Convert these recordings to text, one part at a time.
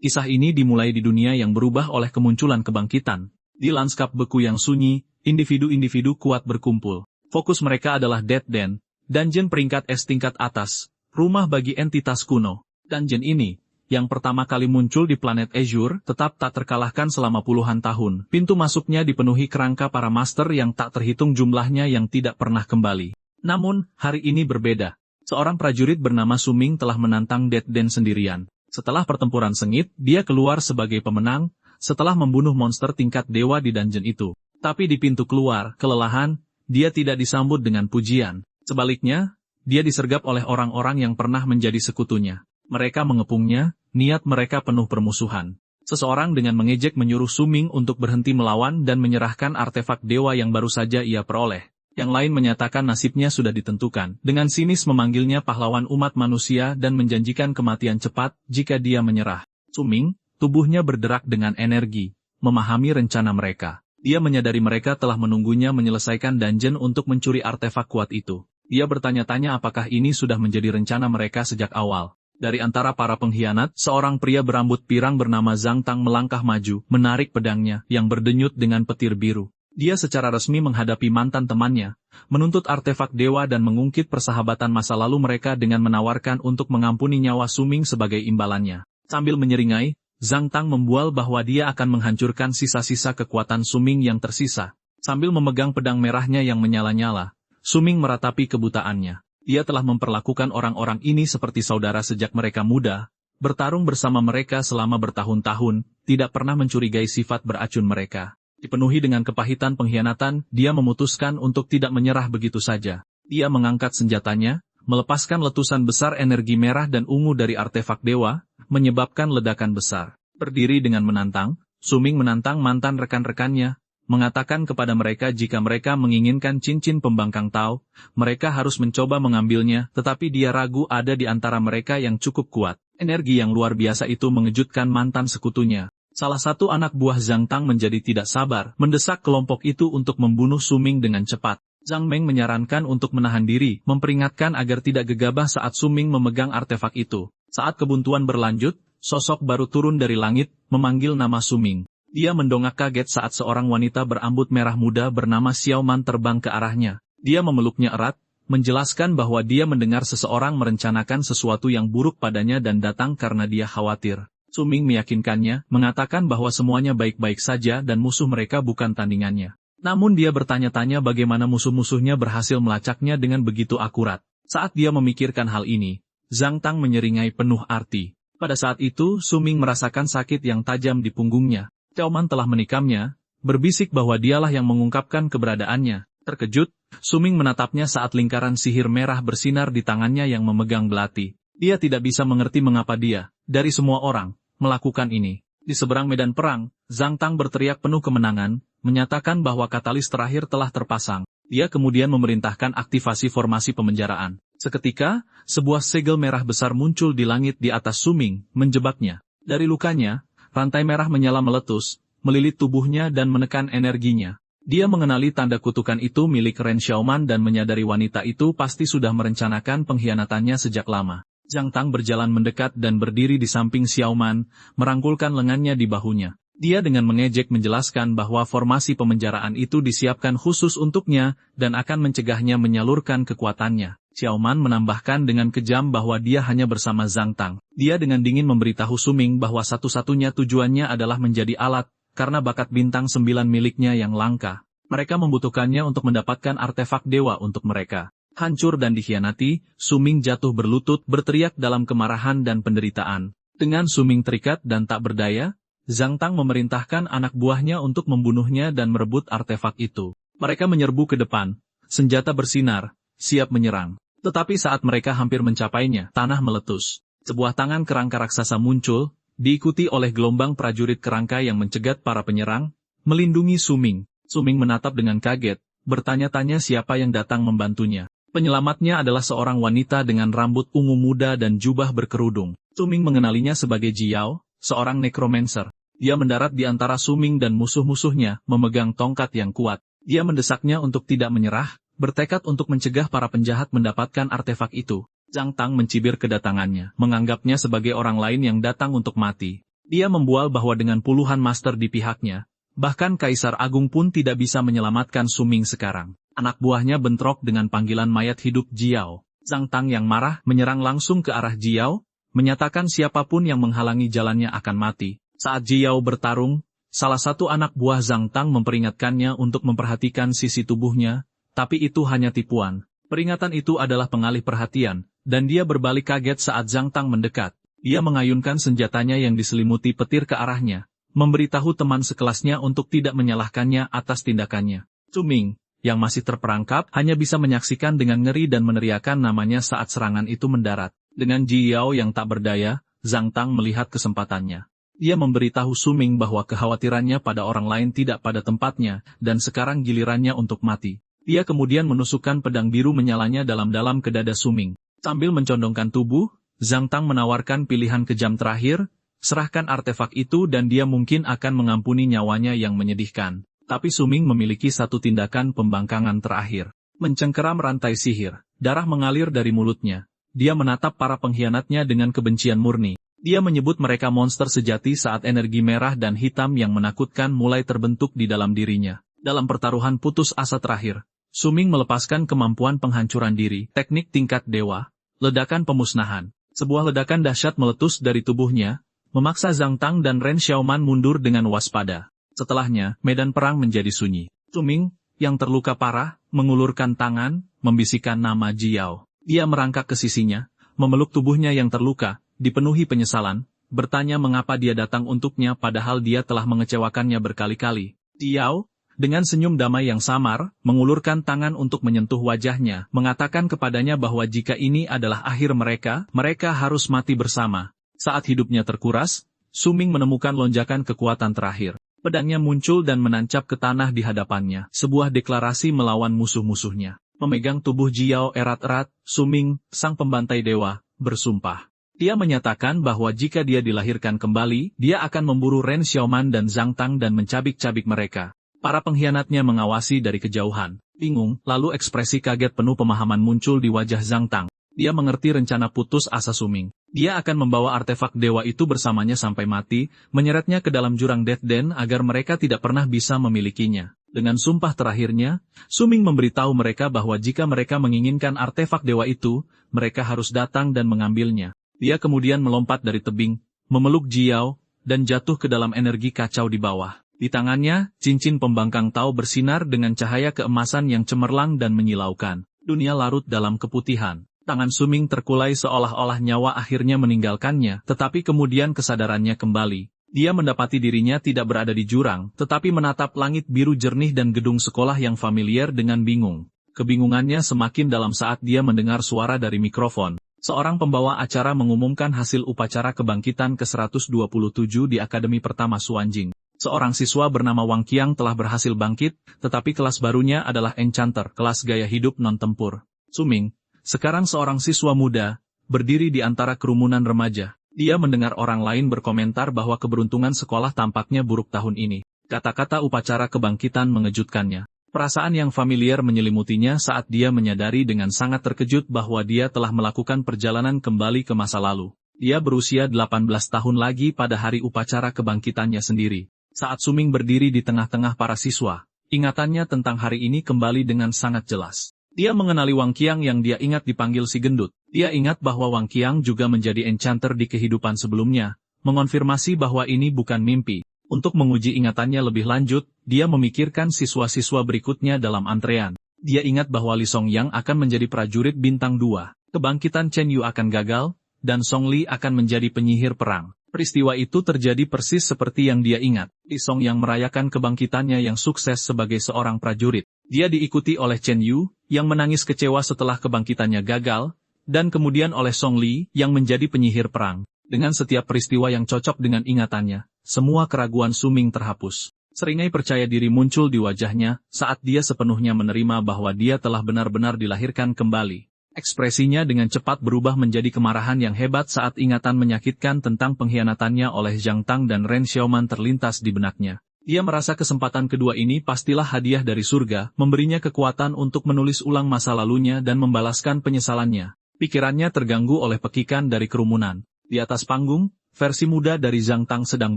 Kisah ini dimulai di dunia yang berubah oleh kemunculan kebangkitan. Di lanskap beku yang sunyi, individu-individu kuat berkumpul. Fokus mereka adalah Dead Den, dungeon peringkat es tingkat atas, rumah bagi entitas kuno. Dungeon ini, yang pertama kali muncul di planet Azure, tetap tak terkalahkan selama puluhan tahun. Pintu masuknya dipenuhi kerangka para master yang tak terhitung jumlahnya yang tidak pernah kembali. Namun, hari ini berbeda. Seorang prajurit bernama Suming telah menantang Dead Den sendirian. Setelah pertempuran sengit, dia keluar sebagai pemenang, setelah membunuh monster tingkat dewa di dungeon itu. Tapi di pintu keluar, kelelahan, dia tidak disambut dengan pujian. Sebaliknya, dia disergap oleh orang-orang yang pernah menjadi sekutunya. Mereka mengepungnya, niat mereka penuh permusuhan. Seseorang dengan mengejek menyuruh Suming untuk berhenti melawan dan menyerahkan artefak dewa yang baru saja ia peroleh. Yang lain menyatakan nasibnya sudah ditentukan, dengan sinis memanggilnya pahlawan umat manusia dan menjanjikan kematian cepat jika dia menyerah. Suming, tubuhnya berderak dengan energi, memahami rencana mereka. Dia menyadari mereka telah menunggunya menyelesaikan dungeon untuk mencuri artefak kuat itu. Dia bertanya-tanya apakah ini sudah menjadi rencana mereka sejak awal. Dari antara para pengkhianat, seorang pria berambut pirang bernama Zhang Tang melangkah maju, menarik pedangnya, yang berdenyut dengan petir biru. Dia secara resmi menghadapi mantan temannya, menuntut artefak dewa dan mengungkit persahabatan masa lalu mereka dengan menawarkan untuk mengampuni nyawa Suming sebagai imbalannya. Sambil menyeringai, Zhang Tang membual bahwa dia akan menghancurkan sisa-sisa kekuatan Suming yang tersisa. Sambil memegang pedang merahnya yang menyala-nyala, Suming meratapi kebutaannya. Dia telah memperlakukan orang-orang ini seperti saudara sejak mereka muda, bertarung bersama mereka selama bertahun-tahun, tidak pernah mencurigai sifat beracun mereka. Dipenuhi dengan kepahitan pengkhianatan, dia memutuskan untuk tidak menyerah begitu saja. Dia mengangkat senjatanya, melepaskan letusan besar energi merah dan ungu dari artefak dewa, menyebabkan ledakan besar. Berdiri dengan menantang, Suming menantang mantan rekan-rekannya, mengatakan kepada mereka jika mereka menginginkan cincin pembangkang Tao, mereka harus mencoba mengambilnya, tetapi dia ragu ada di antara mereka yang cukup kuat. Energi yang luar biasa itu mengejutkan mantan sekutunya. Salah satu anak buah Zhang Tang menjadi tidak sabar, mendesak kelompok itu untuk membunuh Suming dengan cepat. Zhang Meng menyarankan untuk menahan diri, memperingatkan agar tidak gegabah saat Suming memegang artefak itu. Saat kebuntuan berlanjut, sosok baru turun dari langit, memanggil nama Suming. Dia mendongak kaget saat seorang wanita berambut merah muda bernama Xiao Man terbang ke arahnya. Dia memeluknya erat, menjelaskan bahwa dia mendengar seseorang merencanakan sesuatu yang buruk padanya dan datang karena dia khawatir. Suming meyakinkannya, mengatakan bahwa semuanya baik-baik saja dan musuh mereka bukan tandingannya. Namun dia bertanya-tanya bagaimana musuh-musuhnya berhasil melacaknya dengan begitu akurat. Saat dia memikirkan hal ini, Zhang Tang menyeringai penuh arti. Pada saat itu, Suming merasakan sakit yang tajam di punggungnya. Xiao Man telah menikamnya, berbisik bahwa dialah yang mengungkapkan keberadaannya. Terkejut, Suming menatapnya saat lingkaran sihir merah bersinar di tangannya yang memegang belati. Dia tidak bisa mengerti mengapa dia, dari semua orang, melakukan ini. Di seberang medan perang, Zhang Tang berteriak penuh kemenangan, menyatakan bahwa katalis terakhir telah terpasang. Dia kemudian memerintahkan aktivasi formasi pemenjaraan. Seketika, sebuah segel merah besar muncul di langit di atas Suming, menjebaknya. Dari lukanya, rantai merah menyala meletus, melilit tubuhnya dan menekan energinya. Dia mengenali tanda kutukan itu milik Ren Xiaoman dan menyadari wanita itu pasti sudah merencanakan pengkhianatannya sejak lama. Zhang Tang berjalan mendekat dan berdiri di samping Xiaoman, merangkulkan lengannya di bahunya. Dia dengan mengejek menjelaskan bahwa formasi pemenjaraan itu disiapkan khusus untuknya, dan akan mencegahnya menyalurkan kekuatannya. Xiaoman menambahkan dengan kejam bahwa dia hanya bersama Zhang Tang. Dia dengan dingin memberitahu Suming bahwa satu-satunya tujuannya adalah menjadi alat, karena bakat bintang 9 miliknya yang langka. Mereka membutuhkannya untuk mendapatkan artefak dewa untuk mereka. Hancur dan dikhianati, Suming jatuh berlutut berteriak dalam kemarahan dan penderitaan. Dengan Suming terikat dan tak berdaya, Zhang Tang memerintahkan anak buahnya untuk membunuhnya dan merebut artefak itu. Mereka menyerbu ke depan, senjata bersinar, siap menyerang. Tetapi saat mereka hampir mencapainya, tanah meletus. Sebuah tangan kerangka raksasa muncul, diikuti oleh gelombang prajurit kerangka yang mencegat para penyerang, melindungi Suming. Suming menatap dengan kaget, bertanya-tanya siapa yang datang membantunya. Penyelamatnya adalah seorang wanita dengan rambut ungu muda dan jubah berkerudung. Suming mengenalinya sebagai Jiao, seorang necromancer. Dia mendarat di antara Suming dan musuh-musuhnya, memegang tongkat yang kuat. Dia mendesaknya untuk tidak menyerah, bertekad untuk mencegah para penjahat mendapatkan artefak itu. Zhang Tang mencibir kedatangannya, menganggapnya sebagai orang lain yang datang untuk mati. Dia membual bahwa dengan puluhan master di pihaknya, bahkan Kaisar Agung pun tidak bisa menyelamatkan Su Ming sekarang. Anak buahnya bentrok dengan panggilan mayat hidup Jiao. Zhang Tang yang marah menyerang langsung ke arah Jiao, menyatakan siapapun yang menghalangi jalannya akan mati. Saat Jiao bertarung, salah satu anak buah Zhang Tang memperingatkannya untuk memperhatikan sisi tubuhnya, tapi itu hanya tipuan. Peringatan itu adalah pengalih perhatian, dan dia berbalik kaget saat Zhang Tang mendekat. Dia mengayunkan senjatanya yang diselimuti petir ke arahnya, memberitahu teman sekelasnya untuk tidak menyalahkannya atas tindakannya. Su Ming, yang masih terperangkap, hanya bisa menyaksikan dengan ngeri dan meneriakkan namanya saat serangan itu mendarat. Dengan Jiao yang tak berdaya, Zhang Tang melihat kesempatannya. Dia memberitahu Su Ming bahwa kekhawatirannya pada orang lain tidak pada tempatnya, dan sekarang gilirannya untuk mati. Dia kemudian menusukkan pedang biru menyalanya dalam-dalam ke dada Su Ming. Sambil mencondongkan tubuh, Zhang Tang menawarkan pilihan kejam terakhir, serahkan artefak itu dan dia mungkin akan mengampuni nyawanya yang menyedihkan. Tapi Su Ming memiliki satu tindakan pembangkangan terakhir. Mencengkeram rantai sihir, darah mengalir dari mulutnya. Dia menatap para pengkhianatnya dengan kebencian murni. Dia menyebut mereka monster sejati saat energi merah dan hitam yang menakutkan mulai terbentuk di dalam dirinya. Dalam pertaruhan putus asa terakhir, Su Ming melepaskan kemampuan penghancuran diri, teknik tingkat dewa, ledakan pemusnahan. Sebuah ledakan dahsyat meletus dari tubuhnya, memaksa Zhang Tang dan Ren Xiaoman mundur dengan waspada. Setelahnya, medan perang menjadi sunyi. Su Ming, yang terluka parah, mengulurkan tangan, membisikkan nama Jiao. Dia merangkak ke sisinya, memeluk tubuhnya yang terluka, dipenuhi penyesalan, bertanya mengapa dia datang untuknya padahal dia telah mengecewakannya berkali-kali. Jiao, dengan senyum damai yang samar, mengulurkan tangan untuk menyentuh wajahnya, mengatakan kepadanya bahwa jika ini adalah akhir mereka, mereka harus mati bersama. Saat hidupnya terkuras, Su Ming menemukan lonjakan kekuatan terakhir. Pedangnya muncul dan menancap ke tanah di hadapannya, sebuah deklarasi melawan musuh-musuhnya. Memegang tubuh Jiao erat-erat, Su Ming, sang pembantai dewa, bersumpah. Dia menyatakan bahwa jika dia dilahirkan kembali, dia akan memburu Ren Xiaoman dan Zhang Tang dan mencabik-cabik mereka. Para pengkhianatnya mengawasi dari kejauhan. Bingung, lalu ekspresi kaget penuh pemahaman muncul di wajah Zhang Tang. Dia mengerti rencana putus asa Su Ming. Dia akan membawa artefak dewa itu bersamanya sampai mati, menyeretnya ke dalam jurang Death Den agar mereka tidak pernah bisa memilikinya. Dengan sumpah terakhirnya, Su Ming memberitahu mereka bahwa jika mereka menginginkan artefak dewa itu, mereka harus datang dan mengambilnya. Dia kemudian melompat dari tebing, memeluk Jiao, dan jatuh ke dalam energi kacau di bawah. Di tangannya, cincin pembangkang Tao bersinar dengan cahaya keemasan yang cemerlang dan menyilaukan. Dunia larut dalam keputihan. Tangan Su Ming terkulai seolah-olah nyawa akhirnya meninggalkannya, tetapi kemudian kesadarannya kembali. Dia mendapati dirinya tidak berada di jurang, tetapi menatap langit biru jernih dan gedung sekolah yang familiar dengan bingung. Kebingungannya semakin dalam saat dia mendengar suara dari mikrofon. Seorang pembawa acara mengumumkan hasil upacara kebangkitan ke-127 di Akademi Pertama Suanjing. Seorang siswa bernama Wang Qiang telah berhasil bangkit, tetapi kelas barunya adalah Enchanter, kelas gaya hidup non-tempur. Su Ming, sekarang seorang siswa muda, berdiri di antara kerumunan remaja. Dia mendengar orang lain berkomentar bahwa keberuntungan sekolah tampaknya buruk tahun ini. Kata-kata upacara kebangkitan mengejutkannya. Perasaan yang familiar menyelimutinya saat dia menyadari dengan sangat terkejut bahwa dia telah melakukan perjalanan kembali ke masa lalu. Dia berusia 18 tahun lagi pada hari upacara kebangkitannya sendiri. Saat Su Ming berdiri di tengah-tengah para siswa, ingatannya tentang hari ini kembali dengan sangat jelas. Dia mengenali Wang Qiang yang dia ingat dipanggil si gendut. Dia ingat bahwa Wang Qiang juga menjadi enchanter di kehidupan sebelumnya, mengonfirmasi bahwa ini bukan mimpi. Untuk menguji ingatannya lebih lanjut, dia memikirkan siswa-siswa berikutnya dalam antrean. Dia ingat bahwa Li Songyang akan menjadi prajurit bintang 2, kebangkitan Chen Yu akan gagal, dan Song Li akan menjadi penyihir perang. Peristiwa itu terjadi persis seperti yang dia ingat. Li Songyang merayakan kebangkitannya yang sukses sebagai seorang prajurit. Dia diikuti oleh Chen Yu, yang menangis kecewa setelah kebangkitannya gagal, dan kemudian oleh Song Li, yang menjadi penyihir perang. Dengan setiap peristiwa yang cocok dengan ingatannya, semua keraguan Su Ming terhapus. Seringai percaya diri muncul di wajahnya, saat dia sepenuhnya menerima bahwa dia telah benar-benar dilahirkan kembali. Ekspresinya dengan cepat berubah menjadi kemarahan yang hebat saat ingatan menyakitkan tentang pengkhianatannya oleh Zhang Tang dan Ren Xiaoman terlintas di benaknya. Dia merasa kesempatan kedua ini pastilah hadiah dari surga, memberinya kekuatan untuk menulis ulang masa lalunya dan membalaskan penyesalannya. Pikirannya terganggu oleh pekikan dari kerumunan. Di atas panggung, versi muda dari Zhang Tang sedang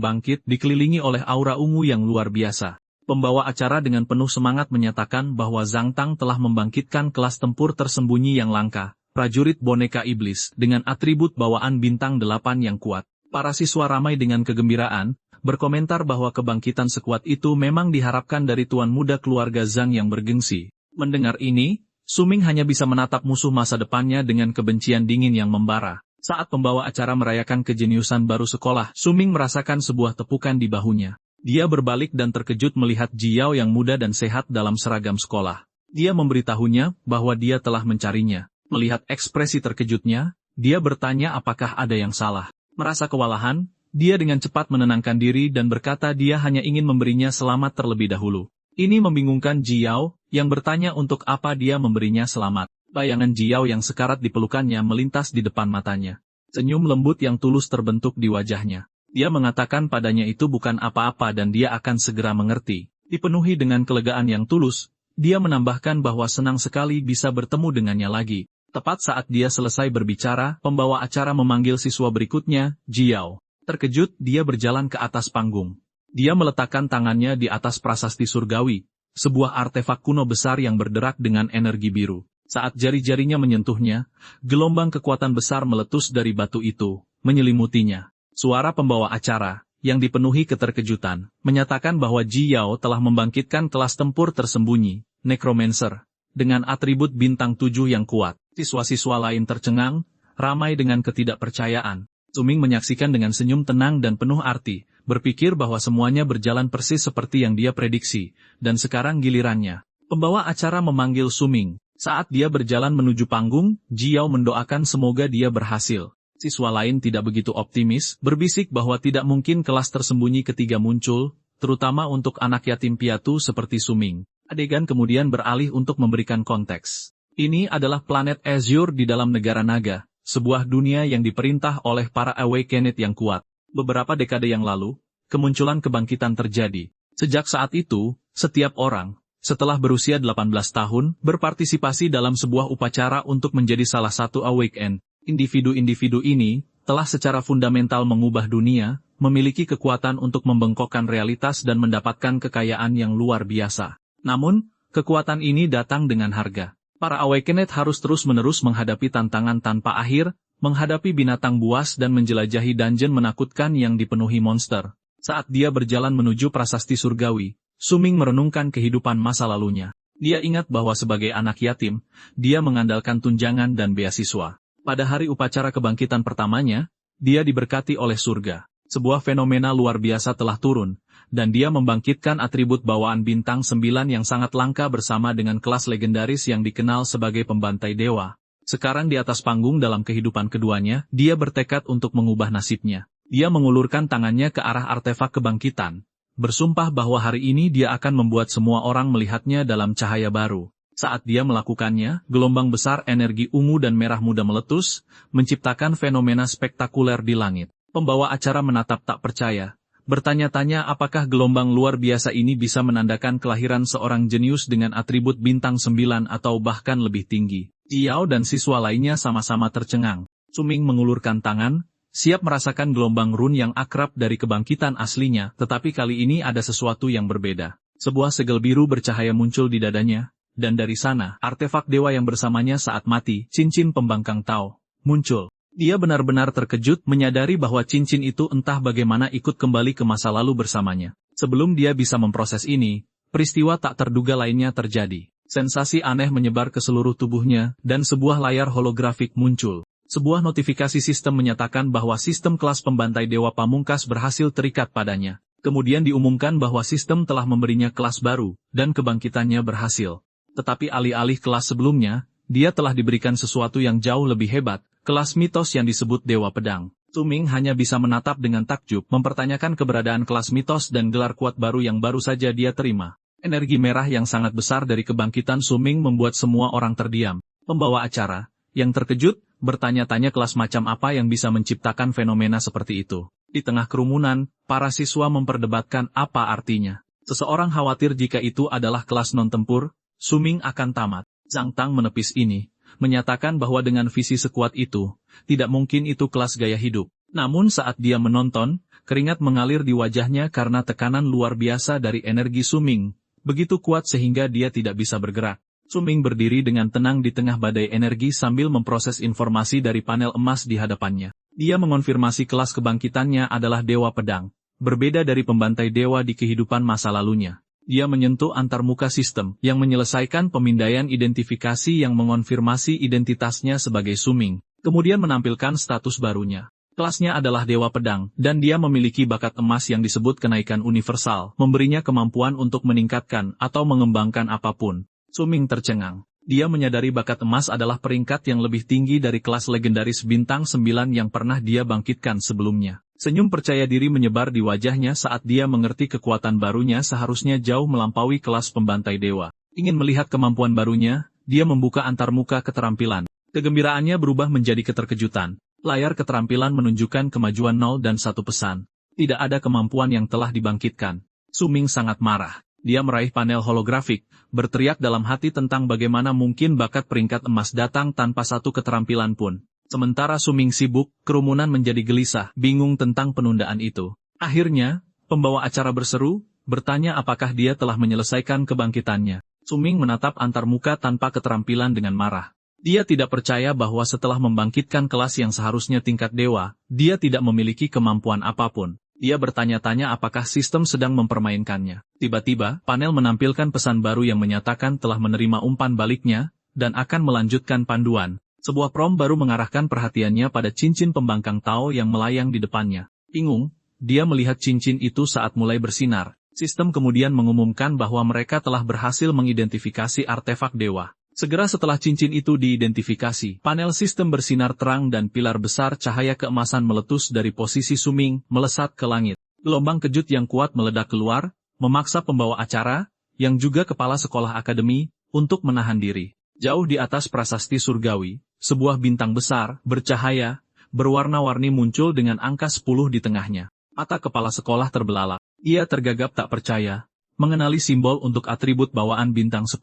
bangkit dikelilingi oleh aura ungu yang luar biasa. Pembawa acara dengan penuh semangat menyatakan bahwa Zhang Tang telah membangkitkan kelas tempur tersembunyi yang langka, prajurit boneka iblis, dengan atribut bawaan bintang 8 yang kuat. Para siswa ramai dengan kegembiraan, berkomentar bahwa kebangkitan sekuat itu memang diharapkan dari tuan muda keluarga Zhang yang bergengsi. Mendengar ini, Suming hanya bisa menatap musuh masa depannya dengan kebencian dingin yang membara. Saat pembawa acara merayakan kejeniusan baru sekolah, Suming merasakan sebuah tepukan di bahunya. Dia berbalik dan terkejut melihat Jiao yang muda dan sehat dalam seragam sekolah. Dia memberitahunya bahwa dia telah mencarinya. Melihat ekspresi terkejutnya, dia bertanya apakah ada yang salah. Merasa kewalahan, dia dengan cepat menenangkan diri dan berkata dia hanya ingin memberinya selamat terlebih dahulu. Ini membingungkan Jiao, yang bertanya untuk apa dia memberinya selamat. Bayangan Jiao yang sekarat di pelukannya melintas di depan matanya. Senyum lembut yang tulus terbentuk di wajahnya. Dia mengatakan padanya itu bukan apa-apa dan dia akan segera mengerti. Dipenuhi dengan kelegaan yang tulus, dia menambahkan bahwa senang sekali bisa bertemu dengannya lagi. Tepat saat dia selesai berbicara, pembawa acara memanggil siswa berikutnya, Jiao. Terkejut, dia berjalan ke atas panggung. Dia meletakkan tangannya di atas prasasti surgawi, sebuah artefak kuno besar yang berderak dengan energi biru. Saat jari-jarinya menyentuhnya, gelombang kekuatan besar meletus dari batu itu, menyelimutinya. Suara pembawa acara, yang dipenuhi keterkejutan, menyatakan bahwa Jiao telah membangkitkan kelas tempur tersembunyi, Necromancer, dengan atribut bintang 7 yang kuat. Siswa-siswa lain tercengang, ramai dengan ketidakpercayaan. Suming menyaksikan dengan senyum tenang dan penuh arti, berpikir bahwa semuanya berjalan persis seperti yang dia prediksi, dan sekarang gilirannya. Pembawa acara memanggil Suming. Saat dia berjalan menuju panggung, Jiao mendoakan semoga dia berhasil. Siswa lain tidak begitu optimis, berbisik bahwa tidak mungkin kelas tersembunyi ketiga muncul, terutama untuk anak yatim piatu seperti Suming. Adegan kemudian beralih untuk memberikan konteks. Ini adalah planet Azure di dalam negara naga, sebuah dunia yang diperintah oleh para Awakened yang kuat. Beberapa dekade yang lalu, kemunculan kebangkitan terjadi. Sejak saat itu, setiap orang, setelah berusia 18 tahun, berpartisipasi dalam sebuah upacara untuk menjadi salah satu Awakened. Individu-individu ini telah secara fundamental mengubah dunia, memiliki kekuatan untuk membengkokkan realitas dan mendapatkan kekayaan yang luar biasa. Namun, kekuatan ini datang dengan harga. Para Awakened harus terus-menerus menghadapi tantangan tanpa akhir, menghadapi binatang buas dan menjelajahi dungeon menakutkan yang dipenuhi monster. Saat dia berjalan menuju prasasti surgawi, Suming merenungkan kehidupan masa lalunya. Dia ingat bahwa sebagai anak yatim, dia mengandalkan tunjangan dan beasiswa. Pada hari upacara kebangkitan pertamanya, dia diberkati oleh surga. Sebuah fenomena luar biasa telah turun, dan dia membangkitkan atribut bawaan bintang 9 yang sangat langka bersama dengan kelas legendaris yang dikenal sebagai pembantai dewa. Sekarang di atas panggung dalam kehidupan keduanya, dia bertekad untuk mengubah nasibnya. Dia mengulurkan tangannya ke arah artefak kebangkitan, bersumpah bahwa hari ini dia akan membuat semua orang melihatnya dalam cahaya baru. Saat dia melakukannya, gelombang besar energi ungu dan merah muda meletus, menciptakan fenomena spektakuler di langit. Pembawa acara menatap tak percaya, bertanya-tanya apakah gelombang luar biasa ini bisa menandakan kelahiran seorang jenius dengan atribut bintang 9 atau bahkan lebih tinggi. Jiao dan siswa lainnya sama-sama tercengang. Suming mengulurkan tangan, siap merasakan gelombang run yang akrab dari kebangkitan aslinya, tetapi kali ini ada sesuatu yang berbeda. Sebuah segel biru bercahaya muncul di dadanya, dan dari sana, artefak dewa yang bersamanya saat mati, cincin pembangkang Tao, muncul. Dia benar-benar terkejut menyadari bahwa cincin itu entah bagaimana ikut kembali ke masa lalu bersamanya. Sebelum dia bisa memproses ini, peristiwa tak terduga lainnya terjadi. Sensasi aneh menyebar ke seluruh tubuhnya, dan sebuah layar holografik muncul. Sebuah notifikasi sistem menyatakan bahwa sistem kelas pembantai Dewa Pamungkas berhasil terikat padanya. Kemudian diumumkan bahwa sistem telah memberinya kelas baru, dan kebangkitannya berhasil. Tetapi alih-alih kelas sebelumnya, dia telah diberikan sesuatu yang jauh lebih hebat, kelas mitos yang disebut Dewa Pedang. Suming hanya bisa menatap dengan takjub, mempertanyakan keberadaan kelas mitos dan gelar kuat baru yang baru saja dia terima. Energi merah yang sangat besar dari kebangkitan Suming membuat semua orang terdiam. Pembawa acara, yang terkejut, bertanya-tanya kelas macam apa yang bisa menciptakan fenomena seperti itu. Di tengah kerumunan, para siswa memperdebatkan apa artinya. Seseorang khawatir jika itu adalah kelas non-tempur, Suming akan tamat. Zhang Tang menepis ini, menyatakan bahwa dengan visi sekuat itu, tidak mungkin itu kelas gaya hidup. Namun saat dia menonton, keringat mengalir di wajahnya karena tekanan luar biasa dari energi Suming, begitu kuat sehingga dia tidak bisa bergerak. Suming berdiri dengan tenang di tengah badai energi sambil memproses informasi dari panel emas di hadapannya. Dia mengonfirmasi kelas kebangkitannya adalah Dewa Pedang, berbeda dari pembantai dewa di kehidupan masa lalunya. Dia menyentuh antarmuka sistem yang menyelesaikan pemindaian identifikasi yang mengonfirmasi identitasnya sebagai Suming, kemudian menampilkan status barunya. Kelasnya adalah Dewa Pedang, dan dia memiliki bakat emas yang disebut kenaikan universal, memberinya kemampuan untuk meningkatkan atau mengembangkan apapun. Suming tercengang. Dia menyadari bakat emas adalah peringkat yang lebih tinggi dari kelas legendaris bintang 9 yang pernah dia bangkitkan sebelumnya. Senyum percaya diri menyebar di wajahnya saat dia mengerti kekuatan barunya seharusnya jauh melampaui kelas pembantai dewa. Ingin melihat kemampuan barunya, dia membuka antarmuka keterampilan. Kegembiraannya berubah menjadi keterkejutan. Layar keterampilan menunjukkan kemajuan 0 dan 1 pesan. Tidak ada kemampuan yang telah dibangkitkan. Suming sangat marah. Dia meraih panel holografik, berteriak dalam hati tentang bagaimana mungkin bakat peringkat emas datang tanpa satu keterampilan pun. Sementara Suming sibuk, kerumunan menjadi gelisah, bingung tentang penundaan itu. Akhirnya, pembawa acara berseru, bertanya apakah dia telah menyelesaikan kebangkitannya. Suming menatap antarmuka tanpa keterampilan dengan marah. Dia tidak percaya bahwa setelah membangkitkan kelas yang seharusnya tingkat dewa, dia tidak memiliki kemampuan apapun. Dia bertanya-tanya apakah sistem sedang mempermainkannya. Tiba-tiba, panel menampilkan pesan baru yang menyatakan telah menerima umpan baliknya, dan akan melanjutkan panduan. Sebuah prom baru mengarahkan perhatiannya pada cincin pembangkang Tao yang melayang di depannya. Bingung, dia melihat cincin itu saat mulai bersinar. Sistem kemudian mengumumkan bahwa mereka telah berhasil mengidentifikasi artefak dewa. Segera setelah cincin itu diidentifikasi, panel sistem bersinar terang dan pilar besar cahaya keemasan meletus dari posisi Suming, melesat ke langit. Gelombang kejut yang kuat meledak keluar, memaksa pembawa acara, yang juga kepala sekolah akademi, untuk menahan diri. Jauh di atas prasasti surgawi, sebuah bintang besar, bercahaya, berwarna-warni muncul dengan angka 10 di tengahnya. Mata kepala sekolah terbelalak. Ia tergagap tak percaya, mengenali simbol untuk atribut bawaan bintang 10.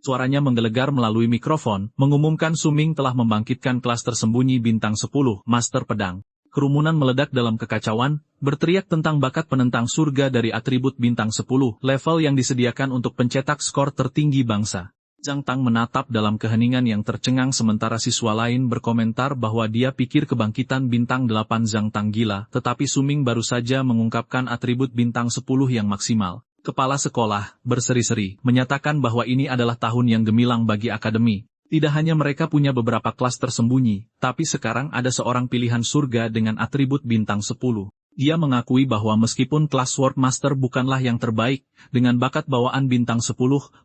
Suaranya menggelegar melalui mikrofon, mengumumkan Suming telah membangkitkan kelas tersembunyi bintang 10, Master Pedang. Kerumunan meledak dalam kekacauan, berteriak tentang bakat penentang surga dari atribut bintang 10, level yang disediakan untuk pencetak skor tertinggi bangsa. Zhang Tang menatap dalam keheningan yang tercengang sementara siswa lain berkomentar bahwa dia pikir kebangkitan bintang 8 Zhang Tang gila, tetapi Suming baru saja mengungkapkan atribut bintang 10 yang maksimal. Kepala sekolah, berseri-seri, menyatakan bahwa ini adalah tahun yang gemilang bagi akademi. Tidak hanya mereka punya beberapa kelas tersembunyi, tapi sekarang ada seorang pilihan surga dengan atribut bintang 10. Dia mengakui bahwa meskipun kelas Sword Master bukanlah yang terbaik, dengan bakat bawaan bintang 10,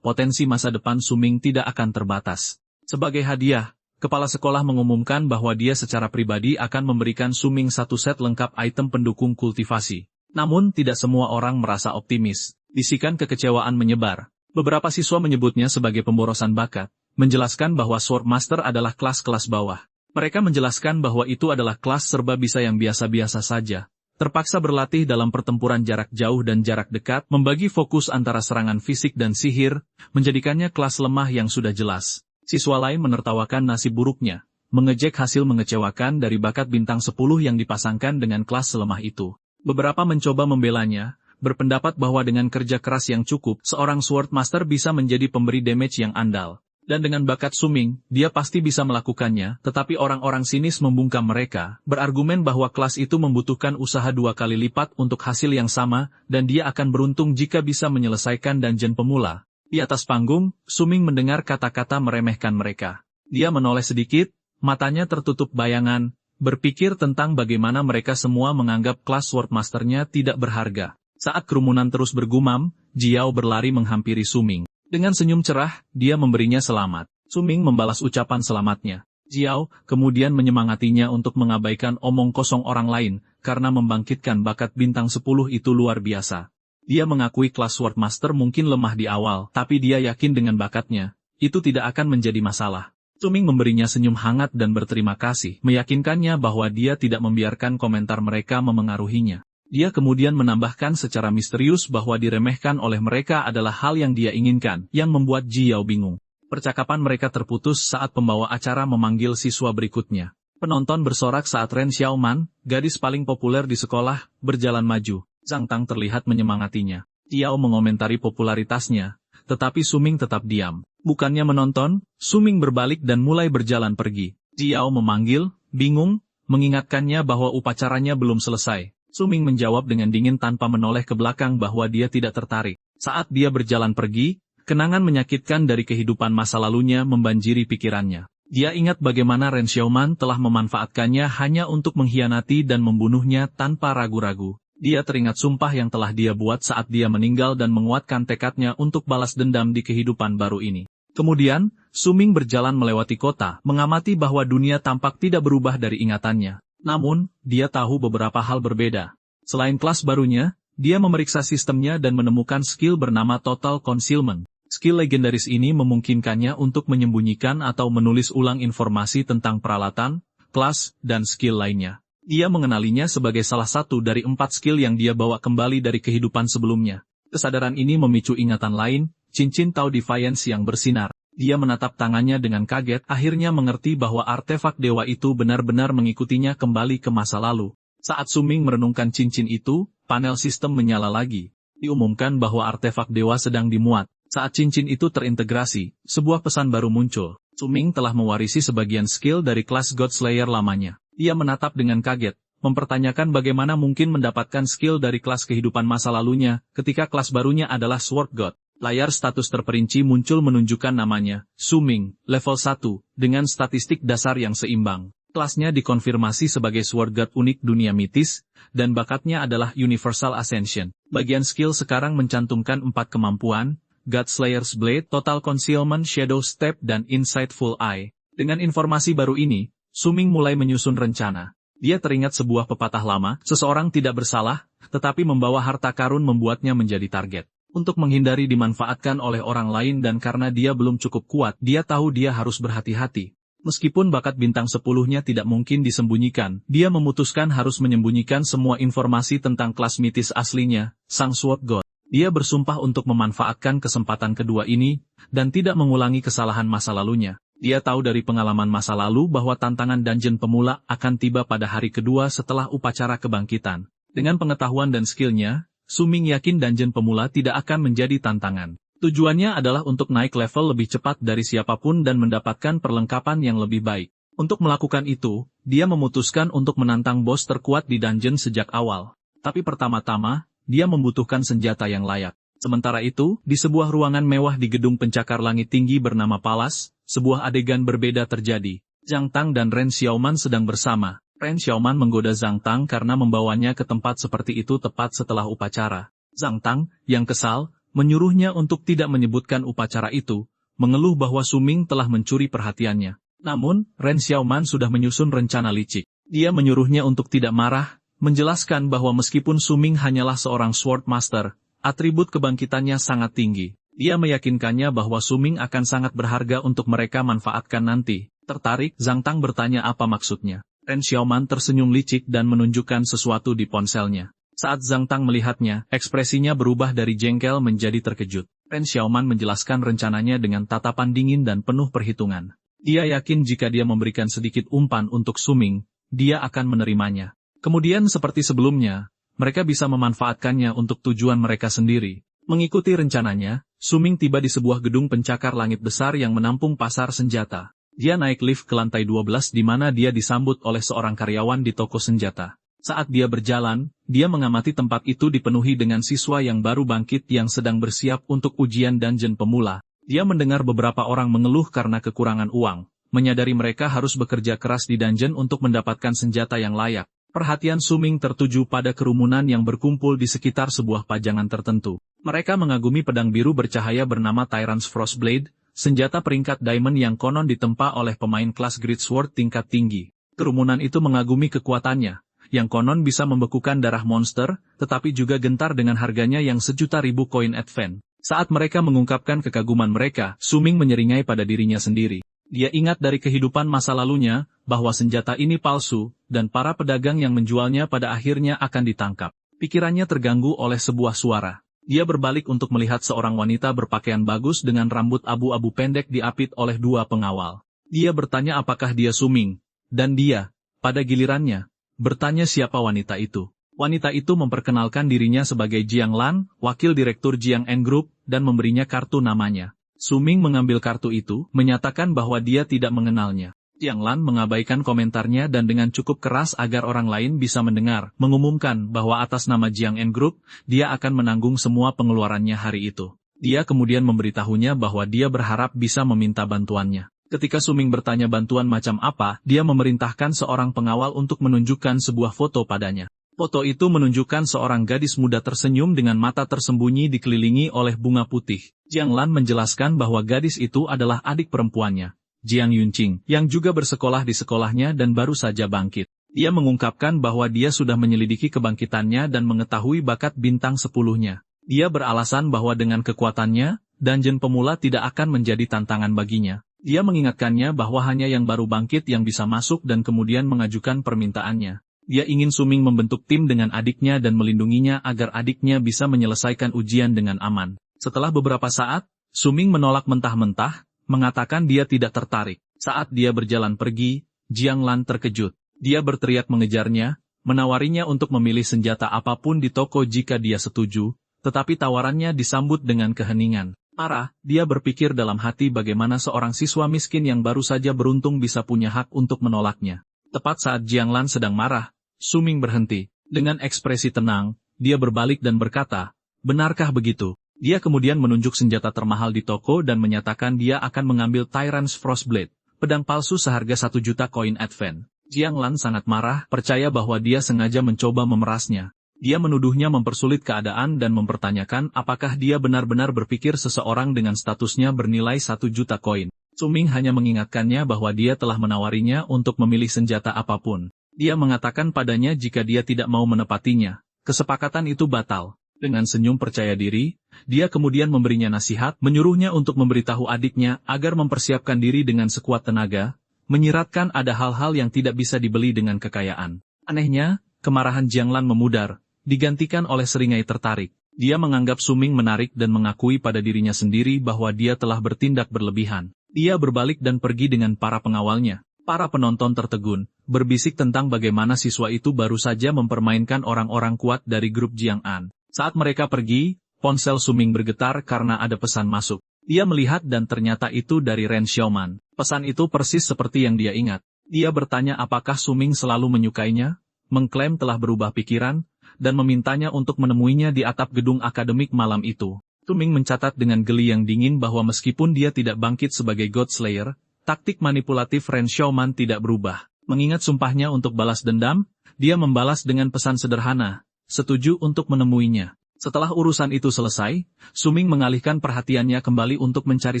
potensi masa depan Suming tidak akan terbatas. Sebagai hadiah, kepala sekolah mengumumkan bahwa dia secara pribadi akan memberikan Suming satu set lengkap item pendukung kultivasi. Namun tidak semua orang merasa optimis. Bisikan kekecewaan menyebar. Beberapa siswa menyebutnya sebagai pemborosan bakat, menjelaskan bahwa Sword Master adalah kelas-kelas bawah. Mereka menjelaskan bahwa itu adalah kelas serba bisa yang biasa-biasa saja. Terpaksa berlatih dalam pertempuran jarak jauh dan jarak dekat, membagi fokus antara serangan fisik dan sihir, menjadikannya kelas lemah yang sudah jelas. Siswa lain menertawakan nasib buruknya, mengejek hasil mengecewakan dari bakat bintang 10 yang dipasangkan dengan kelas selemah itu. Beberapa mencoba membelanya, berpendapat bahwa dengan kerja keras yang cukup, seorang Sword Master bisa menjadi pemberi damage yang andal. Dan dengan bakat Suming, dia pasti bisa melakukannya, tetapi orang-orang sinis membungkam mereka, berargumen bahwa kelas itu membutuhkan usaha 2 kali lipat untuk hasil yang sama, dan dia akan beruntung jika bisa menyelesaikan dungeon pemula. Di atas panggung, Suming mendengar kata-kata meremehkan mereka. Dia menoleh sedikit, matanya tertutup bayangan, berpikir tentang bagaimana mereka semua menganggap kelas Sword Master-nya tidak berharga. Saat kerumunan terus bergumam, Jiao berlari menghampiri Suming. Dengan senyum cerah, dia memberinya selamat. Suming membalas ucapan selamatnya. Jiao kemudian menyemangatinya untuk mengabaikan omong kosong orang lain, karena membangkitkan bakat bintang 10 itu luar biasa. Dia mengakui kelas Sword Master mungkin lemah di awal, tapi dia yakin dengan bakatnya, itu tidak akan menjadi masalah. Suming memberinya senyum hangat dan berterima kasih, meyakinkannya bahwa dia tidak membiarkan komentar mereka memengaruhinya. Dia kemudian menambahkan secara misterius bahwa diremehkan oleh mereka adalah hal yang dia inginkan, yang membuat Jiao bingung. Percakapan mereka terputus saat pembawa acara memanggil siswa berikutnya. Penonton bersorak saat Ren Xiaoman, gadis paling populer di sekolah, berjalan maju. Zhang Tang terlihat menyemangatinya. Tiao mengomentari popularitasnya, tetapi Suming tetap diam. Bukannya menonton, Suming berbalik dan mulai berjalan pergi. Tiao memanggil, bingung, mengingatkannya bahwa upacaranya belum selesai. Suming menjawab dengan dingin tanpa menoleh ke belakang bahwa dia tidak tertarik. Saat dia berjalan pergi, kenangan menyakitkan dari kehidupan masa lalunya membanjiri pikirannya. Dia ingat bagaimana Ren Xiaoman telah memanfaatkannya hanya untuk mengkhianati dan membunuhnya tanpa ragu-ragu. Dia teringat sumpah yang telah dia buat saat dia meninggal dan menguatkan tekadnya untuk balas dendam di kehidupan baru ini. Kemudian, Suming berjalan melewati kota, mengamati bahwa dunia tampak tidak berubah dari ingatannya. Namun, dia tahu beberapa hal berbeda. Selain kelas barunya, dia memeriksa sistemnya dan menemukan skill bernama Total Concealment. Skill legendaris ini memungkinkannya untuk menyembunyikan atau menulis ulang informasi tentang peralatan, kelas, dan skill lainnya. Dia mengenalinya sebagai salah satu dari 4 skill yang dia bawa kembali dari kehidupan sebelumnya. Kesadaran ini memicu ingatan lain, cincin Tao Defiance yang bersinar. Dia menatap tangannya dengan kaget, akhirnya mengerti bahwa artefak dewa itu benar-benar mengikutinya kembali ke masa lalu. Saat Suming merenungkan cincin itu, panel sistem menyala lagi. Diumumkan bahwa artefak dewa sedang dimuat. Saat cincin itu terintegrasi, sebuah pesan baru muncul. Suming telah mewarisi sebagian skill dari kelas God Slayer lamanya. Dia menatap dengan kaget, mempertanyakan bagaimana mungkin mendapatkan skill dari kelas kehidupan masa lalunya, ketika kelas barunya adalah Sword God. Layar status terperinci muncul menunjukkan namanya, Suming, level 1, dengan statistik dasar yang seimbang. Kelasnya dikonfirmasi sebagai Sword God unik dunia mitis, dan bakatnya adalah Universal Ascension. Bagian skill sekarang mencantumkan 4 kemampuan, God Slayer's Blade, Total Concealment, Shadow Step, dan Insightful Eye. Dengan informasi baru ini, Suming mulai menyusun rencana. Dia teringat sebuah pepatah lama, seseorang tidak bersalah, tetapi membawa harta karun membuatnya menjadi target. Untuk menghindari dimanfaatkan oleh orang lain dan karena dia belum cukup kuat, dia tahu dia harus berhati-hati. Meskipun bakat bintang 10-nya tidak mungkin disembunyikan, dia memutuskan harus menyembunyikan semua informasi tentang kelas mitis aslinya, Sang Sword God. Dia bersumpah untuk memanfaatkan kesempatan kedua ini, dan tidak mengulangi kesalahan masa lalunya. Dia tahu dari pengalaman masa lalu bahwa tantangan dungeon pemula akan tiba pada hari kedua setelah upacara kebangkitan. Dengan pengetahuan dan skillnya, Suming yakin dungeon pemula tidak akan menjadi tantangan. Tujuannya adalah untuk naik level lebih cepat dari siapapun dan mendapatkan perlengkapan yang lebih baik. Untuk melakukan itu, dia memutuskan untuk menantang bos terkuat di dungeon sejak awal. Tapi pertama-tama, dia membutuhkan senjata yang layak. Sementara itu, di sebuah ruangan mewah di gedung pencakar langit tinggi bernama Palas, sebuah adegan berbeda terjadi. Zhang Tang dan Ren Xiaoman sedang bersama. Ren Xiaoman menggoda Zhang Tang karena membawanya ke tempat seperti itu tepat setelah upacara. Zhang Tang, yang kesal, menyuruhnya untuk tidak menyebutkan upacara itu, mengeluh bahwa Suming telah mencuri perhatiannya. Namun, Ren Xiaoman sudah menyusun rencana licik. Dia menyuruhnya untuk tidak marah, menjelaskan bahwa meskipun Suming hanyalah seorang Sword Master, atribut kebangkitannya sangat tinggi. Dia meyakinkannya bahwa Suming akan sangat berharga untuk mereka manfaatkan nanti. Tertarik, Zhang Tang bertanya apa maksudnya. Ren Xiaoman tersenyum licik dan menunjukkan sesuatu di ponselnya. Saat Zhang Tang melihatnya, ekspresinya berubah dari jengkel menjadi terkejut. Ren Xiaoman menjelaskan rencananya dengan tatapan dingin dan penuh perhitungan. Dia yakin jika dia memberikan sedikit umpan untuk Suming, dia akan menerimanya. Kemudian seperti sebelumnya, mereka bisa memanfaatkannya untuk tujuan mereka sendiri. Mengikuti rencananya, Suming tiba di sebuah gedung pencakar langit besar yang menampung pasar senjata. Dia naik lift ke lantai 12 di mana dia disambut oleh seorang karyawan di toko senjata. Saat dia berjalan, dia mengamati tempat itu dipenuhi dengan siswa yang baru bangkit yang sedang bersiap untuk ujian dungeon pemula. Dia mendengar beberapa orang mengeluh karena kekurangan uang, menyadari mereka harus bekerja keras di dungeon untuk mendapatkan senjata yang layak. Perhatian Suming tertuju pada kerumunan yang berkumpul di sekitar sebuah pajangan tertentu. Mereka mengagumi pedang biru bercahaya bernama Tyrant's Frostblade, senjata peringkat Diamond yang konon ditempa oleh pemain kelas Great Sword tingkat tinggi. Kerumunan itu mengagumi kekuatannya, yang konon bisa membekukan darah monster, tetapi juga gentar dengan harganya yang sejuta ribu koin advent. Saat mereka mengungkapkan kekaguman mereka, Suming menyeringai pada dirinya sendiri. Dia ingat dari kehidupan masa lalunya, bahwa senjata ini palsu, dan para pedagang yang menjualnya pada akhirnya akan ditangkap. Pikirannya terganggu oleh sebuah suara. Dia berbalik untuk melihat seorang wanita berpakaian bagus dengan rambut abu-abu pendek diapit oleh 2 pengawal. Dia bertanya apakah dia Suming, Dan dia, pada gilirannya, bertanya siapa wanita itu. Wanita itu memperkenalkan dirinya sebagai Jiang Lan, wakil direktur Jiang N Group, dan memberinya kartu namanya. Su Ming mengambil kartu itu, menyatakan bahwa dia tidak mengenalnya. Jiang Lan mengabaikan komentarnya dan dengan cukup keras agar orang lain bisa mendengar, mengumumkan bahwa atas nama Jiang N Group, dia akan menanggung semua pengeluarannya hari itu. Dia kemudian memberitahunya bahwa dia berharap bisa meminta bantuannya. Ketika Su Ming bertanya bantuan macam apa, dia memerintahkan seorang pengawal untuk menunjukkan sebuah foto padanya. Foto itu menunjukkan seorang gadis muda tersenyum dengan mata tersembunyi dikelilingi oleh bunga putih. Jiang Lan menjelaskan bahwa gadis itu adalah adik perempuannya, Jiang Yunqing, yang juga bersekolah di sekolahnya dan baru saja bangkit. Dia mengungkapkan bahwa dia sudah menyelidiki kebangkitannya dan mengetahui bakat bintang 10-nya. Dia beralasan bahwa dengan kekuatannya, dungeon pemula tidak akan menjadi tantangan baginya. Dia mengingatkannya bahwa hanya yang baru bangkit yang bisa masuk dan kemudian mengajukan permintaannya. Dia ingin Su Ming membentuk tim dengan adiknya dan melindunginya agar adiknya bisa menyelesaikan ujian dengan aman. Setelah beberapa saat, Su Ming menolak mentah-mentah, mengatakan dia tidak tertarik. Saat dia berjalan pergi, Jiang Lan terkejut. Dia berteriak mengejarnya, menawarinya untuk memilih senjata apapun di toko jika dia setuju, tetapi tawarannya disambut dengan keheningan. Marah, dia berpikir dalam hati bagaimana seorang siswa miskin yang baru saja beruntung bisa punya hak untuk menolaknya. Tepat saat Jiang Lan sedang marah, Su Ming berhenti. Dengan ekspresi tenang, dia berbalik dan berkata, "Benarkah begitu?" Dia kemudian menunjuk senjata termahal di toko dan menyatakan dia akan mengambil Tyrant's Frostblade, pedang palsu seharga 1 juta koin advent. Jiang Lan sangat marah, percaya bahwa dia sengaja mencoba memerasnya. Dia menuduhnya mempersulit keadaan dan mempertanyakan apakah dia benar-benar berpikir seseorang dengan statusnya bernilai 1 juta koin. Su Ming hanya mengingatkannya bahwa dia telah menawarinya untuk memilih senjata apapun. Dia mengatakan padanya jika dia tidak mau menepatinya, kesepakatan itu batal. Dengan senyum percaya diri, dia kemudian memberinya nasihat, menyuruhnya untuk memberitahu adiknya agar mempersiapkan diri dengan sekuat tenaga, menyiratkan ada hal-hal yang tidak bisa dibeli dengan kekayaan. Anehnya, kemarahan Jiang Lan memudar, digantikan oleh seringai tertarik. Dia menganggap Su Ming menarik dan mengakui pada dirinya sendiri bahwa dia telah bertindak berlebihan. Dia berbalik dan pergi dengan para pengawalnya. Para penonton tertegun, berbisik tentang bagaimana siswa itu baru saja mempermainkan orang-orang kuat dari grup Jiang An. Saat mereka pergi, ponsel Su Ming bergetar karena ada pesan masuk. Dia melihat dan ternyata itu dari Ren Xiaoman. Pesan itu persis seperti yang dia ingat. Dia bertanya apakah Su Ming selalu menyukainya, mengklaim telah berubah pikiran, dan memintanya untuk menemuinya di atap gedung akademik malam itu. Su Ming mencatat dengan geli yang dingin bahwa meskipun dia tidak bangkit sebagai God Slayer, taktik manipulatif Ren Xiaoman tidak berubah. Mengingat sumpahnya untuk balas dendam, dia membalas dengan pesan sederhana, setuju untuk menemuinya. Setelah urusan itu selesai, Su Ming mengalihkan perhatiannya kembali untuk mencari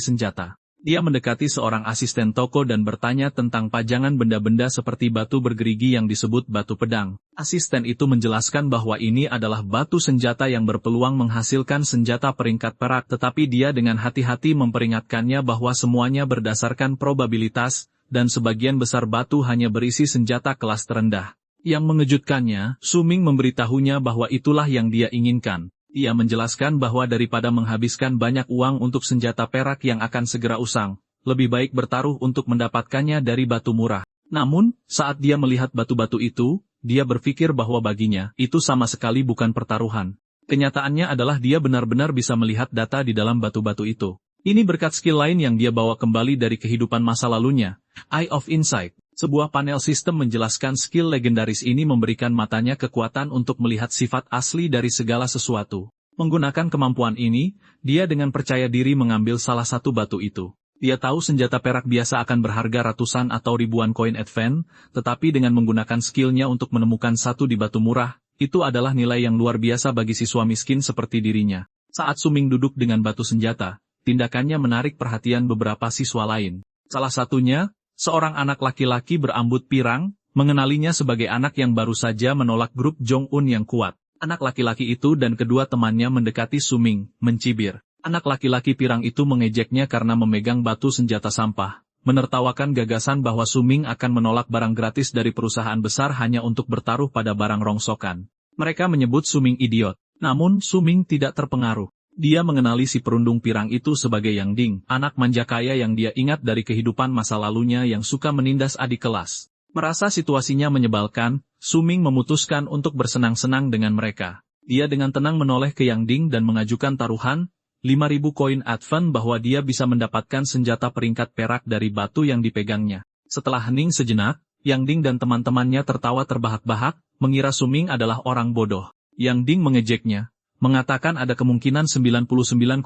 senjata. Dia mendekati seorang asisten toko dan bertanya tentang pajangan benda-benda seperti batu bergerigi yang disebut batu pedang. Asisten itu menjelaskan bahwa ini adalah batu senjata yang berpeluang menghasilkan senjata peringkat perak, tetapi dia dengan hati-hati memperingatkannya bahwa semuanya berdasarkan probabilitas, dan sebagian besar batu hanya berisi senjata kelas terendah. Yang mengejutkannya, Su Ming memberitahunya bahwa itulah yang dia inginkan. Ia menjelaskan bahwa daripada menghabiskan banyak uang untuk senjata perak yang akan segera usang, lebih baik bertaruh untuk mendapatkannya dari batu murah. Namun, saat dia melihat batu-batu itu, dia berpikir bahwa baginya, itu sama sekali bukan pertaruhan. Kenyataannya adalah dia benar-benar bisa melihat data di dalam batu-batu itu. Ini berkat skill lain yang dia bawa kembali dari kehidupan masa lalunya, Eye of Insight. Sebuah panel sistem menjelaskan skill legendaris ini memberikan matanya kekuatan untuk melihat sifat asli dari segala sesuatu. Menggunakan kemampuan ini, dia dengan percaya diri mengambil salah satu batu itu. Dia tahu senjata perak biasa akan berharga ratusan atau ribuan koin advent, tetapi dengan menggunakan skillnya untuk menemukan satu di batu murah, itu adalah nilai yang luar biasa bagi siswa miskin seperti dirinya. Saat Su Ming duduk dengan batu senjata, tindakannya menarik perhatian beberapa siswa lain. Salah satunya, seorang anak laki-laki berambut pirang, mengenalinya sebagai anak yang baru saja menolak grup Jong-un yang kuat. Anak laki-laki itu dan kedua temannya mendekati Su Ming, mencibir. Anak laki-laki pirang itu mengejeknya karena memegang batu senjata sampah, menertawakan gagasan bahwa Su Ming akan menolak barang gratis dari perusahaan besar hanya untuk bertaruh pada barang rongsokan. Mereka menyebut Su Ming idiot. Namun Su Ming tidak terpengaruh. Dia mengenali si perundung pirang itu sebagai Yang Ding, anak manja kaya yang dia ingat dari kehidupan masa lalunya yang suka menindas adik kelas. Merasa situasinya menyebalkan, Suming memutuskan untuk bersenang-senang dengan mereka. Dia dengan tenang menoleh ke Yang Ding dan mengajukan taruhan, 5.000 koin advance bahwa dia bisa mendapatkan senjata peringkat perak dari batu yang dipegangnya. Setelah hening sejenak, Yang Ding dan teman-temannya tertawa terbahak-bahak, mengira Suming adalah orang bodoh. Yang Ding mengejeknya, mengatakan ada kemungkinan 99,99%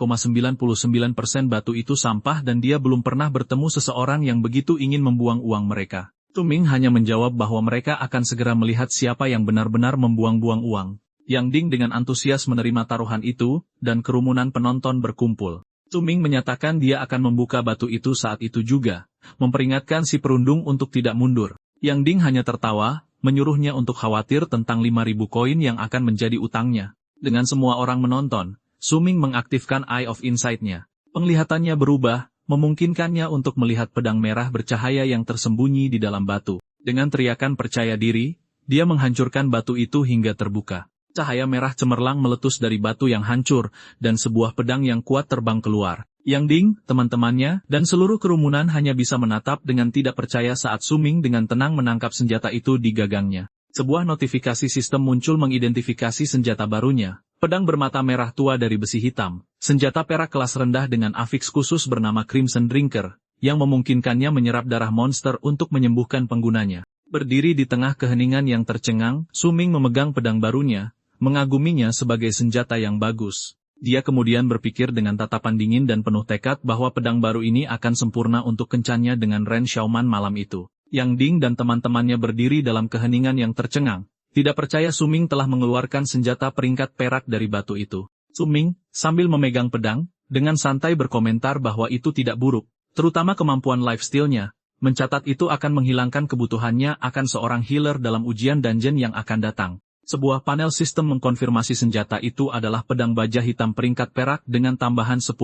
batu itu sampah dan dia belum pernah bertemu seseorang yang begitu ingin membuang uang mereka. Suming hanya menjawab bahwa mereka akan segera melihat siapa yang benar-benar membuang-buang uang. Yang Ding dengan antusias menerima taruhan itu, dan kerumunan penonton berkumpul. Suming menyatakan dia akan membuka batu itu saat itu juga, memperingatkan si perundung untuk tidak mundur. Yang Ding hanya tertawa, menyuruhnya untuk khawatir tentang 5.000 koin yang akan menjadi utangnya. Dengan semua orang menonton, Suming mengaktifkan Eye of Insight-nya. Penglihatannya berubah, memungkinkannya untuk melihat pedang merah bercahaya yang tersembunyi di dalam batu. Dengan teriakan percaya diri, dia menghancurkan batu itu hingga terbuka. Cahaya merah cemerlang meletus dari batu yang hancur, dan sebuah pedang yang kuat terbang keluar. Yang Ding, teman-temannya, dan seluruh kerumunan hanya bisa menatap dengan tidak percaya saat Suming dengan tenang menangkap senjata itu di gagangnya. Sebuah notifikasi sistem muncul mengidentifikasi senjata barunya. Pedang bermata merah tua dari besi hitam, senjata perak kelas rendah dengan afiks khusus bernama Crimson Drinker, yang memungkinkannya menyerap darah monster untuk menyembuhkan penggunanya. Berdiri di tengah keheningan yang tercengang, Suming memegang pedang barunya, mengaguminya sebagai senjata yang bagus. Dia kemudian berpikir dengan tatapan dingin dan penuh tekad bahwa pedang baru ini akan sempurna untuk kencannya dengan Ren Xiaoman malam itu. Yang Ding dan teman-temannya berdiri dalam keheningan yang tercengang. Tidak percaya Suming telah mengeluarkan senjata peringkat perak dari batu itu. Suming, sambil memegang pedang, dengan santai berkomentar bahwa itu tidak buruk, terutama kemampuan lifesteal-nya. Mencatat itu akan menghilangkan kebutuhannya akan seorang healer dalam ujian dungeon yang akan datang. Sebuah panel sistem mengkonfirmasi senjata itu adalah pedang baja hitam peringkat perak dengan tambahan 10%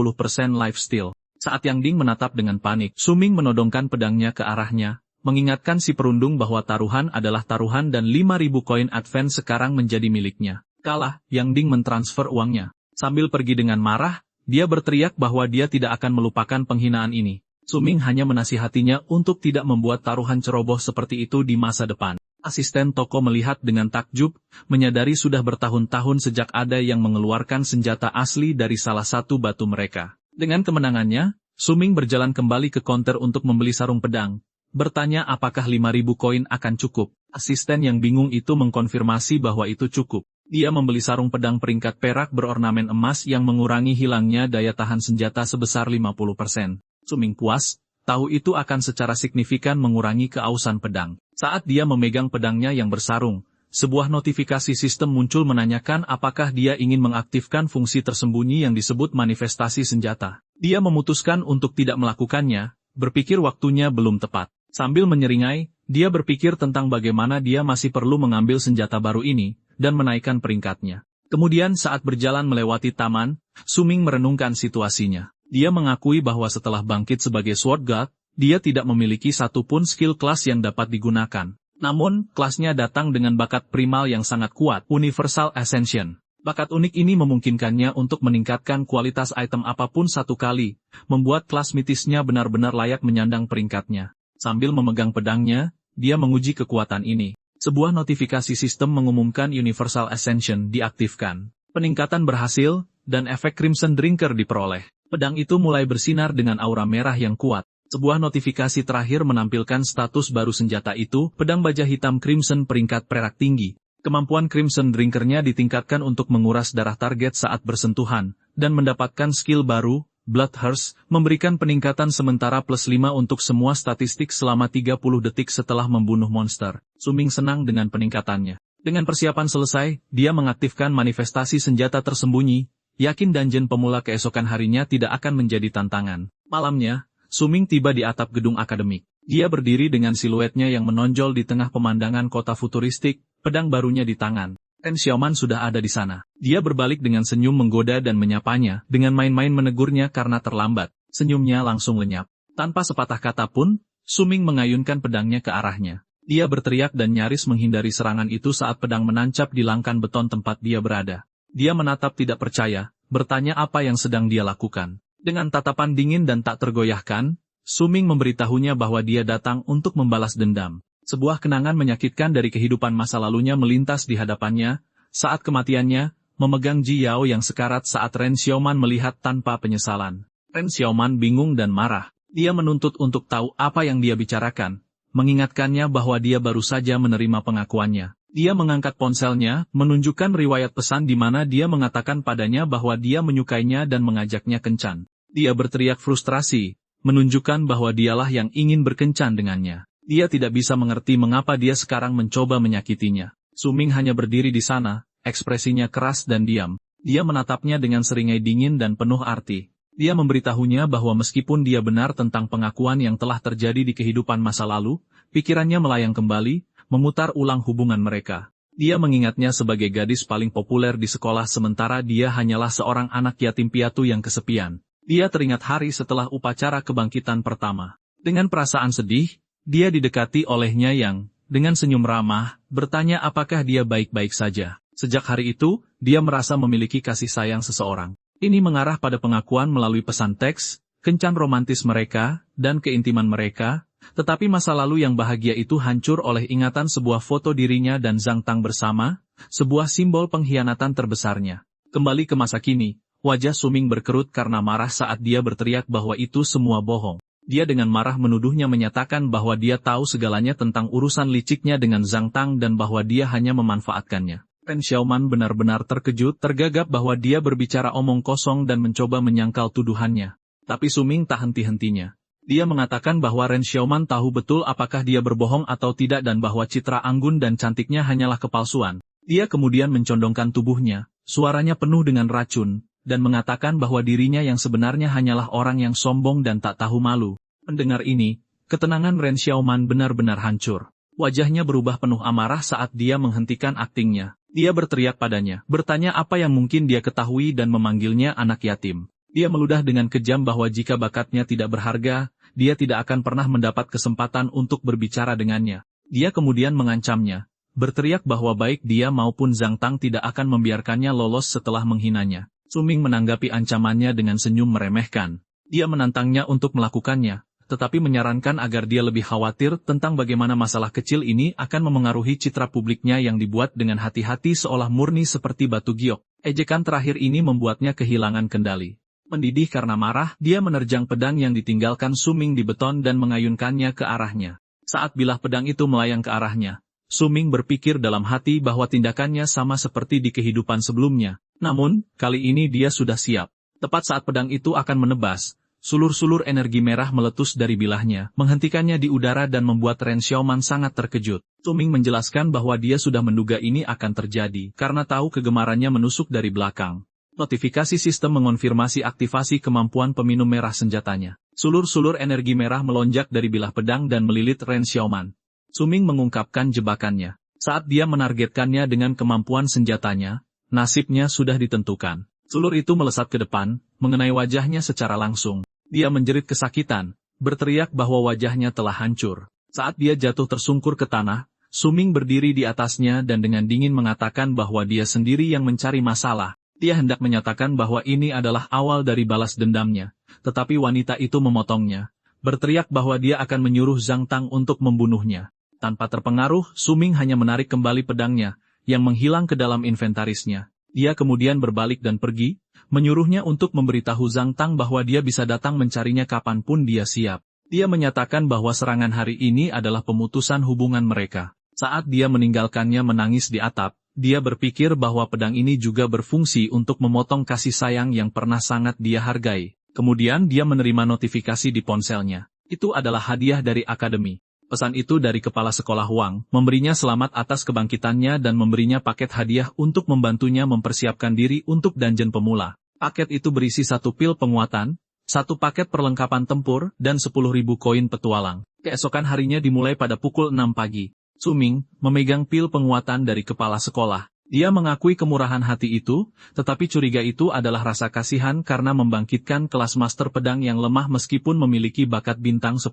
lifesteal. Saat Yang Ding menatap dengan panik, Suming menodongkan pedangnya ke arahnya, mengingatkan si perundung bahwa taruhan adalah taruhan dan 5.000 koin advance sekarang menjadi miliknya. Kalah, Yang Ding mentransfer uangnya. Sambil pergi dengan marah, dia berteriak bahwa dia tidak akan melupakan penghinaan ini. Suming hanya menasihatinya untuk tidak membuat taruhan ceroboh seperti itu di masa depan. Asisten toko melihat dengan takjub, menyadari sudah bertahun-tahun sejak ada yang mengeluarkan senjata asli dari salah satu batu mereka. Dengan kemenangannya, Suming berjalan kembali ke konter untuk membeli sarung pedang. Bertanya apakah 5.000 koin akan cukup. Asisten yang bingung itu mengkonfirmasi bahwa itu cukup. Dia membeli sarung pedang peringkat perak berornamen emas yang mengurangi hilangnya daya tahan senjata sebesar 50%. Suming puas, tahu itu akan secara signifikan mengurangi keausan pedang. Saat dia memegang pedangnya yang bersarung, sebuah notifikasi sistem muncul menanyakan apakah dia ingin mengaktifkan fungsi tersembunyi yang disebut manifestasi senjata. Dia memutuskan untuk tidak melakukannya, berpikir waktunya belum tepat. Sambil menyeringai, dia berpikir tentang bagaimana dia masih perlu mengambil senjata baru ini, dan menaikkan peringkatnya. Kemudian saat berjalan melewati taman, Suming merenungkan situasinya. Dia mengakui bahwa setelah bangkit sebagai Sword God, dia tidak memiliki satupun skill kelas yang dapat digunakan. Namun, kelasnya datang dengan bakat primal yang sangat kuat, Universal Ascension. Bakat unik ini memungkinkannya untuk meningkatkan kualitas item apapun satu kali, membuat kelas mitisnya benar-benar layak menyandang peringkatnya. Sambil memegang pedangnya, dia menguji kekuatan ini. Sebuah notifikasi sistem mengumumkan Universal Ascension diaktifkan. Peningkatan berhasil, dan efek Crimson Drinker diperoleh. Pedang itu mulai bersinar dengan aura merah yang kuat. Sebuah notifikasi terakhir menampilkan status baru senjata itu, pedang baja hitam Crimson peringkat perak tinggi. Kemampuan Crimson Drinker-nya ditingkatkan untuk menguras darah target saat bersentuhan, dan mendapatkan skill baru, Bloodthirst, memberikan peningkatan sementara plus 5 untuk semua statistik selama 30 detik setelah membunuh monster. Suming senang dengan peningkatannya. Dengan persiapan selesai, dia mengaktifkan manifestasi senjata tersembunyi, yakin dungeon pemula keesokan harinya tidak akan menjadi tantangan. Malamnya, Suming tiba di atap gedung akademik. Dia berdiri dengan siluetnya yang menonjol di tengah pemandangan kota futuristik, pedang barunya di tangan. Ren Xiaoman sudah ada di sana. Dia berbalik dengan senyum menggoda dan menyapanya, dengan main-main menegurnya karena terlambat. Senyumnya langsung lenyap. Tanpa sepatah kata pun, Suming mengayunkan pedangnya ke arahnya. Dia berteriak dan nyaris menghindari serangan itu saat pedang menancap di langkan beton tempat dia berada. Dia menatap tidak percaya, bertanya apa yang sedang dia lakukan. Dengan tatapan dingin dan tak tergoyahkan, Suming memberitahunya bahwa dia datang untuk membalas dendam. Sebuah kenangan menyakitkan dari kehidupan masa lalunya melintas di hadapannya, saat kematiannya, memegang Ji Yao yang sekarat saat Ren Xiaoman melihat tanpa penyesalan. Ren Xiaoman bingung dan marah. Dia menuntut untuk tahu apa yang dia bicarakan, mengingatkannya bahwa dia baru saja menerima pengakuannya. Dia mengangkat ponselnya, menunjukkan riwayat pesan di mana dia mengatakan padanya bahwa dia menyukainya dan mengajaknya kencan. Dia berteriak frustrasi, menunjukkan bahwa dialah yang ingin berkencan dengannya. Dia tidak bisa mengerti mengapa dia sekarang mencoba menyakitinya. Suming hanya berdiri di sana, ekspresinya keras dan diam. Dia menatapnya dengan seringai dingin dan penuh arti. Dia memberitahunya bahwa meskipun dia benar tentang pengakuan yang telah terjadi di kehidupan masa lalu, pikirannya melayang kembali, memutar ulang hubungan mereka. Dia mengingatnya sebagai gadis paling populer di sekolah sementara dia hanyalah seorang anak yatim piatu yang kesepian. Dia teringat hari setelah upacara kebangkitan pertama. Dengan perasaan sedih, dia didekati olehnya yang, dengan senyum ramah, bertanya apakah dia baik-baik saja. Sejak hari itu, dia merasa memiliki kasih sayang seseorang. Ini mengarah pada pengakuan melalui pesan teks, kencan romantis mereka, dan keintiman mereka, tetapi masa lalu yang bahagia itu hancur oleh ingatan sebuah foto dirinya dan Zhang Tang bersama, sebuah simbol pengkhianatan terbesarnya. Kembali ke masa kini, wajah Suming berkerut karena marah saat dia berteriak bahwa itu semua bohong. Dia dengan marah menuduhnya menyatakan bahwa dia tahu segalanya tentang urusan liciknya dengan Zhang Tang dan bahwa dia hanya memanfaatkannya. Ren Xiaoman benar-benar terkejut, tergagap bahwa dia berbicara omong kosong dan mencoba menyangkal tuduhannya. Tapi Suming tak henti-hentinya. Dia mengatakan bahwa Ren Xiaoman tahu betul apakah dia berbohong atau tidak dan bahwa citra anggun dan cantiknya hanyalah kepalsuan. Dia kemudian mencondongkan tubuhnya, suaranya penuh dengan racun, dan mengatakan bahwa dirinya yang sebenarnya hanyalah orang yang sombong dan tak tahu malu. Mendengar ini, ketenangan Ren Xiaoman benar-benar hancur. Wajahnya berubah penuh amarah saat dia menghentikan aktingnya. Dia berteriak padanya, bertanya apa yang mungkin dia ketahui dan memanggilnya anak yatim. Dia meludah dengan kejam bahwa jika bakatnya tidak berharga, dia tidak akan pernah mendapat kesempatan untuk berbicara dengannya. Dia kemudian mengancamnya, berteriak bahwa baik dia maupun Zhang Tang tidak akan membiarkannya lolos setelah menghinanya. Suming menanggapi ancamannya dengan senyum meremehkan. Dia menantangnya untuk melakukannya, tetapi menyarankan agar dia lebih khawatir tentang bagaimana masalah kecil ini akan memengaruhi citra publiknya yang dibuat dengan hati-hati seolah murni seperti batu giok. Ejekan terakhir ini membuatnya kehilangan kendali. Mendidih karena marah, dia menerjang pedang yang ditinggalkan Suming di beton dan mengayunkannya ke arahnya. Saat bilah pedang itu melayang ke arahnya, Suming berpikir dalam hati bahwa tindakannya sama seperti di kehidupan sebelumnya. Namun, kali ini dia sudah siap. Tepat saat pedang itu akan menebas, sulur-sulur energi merah meletus dari bilahnya, menghentikannya di udara dan membuat Ren Xiaoman sangat terkejut. Suming menjelaskan bahwa dia sudah menduga ini akan terjadi, karena tahu kegemarannya menusuk dari belakang. Notifikasi sistem mengonfirmasi aktivasi kemampuan peminum merah senjatanya. Sulur-sulur energi merah melonjak dari bilah pedang dan melilit Ren Xiaoman. Suming mengungkapkan jebakannya. Saat dia menargetkannya dengan kemampuan senjatanya, nasibnya sudah ditentukan. Sulur itu melesat ke depan, mengenai wajahnya secara langsung. Dia menjerit kesakitan, berteriak bahwa wajahnya telah hancur. Saat dia jatuh tersungkur ke tanah, Suming berdiri di atasnya dan dengan dingin mengatakan bahwa dia sendiri yang mencari masalah. Dia hendak menyatakan bahwa ini adalah awal dari balas dendamnya, tetapi wanita itu memotongnya, berteriak bahwa dia akan menyuruh Zhang Tang untuk membunuhnya. Tanpa terpengaruh, Suming hanya menarik kembali pedangnya, yang menghilang ke dalam inventarisnya. Dia kemudian berbalik dan pergi, menyuruhnya untuk memberitahu Zhang Tang bahwa dia bisa datang mencarinya kapanpun dia siap. Dia menyatakan bahwa serangan hari ini adalah pemutusan hubungan mereka. Saat dia meninggalkannya menangis di atap, dia berpikir bahwa pedang ini juga berfungsi untuk memotong kasih sayang yang pernah sangat dia hargai. Kemudian dia menerima notifikasi di ponselnya. Itu adalah hadiah dari akademi. Pesan itu dari kepala sekolah Wang, memberinya selamat atas kebangkitannya dan memberinya paket hadiah untuk membantunya mempersiapkan diri untuk dungeon pemula. Paket itu berisi 1 pil penguatan, 1 paket perlengkapan tempur, dan 10.000 koin petualang. Keesokan harinya dimulai pada pukul 6 pagi. Suming memegang pil penguatan dari kepala sekolah. Dia mengakui kemurahan hati itu, tetapi curiga itu adalah rasa kasihan karena membangkitkan kelas master pedang yang lemah meskipun memiliki bakat bintang 10.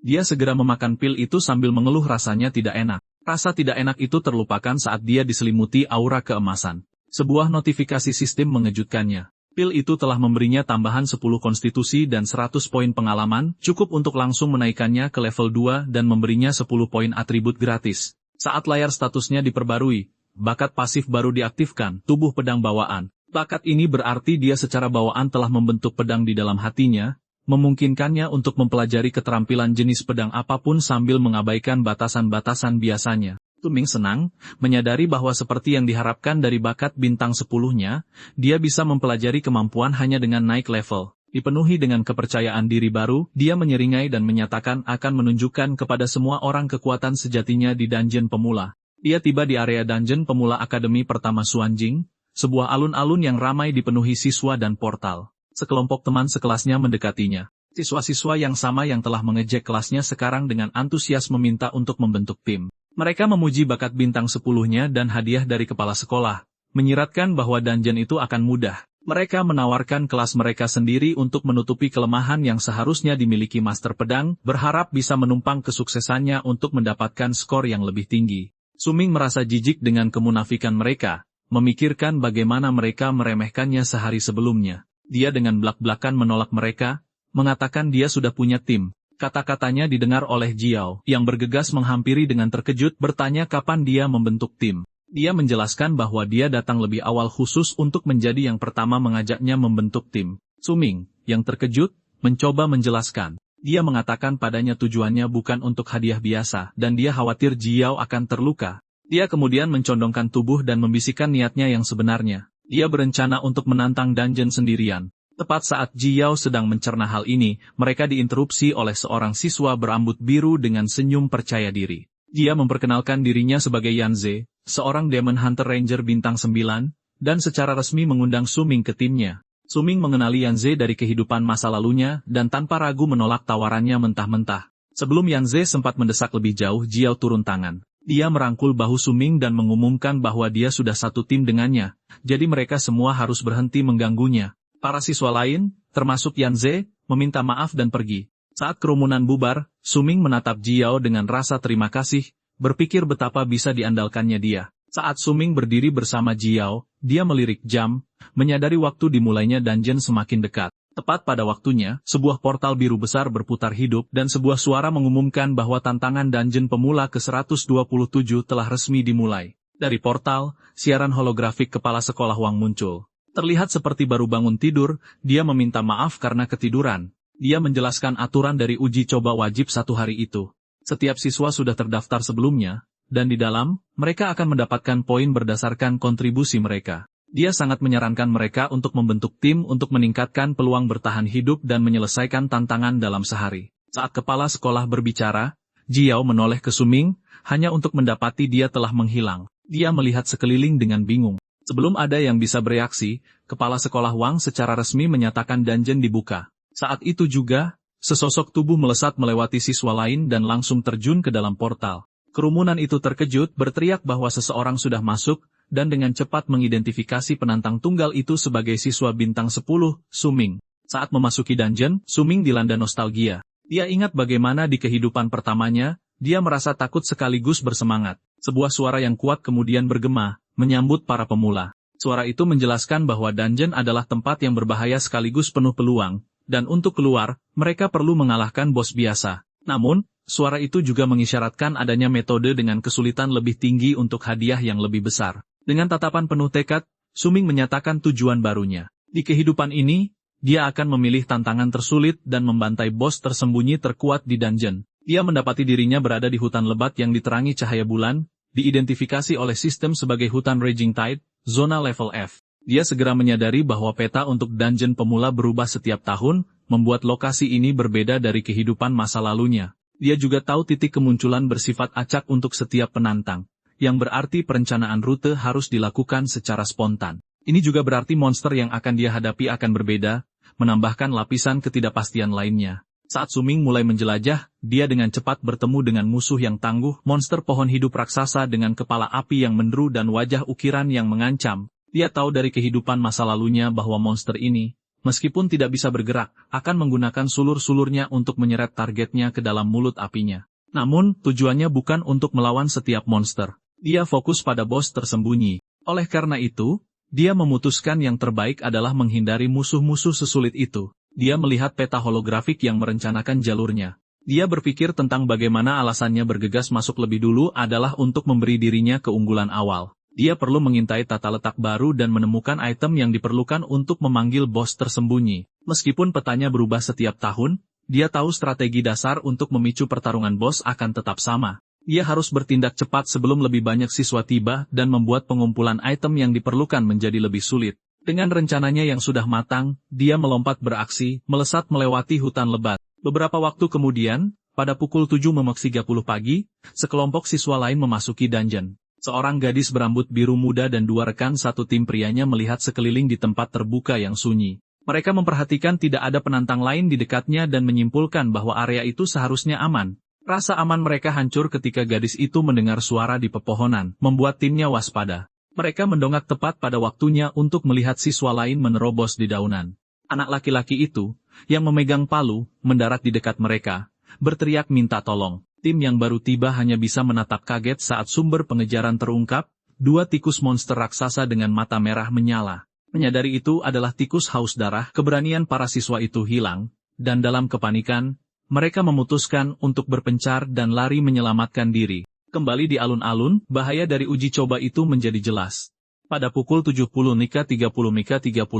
Dia segera memakan pil itu sambil mengeluh rasanya tidak enak. Rasa tidak enak itu terlupakan saat dia diselimuti aura keemasan. Sebuah notifikasi sistem mengejutkannya. Pil itu telah memberinya tambahan 10 konstitusi dan 100 poin pengalaman, cukup untuk langsung menaikkannya ke level 2 dan memberinya 10 poin atribut gratis. Saat layar statusnya diperbarui, bakat pasif baru diaktifkan, tubuh pedang bawaan. Bakat ini berarti dia secara bawaan telah membentuk pedang di dalam hatinya, memungkinkannya untuk mempelajari keterampilan jenis pedang apapun sambil mengabaikan batasan-batasan biasanya. Tuming senang, menyadari bahwa seperti yang diharapkan dari bakat bintang 10-nya, dia bisa mempelajari kemampuan hanya dengan naik level. Dipenuhi dengan kepercayaan diri baru, dia menyeringai dan menyatakan akan menunjukkan kepada semua orang kekuatan sejatinya di dungeon pemula. Dia tiba di area dungeon pemula Akademi Pertama Xuanjing, sebuah alun-alun yang ramai dipenuhi siswa dan portal. Sekelompok teman sekelasnya mendekatinya. Siswa-siswa yang sama yang telah mengejek kelasnya sekarang dengan antusias meminta untuk membentuk tim. Mereka memuji bakat bintang 10-nya dan hadiah dari kepala sekolah, menyiratkan bahwa dungeon itu akan mudah. Mereka menawarkan kelas mereka sendiri untuk menutupi kelemahan yang seharusnya dimiliki master pedang, berharap bisa menumpang kesuksesannya untuk mendapatkan skor yang lebih tinggi. Suming merasa jijik dengan kemunafikan mereka, memikirkan bagaimana mereka meremehkannya sehari sebelumnya. Dia dengan belak-belakan menolak mereka, mengatakan dia sudah punya tim. Kata-katanya didengar oleh Jiao, yang bergegas menghampiri dengan terkejut bertanya kapan dia membentuk tim. Dia menjelaskan bahwa dia datang lebih awal khusus untuk menjadi yang pertama mengajaknya membentuk tim. Suming, yang terkejut, mencoba menjelaskan. Dia mengatakan padanya tujuannya bukan untuk hadiah biasa, dan dia khawatir Jiao akan terluka. Dia kemudian mencondongkan tubuh dan membisikkan niatnya yang sebenarnya. Dia berencana untuk menantang dungeon sendirian. Tepat saat Jiao sedang mencerna hal ini, mereka diinterupsi oleh seorang siswa berambut biru dengan senyum percaya diri. Dia memperkenalkan dirinya sebagai Yanze, seorang Demon Hunter Ranger bintang 9, dan secara resmi mengundang Suming ke timnya. Suming mengenali Yanze dari kehidupan masa lalunya dan tanpa ragu menolak tawarannya mentah-mentah. Sebelum Yanze sempat mendesak lebih jauh, Jiao turun tangan. Dia merangkul bahu Suming dan mengumumkan bahwa dia sudah satu tim dengannya, jadi mereka semua harus berhenti mengganggunya. Para siswa lain, termasuk Yanze, meminta maaf dan pergi. Saat kerumunan bubar, Suming menatap Jiao dengan rasa terima kasih, berpikir betapa bisa diandalkannya dia. Saat Suming berdiri bersama Jiao, dia melirik jam, menyadari waktu dimulainya dungeon semakin dekat. Tepat pada waktunya, sebuah portal biru besar berputar hidup dan sebuah suara mengumumkan bahwa tantangan dungeon pemula ke-127 telah resmi dimulai. Dari portal, siaran holografik kepala sekolah Wang muncul. Terlihat seperti baru bangun tidur, dia meminta maaf karena ketiduran. Dia menjelaskan aturan dari uji coba wajib 1 hari itu. Setiap siswa sudah terdaftar sebelumnya, dan di dalam, mereka akan mendapatkan poin berdasarkan kontribusi mereka. Dia sangat menyarankan mereka untuk membentuk tim untuk meningkatkan peluang bertahan hidup dan menyelesaikan tantangan dalam sehari. Saat kepala sekolah berbicara, Jiao menoleh ke Suming, hanya untuk mendapati dia telah menghilang. Dia melihat sekeliling dengan bingung. Sebelum ada yang bisa bereaksi, kepala sekolah Wang secara resmi menyatakan dungeon dibuka. Saat itu juga, sesosok tubuh melesat melewati siswa lain dan langsung terjun ke dalam portal. Kerumunan itu terkejut berteriak bahwa seseorang sudah masuk, dan dengan cepat mengidentifikasi penantang tunggal itu sebagai siswa bintang 10, Suming. Saat memasuki dungeon, Suming dilanda nostalgia. Dia ingat bagaimana di kehidupan pertamanya, dia merasa takut sekaligus bersemangat. Sebuah suara yang kuat kemudian bergema, menyambut para pemula. Suara itu menjelaskan bahwa dungeon adalah tempat yang berbahaya sekaligus penuh peluang, dan untuk keluar, mereka perlu mengalahkan bos biasa. Namun, suara itu juga mengisyaratkan adanya metode dengan kesulitan lebih tinggi untuk hadiah yang lebih besar. Dengan tatapan penuh tekad, Suming menyatakan tujuan barunya. Di kehidupan ini, dia akan memilih tantangan tersulit dan membantai bos tersembunyi terkuat di dungeon. Dia mendapati dirinya berada di hutan lebat yang diterangi cahaya bulan, diidentifikasi oleh sistem sebagai hutan Raging Tide, zona level F. Dia segera menyadari bahwa peta untuk dungeon pemula berubah setiap tahun, membuat lokasi ini berbeda dari kehidupan masa lalunya. Dia juga tahu titik kemunculan bersifat acak untuk setiap penantang, yang berarti perencanaan rute harus dilakukan secara spontan. Ini juga berarti monster yang akan dia hadapi akan berbeda, menambahkan lapisan ketidakpastian lainnya. Saat Suming mulai menjelajah, dia dengan cepat bertemu dengan musuh yang tangguh, monster pohon hidup raksasa dengan kepala api yang menderu dan wajah ukiran yang mengancam. Dia tahu dari kehidupan masa lalunya bahwa monster ini, meskipun tidak bisa bergerak, akan menggunakan sulur-sulurnya untuk menyeret targetnya ke dalam mulut apinya. Namun, tujuannya bukan untuk melawan setiap monster. Dia fokus pada bos tersembunyi. Oleh karena itu, dia memutuskan yang terbaik adalah menghindari musuh-musuh sesulit itu. Dia melihat peta holografik yang merencanakan jalurnya. Dia berpikir tentang bagaimana alasannya bergegas masuk lebih dulu adalah untuk memberi dirinya keunggulan awal. Dia perlu mengintai tata letak baru dan menemukan item yang diperlukan untuk memanggil bos tersembunyi. Meskipun petanya berubah setiap tahun, dia tahu strategi dasar untuk memicu pertarungan bos akan tetap sama. Dia harus bertindak cepat sebelum lebih banyak siswa tiba dan membuat pengumpulan item yang diperlukan menjadi lebih sulit. Dengan rencananya yang sudah matang, dia melompat beraksi, melesat melewati hutan lebat. Beberapa waktu kemudian, pada pukul 7:30 pagi, sekelompok siswa lain memasuki dungeon. Seorang gadis berambut biru muda dan dua rekan satu tim prianya melihat sekeliling di tempat terbuka yang sunyi. Mereka memperhatikan tidak ada penantang lain di dekatnya dan menyimpulkan bahwa area itu seharusnya aman. Rasa aman mereka hancur ketika gadis itu mendengar suara di pepohonan, membuat timnya waspada. Mereka mendongak tepat pada waktunya untuk melihat siswa lain menerobos di daunan. Anak laki-laki itu, yang memegang palu, mendarat di dekat mereka, berteriak minta tolong. Tim yang baru tiba hanya bisa menatap kaget saat sumber pengejaran terungkap, dua tikus monster raksasa dengan mata merah menyala. Menyadari itu adalah tikus haus darah, keberanian para siswa itu hilang, dan dalam kepanikan, mereka memutuskan untuk berpencar dan lari menyelamatkan diri. Kembali di alun-alun, bahaya dari uji coba itu menjadi jelas. Pada pukul 70.30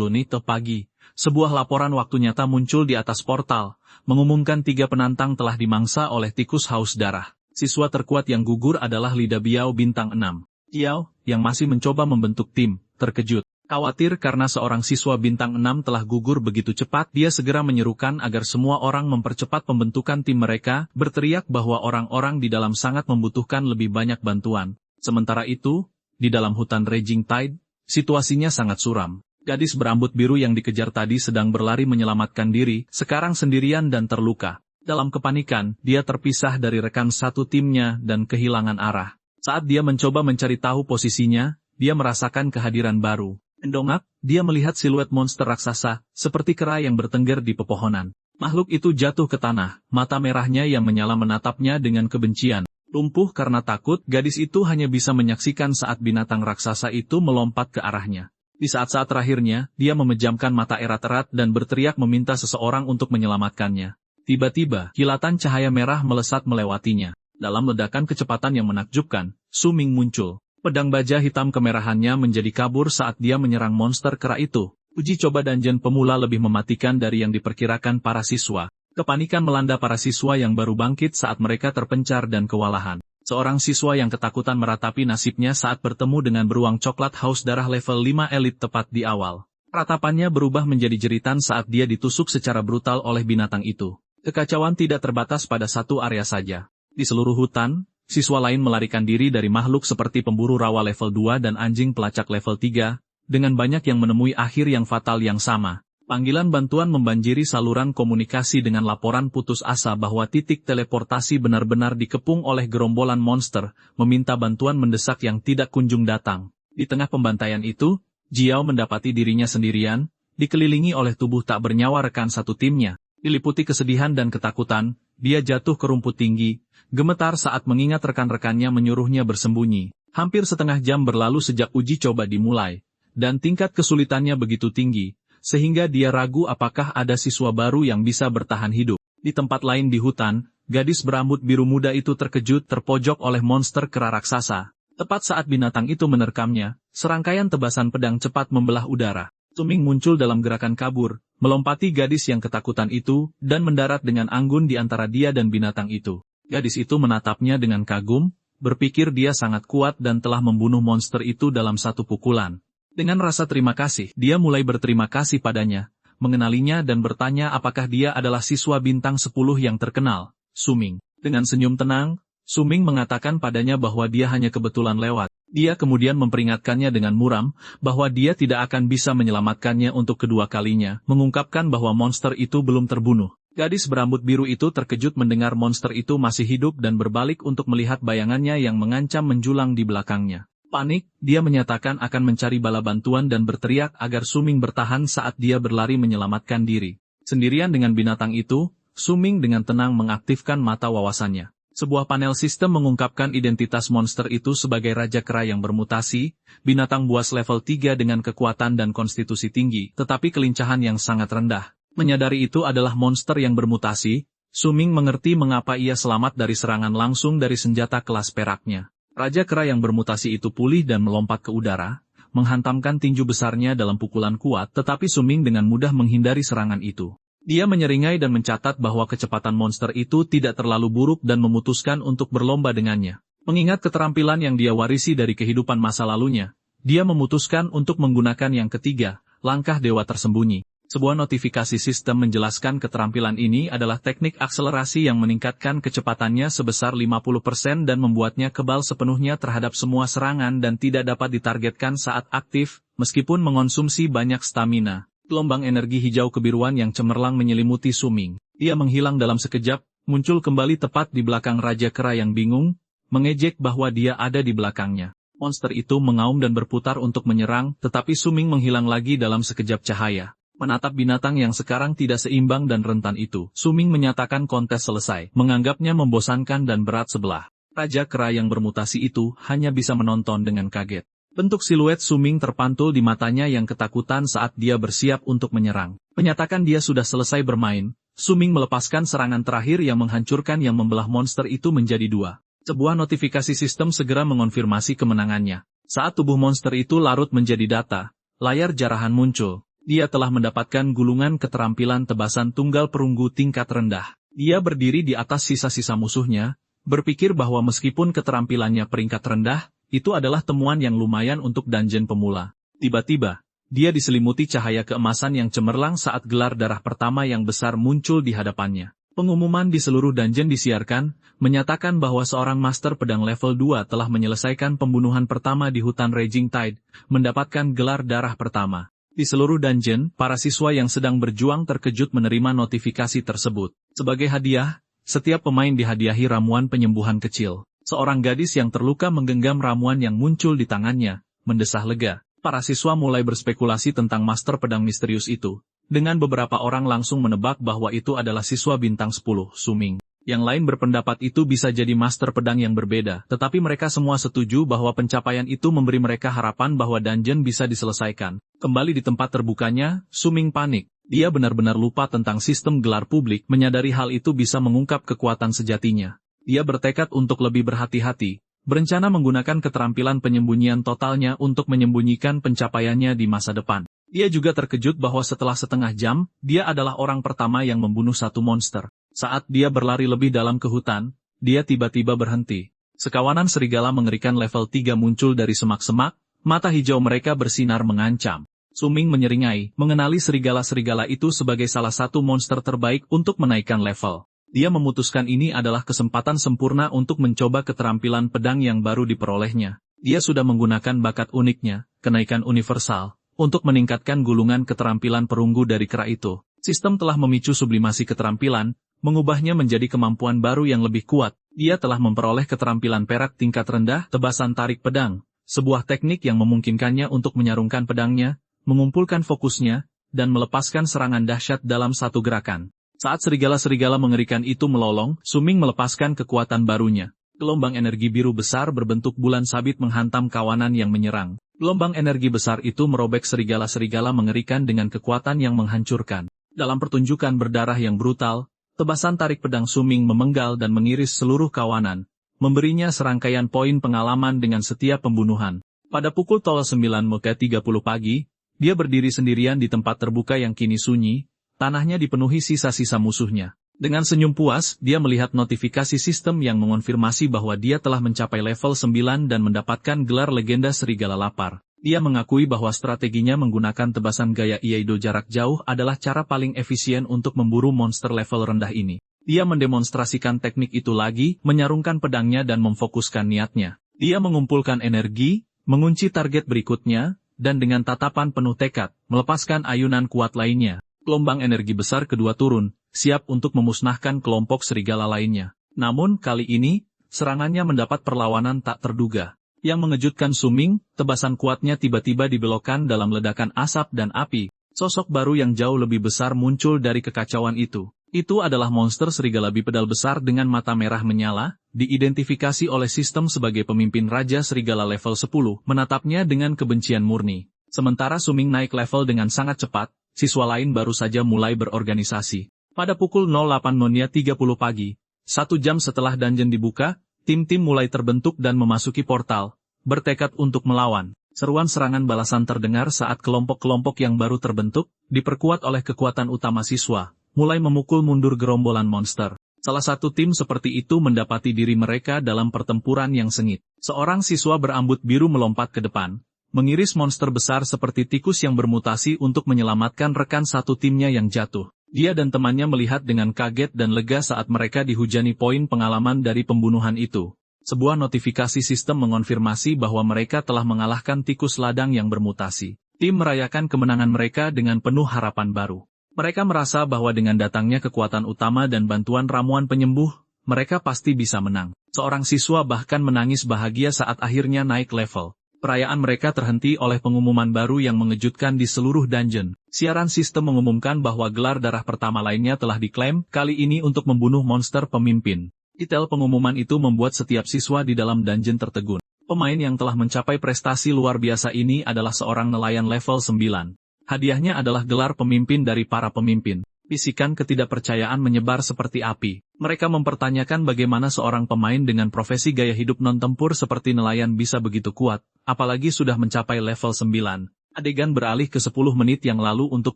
NIT pagi, sebuah laporan waktu nyata muncul di atas portal, mengumumkan 3 penantang telah dimangsa oleh tikus haus darah. Siswa terkuat yang gugur adalah Lida Biao bintang 6. Xiao, yang masih mencoba membentuk tim, terkejut. Khawatir karena seorang siswa bintang 6 telah gugur begitu cepat, dia segera menyerukan agar semua orang mempercepat pembentukan tim mereka, berteriak bahwa orang-orang di dalam sangat membutuhkan lebih banyak bantuan. Sementara itu, di dalam hutan Raging Tide, situasinya sangat suram. Gadis berambut biru yang dikejar tadi sedang berlari menyelamatkan diri, sekarang sendirian dan terluka. Dalam kepanikan, dia terpisah dari rekan satu timnya dan kehilangan arah. Saat dia mencoba mencari tahu posisinya, dia merasakan kehadiran baru. Mendongak, dia melihat siluet monster raksasa, seperti kera yang bertengger di pepohonan. Makhluk itu jatuh ke tanah, mata merahnya yang menyala menatapnya dengan kebencian. Lumpuh karena takut, gadis itu hanya bisa menyaksikan saat binatang raksasa itu melompat ke arahnya. Di saat-saat terakhirnya, dia memejamkan mata erat-erat dan berteriak meminta seseorang untuk menyelamatkannya. Tiba-tiba, kilatan cahaya merah melesat melewatinya. Dalam ledakan kecepatan yang menakjubkan, Su Ming muncul. Pedang baja hitam kemerahannya menjadi kabur saat dia menyerang monster kera itu. Uji coba dungeon pemula lebih mematikan dari yang diperkirakan para siswa. Kepanikan melanda para siswa yang baru bangkit saat mereka terpencar dan kewalahan. Seorang siswa yang ketakutan meratapi nasibnya saat bertemu dengan beruang coklat haus darah level 5 elit tepat di awal. Ratapannya berubah menjadi jeritan saat dia ditusuk secara brutal oleh binatang itu. Kekacauan tidak terbatas pada satu area saja. Di seluruh hutan, siswa lain melarikan diri dari makhluk seperti pemburu rawa level 2 dan anjing pelacak level 3, dengan banyak yang menemui akhir yang fatal yang sama. Panggilan bantuan membanjiri saluran komunikasi dengan laporan putus asa bahwa titik teleportasi benar-benar dikepung oleh gerombolan monster, meminta bantuan mendesak yang tidak kunjung datang. Di tengah pembantaian itu, Jiao mendapati dirinya sendirian, dikelilingi oleh tubuh tak bernyawa rekan satu timnya. Diliputi kesedihan dan ketakutan, dia jatuh ke rumput tinggi, gemetar saat mengingat rekan-rekannya menyuruhnya bersembunyi. Hampir setengah jam berlalu sejak uji coba dimulai, dan tingkat kesulitannya begitu tinggi, sehingga dia ragu apakah ada siswa baru yang bisa bertahan hidup. Di tempat lain di hutan, gadis berambut biru muda itu terkejut terpojok oleh monster kera raksasa. Tepat saat binatang itu menerkamnya, serangkaian tebasan pedang cepat membelah udara. Su Ming muncul dalam gerakan kabur, melompati gadis yang ketakutan itu, dan mendarat dengan anggun di antara dia dan binatang itu. Gadis itu menatapnya dengan kagum, berpikir dia sangat kuat dan telah membunuh monster itu dalam satu pukulan. Dengan rasa terima kasih, dia mulai berterima kasih padanya, mengenalinya dan bertanya apakah dia adalah siswa bintang 10 yang terkenal, Su Ming. Dengan senyum tenang, Su Ming mengatakan padanya bahwa dia hanya kebetulan lewat. Dia kemudian memperingatkannya dengan muram, bahwa dia tidak akan bisa menyelamatkannya untuk kedua kalinya, mengungkapkan bahwa monster itu belum terbunuh. Gadis berambut biru itu terkejut mendengar monster itu masih hidup dan berbalik untuk melihat bayangannya yang mengancam menjulang di belakangnya. Panik, dia menyatakan akan mencari bala bantuan dan berteriak agar Su Ming bertahan saat dia berlari menyelamatkan diri. Sendirian dengan binatang itu, Su Ming dengan tenang mengaktifkan mata wawasannya. Sebuah panel sistem mengungkapkan identitas monster itu sebagai Raja Kera yang bermutasi, binatang buas level 3 dengan kekuatan dan konstitusi tinggi, tetapi kelincahan yang sangat rendah. Menyadari itu adalah monster yang bermutasi, Su Ming mengerti mengapa ia selamat dari serangan langsung dari senjata kelas peraknya. Raja Kera yang bermutasi itu pulih dan melompat ke udara, menghantamkan tinju besarnya dalam pukulan kuat, tetapi Su Ming dengan mudah menghindari serangan itu. Dia menyeringai dan mencatat bahwa kecepatan monster itu tidak terlalu buruk dan memutuskan untuk berlomba dengannya. Mengingat keterampilan yang dia warisi dari kehidupan masa lalunya, dia memutuskan untuk menggunakan yang ketiga, langkah dewa tersembunyi. Sebuah notifikasi sistem menjelaskan keterampilan ini adalah teknik akselerasi yang meningkatkan kecepatannya sebesar 50% dan membuatnya kebal sepenuhnya terhadap semua serangan dan tidak dapat ditargetkan saat aktif, meskipun mengonsumsi banyak stamina. Gelombang energi hijau kebiruan yang cemerlang menyelimuti Su Ming. Ia menghilang dalam sekejap, muncul kembali tepat di belakang Raja Kera yang bingung, mengejek bahwa dia ada di belakangnya. Monster itu mengaum dan berputar untuk menyerang, tetapi Su Ming menghilang lagi dalam sekejap cahaya. Menatap binatang yang sekarang tidak seimbang dan rentan itu, Su Ming menyatakan kontes selesai, menganggapnya membosankan dan berat sebelah. Raja Kera yang bermutasi itu hanya bisa menonton dengan kaget. Bentuk siluet Su Ming terpantul di matanya yang ketakutan saat dia bersiap untuk menyerang. Menyatakan dia sudah selesai bermain, Su Ming melepaskan serangan terakhir yang menghancurkan yang membelah monster itu menjadi dua. Sebuah notifikasi sistem segera mengonfirmasi kemenangannya. Saat tubuh monster itu larut menjadi data, layar jarahan muncul. Dia telah mendapatkan gulungan keterampilan tebasan tunggal perunggu tingkat rendah. Dia berdiri di atas sisa-sisa musuhnya, berpikir bahwa meskipun keterampilannya peringkat rendah, itu adalah temuan yang lumayan untuk dungeon pemula. Tiba-tiba, dia diselimuti cahaya keemasan yang cemerlang saat gelar darah pertama yang besar muncul di hadapannya. Pengumuman di seluruh dungeon disiarkan, menyatakan bahwa seorang master pedang level 2 telah menyelesaikan pembunuhan pertama di hutan Raging Tide, mendapatkan gelar darah pertama. Di seluruh dungeon, para siswa yang sedang berjuang terkejut menerima notifikasi tersebut. Sebagai hadiah, setiap pemain dihadiahi ramuan penyembuhan kecil. Seorang gadis yang terluka menggenggam ramuan yang muncul di tangannya, mendesah lega. Para siswa mulai berspekulasi tentang master pedang misterius itu. Dengan beberapa orang langsung menebak bahwa itu adalah siswa bintang 10, Su Ming. Yang lain berpendapat itu bisa jadi master pedang yang berbeda, tetapi mereka semua setuju bahwa pencapaian itu memberi mereka harapan bahwa dungeon bisa diselesaikan. Kembali di tempat terbukanya, Su Ming panik. Dia benar-benar lupa tentang sistem gelar publik, menyadari hal itu bisa mengungkap kekuatan sejatinya. Dia bertekad untuk lebih berhati-hati, berencana menggunakan keterampilan penyembunyian totalnya untuk menyembunyikan pencapaiannya di masa depan. Dia juga terkejut bahwa setelah setengah jam, dia adalah orang pertama yang membunuh satu monster. Saat dia berlari lebih dalam ke hutan, dia tiba-tiba berhenti. Sekawanan serigala mengerikan level 3 muncul dari semak-semak, mata hijau mereka bersinar mengancam. Su Ming menyeringai, mengenali serigala-serigala itu sebagai salah satu monster terbaik untuk menaikkan level. Dia memutuskan ini adalah kesempatan sempurna untuk mencoba keterampilan pedang yang baru diperolehnya. Dia sudah menggunakan bakat uniknya, kenaikan universal, untuk meningkatkan gulungan keterampilan perunggu dari kera itu. Sistem telah memicu sublimasi keterampilan, mengubahnya menjadi kemampuan baru yang lebih kuat. Dia telah memperoleh keterampilan perak tingkat rendah, tebasan tarik pedang, sebuah teknik yang memungkinkannya untuk menyarungkan pedangnya, mengumpulkan fokusnya, dan melepaskan serangan dahsyat dalam satu gerakan. Saat serigala-serigala mengerikan itu melolong, Su Ming melepaskan kekuatan barunya. Gelombang energi biru besar berbentuk bulan sabit menghantam kawanan yang menyerang. Gelombang energi besar itu merobek serigala-serigala mengerikan dengan kekuatan yang menghancurkan. Dalam pertunjukan berdarah yang brutal, tebasan tarik pedang Su Ming memenggal dan mengiris seluruh kawanan, memberinya serangkaian poin pengalaman dengan setiap pembunuhan. Pada pukul 9.30 pagi, dia berdiri sendirian di tempat terbuka yang kini sunyi, tanahnya dipenuhi sisa-sisa musuhnya. Dengan senyum puas, dia melihat notifikasi sistem yang mengonfirmasi bahwa dia telah mencapai level 9 dan mendapatkan gelar legenda serigala lapar. Dia mengakui bahwa strateginya menggunakan tebasan gaya Iaido jarak jauh adalah cara paling efisien untuk memburu monster level rendah ini. Dia mendemonstrasikan teknik itu lagi, menyarungkan pedangnya dan memfokuskan niatnya. Dia mengumpulkan energi, mengunci target berikutnya, dan dengan tatapan penuh tekad, melepaskan ayunan kuat lainnya. Gelombang energi besar kedua turun, siap untuk memusnahkan kelompok serigala lainnya. Namun, kali ini, serangannya mendapat perlawanan tak terduga. Yang mengejutkan Su Ming, tebasan kuatnya tiba-tiba dibelokkan dalam ledakan asap dan api. Sosok baru yang jauh lebih besar muncul dari kekacauan itu. Itu adalah monster serigala bipedal besar dengan mata merah menyala, diidentifikasi oleh sistem sebagai pemimpin Raja Serigala level 10, menatapnya dengan kebencian murni. Sementara Suming naik level dengan sangat cepat, siswa lain baru saja mulai berorganisasi. Pada pukul 08.30 pagi, 1 jam setelah dungeon dibuka, tim-tim mulai terbentuk dan memasuki portal, bertekad untuk melawan. Seruan serangan balasan terdengar saat kelompok-kelompok yang baru terbentuk, diperkuat oleh kekuatan utama siswa, mulai memukul mundur gerombolan monster. Salah satu tim seperti itu mendapati diri mereka dalam pertempuran yang sengit. Seorang siswa berambut biru melompat ke depan, mengiris monster besar seperti tikus yang bermutasi untuk menyelamatkan rekan satu timnya yang jatuh. Dia dan temannya melihat dengan kaget dan lega saat mereka dihujani poin pengalaman dari pembunuhan itu. Sebuah notifikasi sistem mengonfirmasi bahwa mereka telah mengalahkan tikus ladang yang bermutasi. Tim merayakan kemenangan mereka dengan penuh harapan baru. Mereka merasa bahwa dengan datangnya kekuatan utama dan bantuan ramuan penyembuh, mereka pasti bisa menang. Seorang siswa bahkan menangis bahagia saat akhirnya naik level. Perayaan mereka terhenti oleh pengumuman baru yang mengejutkan di seluruh dungeon. Siaran sistem mengumumkan bahwa gelar darah pertama lainnya telah diklaim, kali ini untuk membunuh monster pemimpin. Detail pengumuman itu membuat setiap siswa di dalam dungeon tertegun. Pemain yang telah mencapai prestasi luar biasa ini adalah seorang nelayan level 9. Hadiahnya adalah gelar pemimpin dari para pemimpin. Bisikan ketidakpercayaan menyebar seperti api. Mereka mempertanyakan bagaimana seorang pemain dengan profesi gaya hidup non-tempur seperti nelayan bisa begitu kuat, apalagi sudah mencapai level 9. Adegan beralih ke 10 menit yang lalu untuk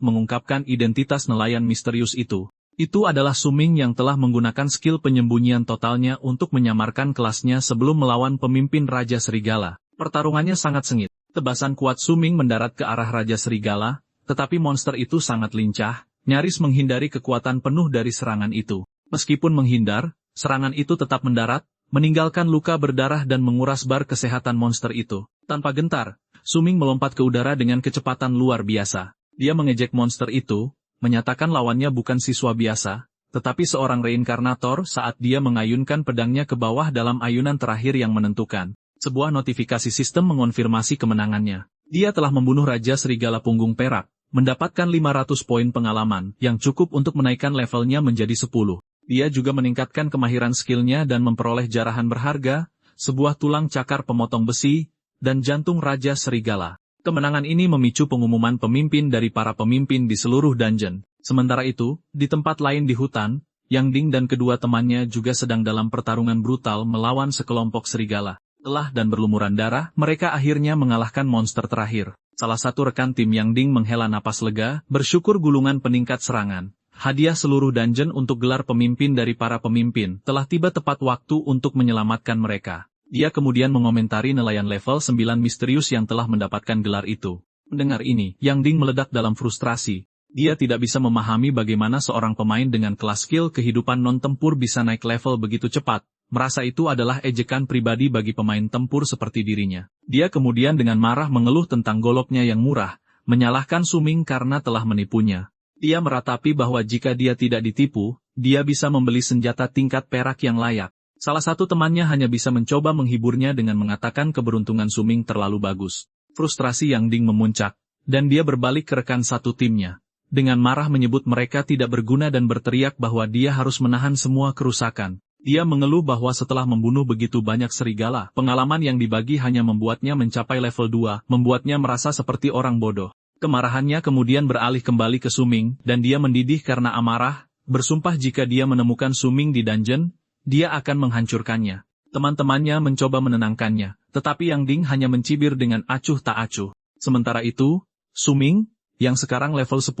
mengungkapkan identitas nelayan misterius itu. Itu adalah Suming yang telah menggunakan skill penyembunyian totalnya untuk menyamarkan kelasnya sebelum melawan pemimpin Raja Serigala. Pertarungannya sangat sengit. Tebasan kuat Suming mendarat ke arah Raja Serigala, tetapi monster itu sangat lincah, nyaris menghindari kekuatan penuh dari serangan itu. Meskipun menghindar, serangan itu tetap mendarat, meninggalkan luka berdarah dan menguras bar kesehatan monster itu. Tanpa gentar, Suming melompat ke udara dengan kecepatan luar biasa. Dia mengejek monster itu, menyatakan lawannya bukan siswa biasa, tetapi seorang reinkarnator saat dia mengayunkan pedangnya ke bawah dalam ayunan terakhir yang menentukan. Sebuah notifikasi sistem mengonfirmasi kemenangannya. Dia telah membunuh Raja Serigala Punggung Perak, mendapatkan 500 poin pengalaman, yang cukup untuk menaikkan levelnya menjadi 10. Dia juga meningkatkan kemahiran skillnya dan memperoleh jarahan berharga, sebuah tulang cakar pemotong besi, dan jantung Raja Serigala. Kemenangan ini memicu pengumuman pemimpin dari para pemimpin di seluruh dungeon. Sementara itu, di tempat lain di hutan, Yang Ding dan kedua temannya juga sedang dalam pertarungan brutal melawan sekelompok serigala. Lelah dan berlumuran darah, mereka akhirnya mengalahkan monster terakhir. Salah satu rekan tim Yang Ding menghela napas lega, bersyukur gulungan peningkat serangan. Hadiah seluruh dungeon untuk gelar pemimpin dari para pemimpin telah tiba tepat waktu untuk menyelamatkan mereka. Dia kemudian mengomentari nelayan level 9 misterius yang telah mendapatkan gelar itu. Mendengar ini, Yang Ding meledak dalam frustrasi. Dia tidak bisa memahami bagaimana seorang pemain dengan kelas skill kehidupan non-tempur bisa naik level begitu cepat. Merasa itu adalah ejekan pribadi bagi pemain tempur seperti dirinya. Dia kemudian dengan marah mengeluh tentang goloknya yang murah, menyalahkan Suming karena telah menipunya. Dia meratapi bahwa jika dia tidak ditipu, dia bisa membeli senjata tingkat perak yang layak. Salah satu temannya hanya bisa mencoba menghiburnya dengan mengatakan keberuntungan Suming terlalu bagus. Frustrasi Yang Ding memuncak, dan dia berbalik ke rekan satu timnya. Dengan marah menyebut mereka tidak berguna dan berteriak bahwa dia harus menahan semua kerusakan. Dia mengeluh bahwa setelah membunuh begitu banyak serigala, pengalaman yang dibagi hanya membuatnya mencapai level 2, membuatnya merasa seperti orang bodoh. Kemarahannya kemudian beralih kembali ke Suming, dan dia mendidih karena amarah, bersumpah jika dia menemukan Suming di dungeon, dia akan menghancurkannya. Teman-temannya mencoba menenangkannya, tetapi Yang Ding hanya mencibir dengan acuh tak acuh. Sementara itu, Suming, yang sekarang level 10,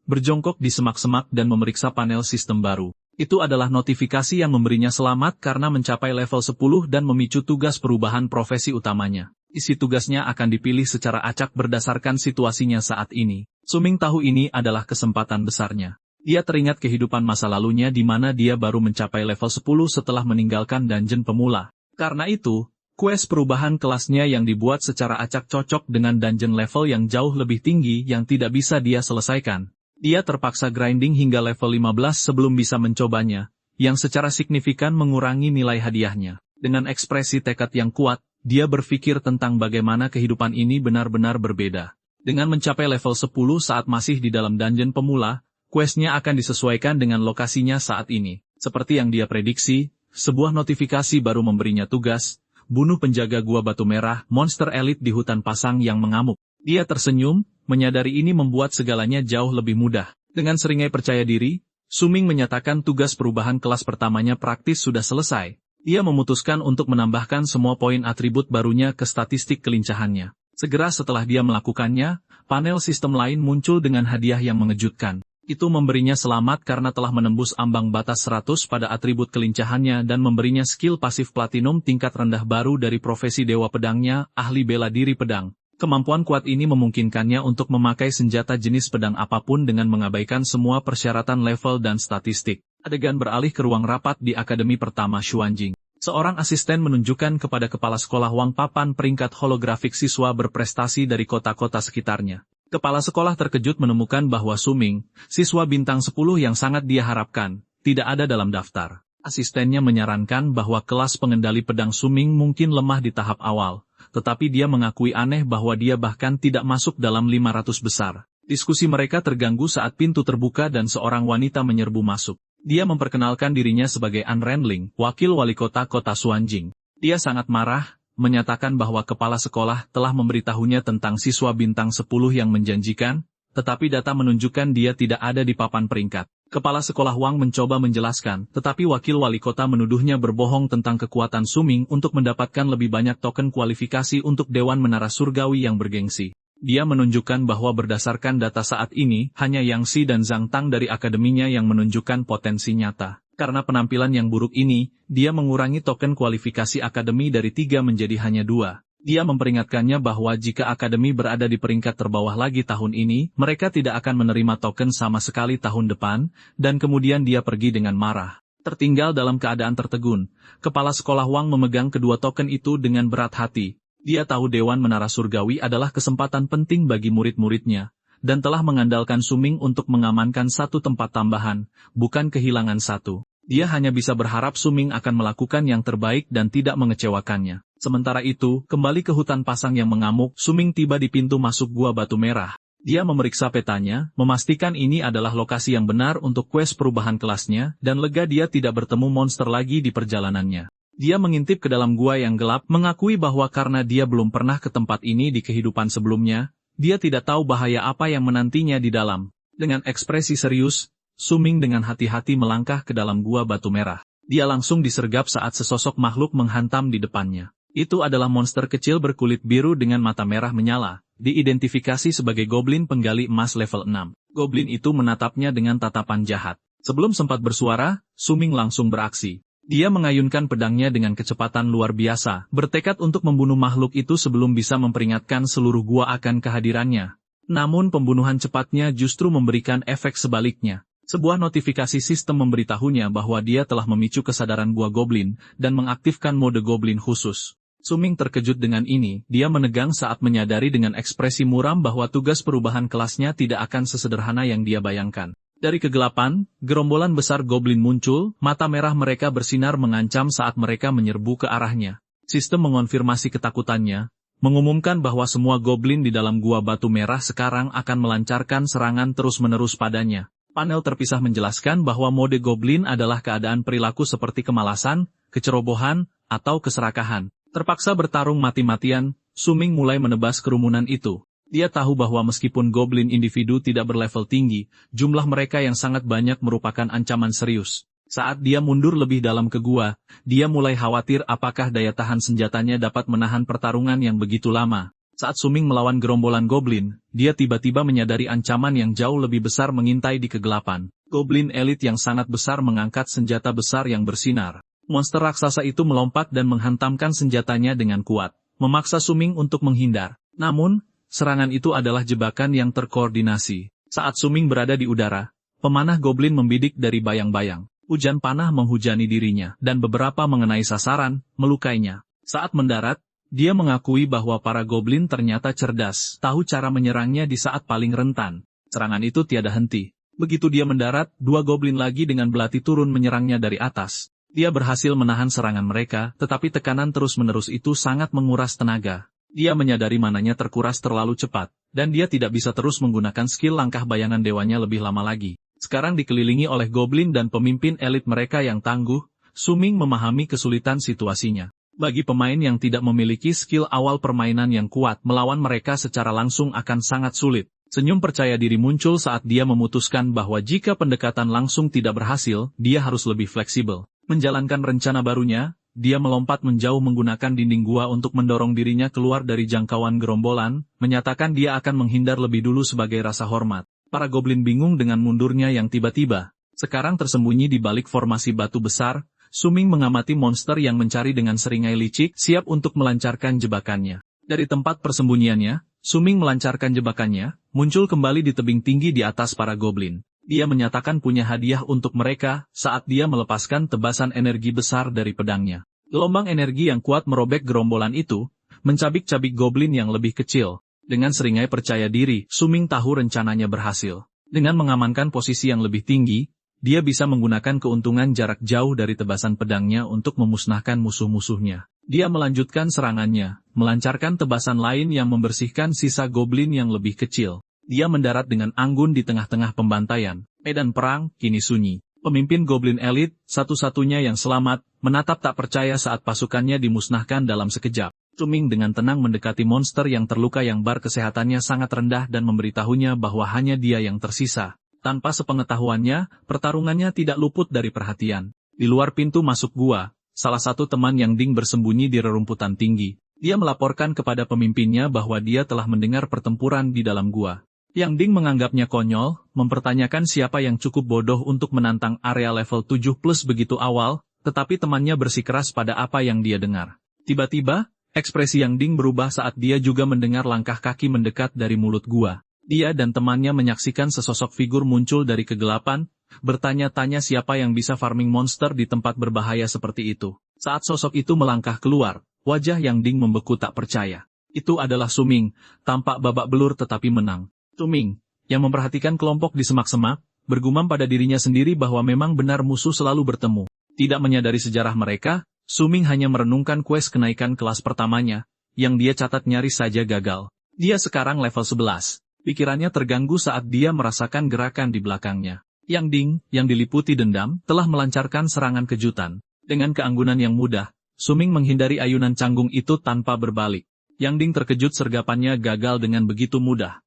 berjongkok di semak-semak dan memeriksa panel sistem baru. Itu adalah notifikasi yang memberinya selamat karena mencapai level 10 dan memicu tugas perubahan profesi utamanya. Isi tugasnya akan dipilih secara acak berdasarkan situasinya saat ini. Suming tahu ini adalah kesempatan besarnya. Dia teringat kehidupan masa lalunya di mana dia baru mencapai level 10 setelah meninggalkan dungeon pemula. Karena itu, quest perubahan kelasnya yang dibuat secara acak cocok dengan dungeon level yang jauh lebih tinggi yang tidak bisa dia selesaikan. Dia terpaksa grinding hingga level 15 sebelum bisa mencobanya, yang secara signifikan mengurangi nilai hadiahnya. Dengan ekspresi tekad yang kuat, dia berpikir tentang bagaimana kehidupan ini benar-benar berbeda. Dengan mencapai level 10 saat masih di dalam dungeon pemula, Quest-nya akan disesuaikan dengan lokasinya saat ini. Seperti yang dia prediksi, sebuah notifikasi baru memberinya tugas, bunuh penjaga gua batu merah, monster elit di hutan pasang yang mengamuk. Dia tersenyum, menyadari ini membuat segalanya jauh lebih mudah. Dengan seringai percaya diri, Su Ming menyatakan tugas perubahan kelas pertamanya praktis sudah selesai. Dia memutuskan untuk menambahkan semua poin atribut barunya ke statistik kelincahannya. Segera setelah dia melakukannya, panel sistem lain muncul dengan hadiah yang mengejutkan. Itu memberinya selamat karena telah menembus ambang batas 100 pada atribut kelincahannya dan memberinya skill pasif platinum tingkat rendah baru dari profesi dewa pedangnya, ahli bela diri pedang. Kemampuan kuat ini memungkinkannya untuk memakai senjata jenis pedang apapun dengan mengabaikan semua persyaratan level dan statistik. Adegan beralih ke ruang rapat di Akademi Pertama Xuanjing. Seorang asisten menunjukkan kepada kepala sekolah Wang papan peringkat holografik siswa berprestasi dari kota-kota sekitarnya. Kepala sekolah terkejut menemukan bahwa Su Ming, siswa bintang 10 yang sangat dia harapkan, tidak ada dalam daftar. Asistennya menyarankan bahwa kelas pengendali pedang Su Ming mungkin lemah di tahap awal, tetapi dia mengakui aneh bahwa dia bahkan tidak masuk dalam 500 besar. Diskusi mereka terganggu saat pintu terbuka dan seorang wanita menyerbu masuk. Dia memperkenalkan dirinya sebagai An Renling, wakil wali kota kota Xuanjing. Dia sangat marah, menyatakan bahwa kepala sekolah telah memberitahunya tentang siswa bintang 10 yang menjanjikan, tetapi data menunjukkan dia tidak ada di papan peringkat. Kepala sekolah Wang mencoba menjelaskan, tetapi wakil wali kota menuduhnya berbohong tentang kekuatan Su Ming untuk mendapatkan lebih banyak token kualifikasi untuk Dewan Menara Surgawi yang bergengsi. Dia menunjukkan bahwa berdasarkan data saat ini, hanya Yang Xi dan Zhang Tang dari akademinya yang menunjukkan potensi nyata. Karena penampilan yang buruk ini, dia mengurangi token kualifikasi akademi dari 3 menjadi hanya 2. Dia memperingatkannya bahwa jika akademi berada di peringkat terbawah lagi tahun ini, mereka tidak akan menerima token sama sekali tahun depan, dan kemudian dia pergi dengan marah. Tertinggal dalam keadaan tertegun, kepala sekolah Wang memegang kedua token itu dengan berat hati. Dia tahu Dewan Menara Surgawi adalah kesempatan penting bagi murid-muridnya, dan telah mengandalkan Su Ming untuk mengamankan satu tempat tambahan, bukan kehilangan satu. Dia hanya bisa berharap Su Ming akan melakukan yang terbaik dan tidak mengecewakannya. Sementara itu, kembali ke hutan pasang yang mengamuk, Su Ming tiba di pintu masuk gua batu merah. Dia memeriksa petanya, memastikan ini adalah lokasi yang benar untuk quest perubahan kelasnya, dan lega dia tidak bertemu monster lagi di perjalanannya. Dia mengintip ke dalam gua yang gelap, mengakui bahwa karena dia belum pernah ke tempat ini di kehidupan sebelumnya, dia tidak tahu bahaya apa yang menantinya di dalam. Dengan ekspresi serius, Su Ming dengan hati-hati melangkah ke dalam gua batu merah. Dia langsung disergap saat sesosok makhluk menghantam di depannya. Itu adalah monster kecil berkulit biru dengan mata merah menyala, diidentifikasi sebagai goblin penggali emas level 6. Goblin itu menatapnya dengan tatapan jahat. Sebelum sempat bersuara, Su Ming langsung beraksi. Dia mengayunkan pedangnya dengan kecepatan luar biasa, bertekad untuk membunuh makhluk itu sebelum bisa memperingatkan seluruh gua akan kehadirannya. Namun pembunuhan cepatnya justru memberikan efek sebaliknya. Sebuah notifikasi sistem memberitahunya bahwa dia telah memicu kesadaran gua goblin, dan mengaktifkan mode goblin khusus. Su Ming terkejut dengan ini, dia menegang saat menyadari dengan ekspresi muram bahwa tugas perubahan kelasnya tidak akan sesederhana yang dia bayangkan. Dari kegelapan, gerombolan besar goblin muncul, mata merah mereka bersinar mengancam saat mereka menyerbu ke arahnya. Sistem mengonfirmasi ketakutannya, mengumumkan bahwa semua goblin di dalam gua batu merah sekarang akan melancarkan serangan terus-menerus padanya. Panel terpisah menjelaskan bahwa mode goblin adalah keadaan perilaku seperti kemalasan, kecerobohan, atau keserakahan. Terpaksa bertarung mati-matian, Su Ming mulai menebas kerumunan itu. Dia tahu bahwa meskipun goblin individu tidak berlevel tinggi, jumlah mereka yang sangat banyak merupakan ancaman serius. Saat dia mundur lebih dalam ke gua, dia mulai khawatir apakah daya tahan senjatanya dapat menahan pertarungan yang begitu lama. Saat Su Ming melawan gerombolan goblin, dia tiba-tiba menyadari ancaman yang jauh lebih besar mengintai di kegelapan. Goblin elit yang sangat besar mengangkat senjata besar yang bersinar. Monster raksasa itu melompat dan menghantamkan senjatanya dengan kuat, memaksa Su Ming untuk menghindar. Namun, serangan itu adalah jebakan yang terkoordinasi. Saat Su Ming berada di udara, pemanah goblin membidik dari bayang-bayang. Hujan panah menghujani dirinya, dan beberapa mengenai sasaran, melukainya. Saat mendarat, dia mengakui bahwa para goblin ternyata cerdas, tahu cara menyerangnya di saat paling rentan. Serangan itu tiada henti. Begitu dia mendarat, 2 goblin lagi dengan belati turun menyerangnya dari atas. Dia berhasil menahan serangan mereka, tetapi tekanan terus-menerus itu sangat menguras tenaga. Dia menyadari mananya terkuras terlalu cepat, dan dia tidak bisa terus menggunakan skill langkah bayangan dewanya lebih lama lagi. Sekarang dikelilingi oleh goblin dan pemimpin elit mereka yang tangguh, Su Ming memahami kesulitan situasinya. Bagi pemain yang tidak memiliki skill awal permainan yang kuat, melawan mereka secara langsung akan sangat sulit. Senyum percaya diri muncul saat dia memutuskan bahwa jika pendekatan langsung tidak berhasil, dia harus lebih fleksibel. Menjalankan rencana barunya, dia melompat menjauh menggunakan dinding gua untuk mendorong dirinya keluar dari jangkauan gerombolan, menyatakan dia akan menghindar lebih dulu sebagai rasa hormat. Para goblin bingung dengan mundurnya yang tiba-tiba. Sekarang tersembunyi di balik formasi batu besar, Su Ming mengamati monster yang mencari dengan seringai licik, siap untuk melancarkan jebakannya. Dari tempat persembunyiannya, Su Ming melancarkan jebakannya, muncul kembali di tebing tinggi di atas para goblin. Dia menyatakan punya hadiah untuk mereka saat dia melepaskan tebasan energi besar dari pedangnya. Gelombang energi yang kuat merobek gerombolan itu, mencabik-cabik goblin yang lebih kecil. Dengan seringai percaya diri, Su Ming tahu rencananya berhasil. Dengan mengamankan posisi yang lebih tinggi, dia bisa menggunakan keuntungan jarak jauh dari tebasan pedangnya untuk memusnahkan musuh-musuhnya. Dia melanjutkan serangannya, melancarkan tebasan lain yang membersihkan sisa goblin yang lebih kecil. Dia mendarat dengan anggun di tengah-tengah pembantaian. Medan perang kini sunyi. Pemimpin goblin elit, satu-satunya yang selamat, menatap tak percaya saat pasukannya dimusnahkan dalam sekejap. Su Ming dengan tenang mendekati monster yang terluka yang bar kesehatannya sangat rendah dan memberitahunya bahwa hanya dia yang tersisa. Tanpa sepengetahuannya, pertarungannya tidak luput dari perhatian. Di luar pintu masuk gua, salah satu teman Yang Ding bersembunyi di rerumputan tinggi. Dia melaporkan kepada pemimpinnya bahwa dia telah mendengar pertempuran di dalam gua. Yang Ding menganggapnya konyol, mempertanyakan siapa yang cukup bodoh untuk menantang area level 7+ begitu awal, tetapi temannya bersikeras pada apa yang dia dengar. Tiba-tiba, ekspresi Yang Ding berubah saat dia juga mendengar langkah kaki mendekat dari mulut gua. Dia dan temannya menyaksikan sesosok figur muncul dari kegelapan, bertanya-tanya siapa yang bisa farming monster di tempat berbahaya seperti itu. Saat sosok itu melangkah keluar, wajah Yang Ding membeku tak percaya. Itu adalah Su Ming, tampak babak belur tetapi menang. Su Ming, yang memperhatikan kelompok di semak-semak, bergumam pada dirinya sendiri bahwa memang benar musuh selalu bertemu. Tidak menyadari sejarah mereka, Su Ming hanya merenungkan quest kenaikan kelas pertamanya, yang dia catat nyaris saja gagal. Dia sekarang level 11. Pikirannya terganggu saat dia merasakan gerakan di belakangnya. Yang Ding, yang diliputi dendam, telah melancarkan serangan kejutan. Dengan keanggunan yang mudah, Su Ming menghindari ayunan canggung itu tanpa berbalik. Yang Ding terkejut sergapannya gagal dengan begitu mudah.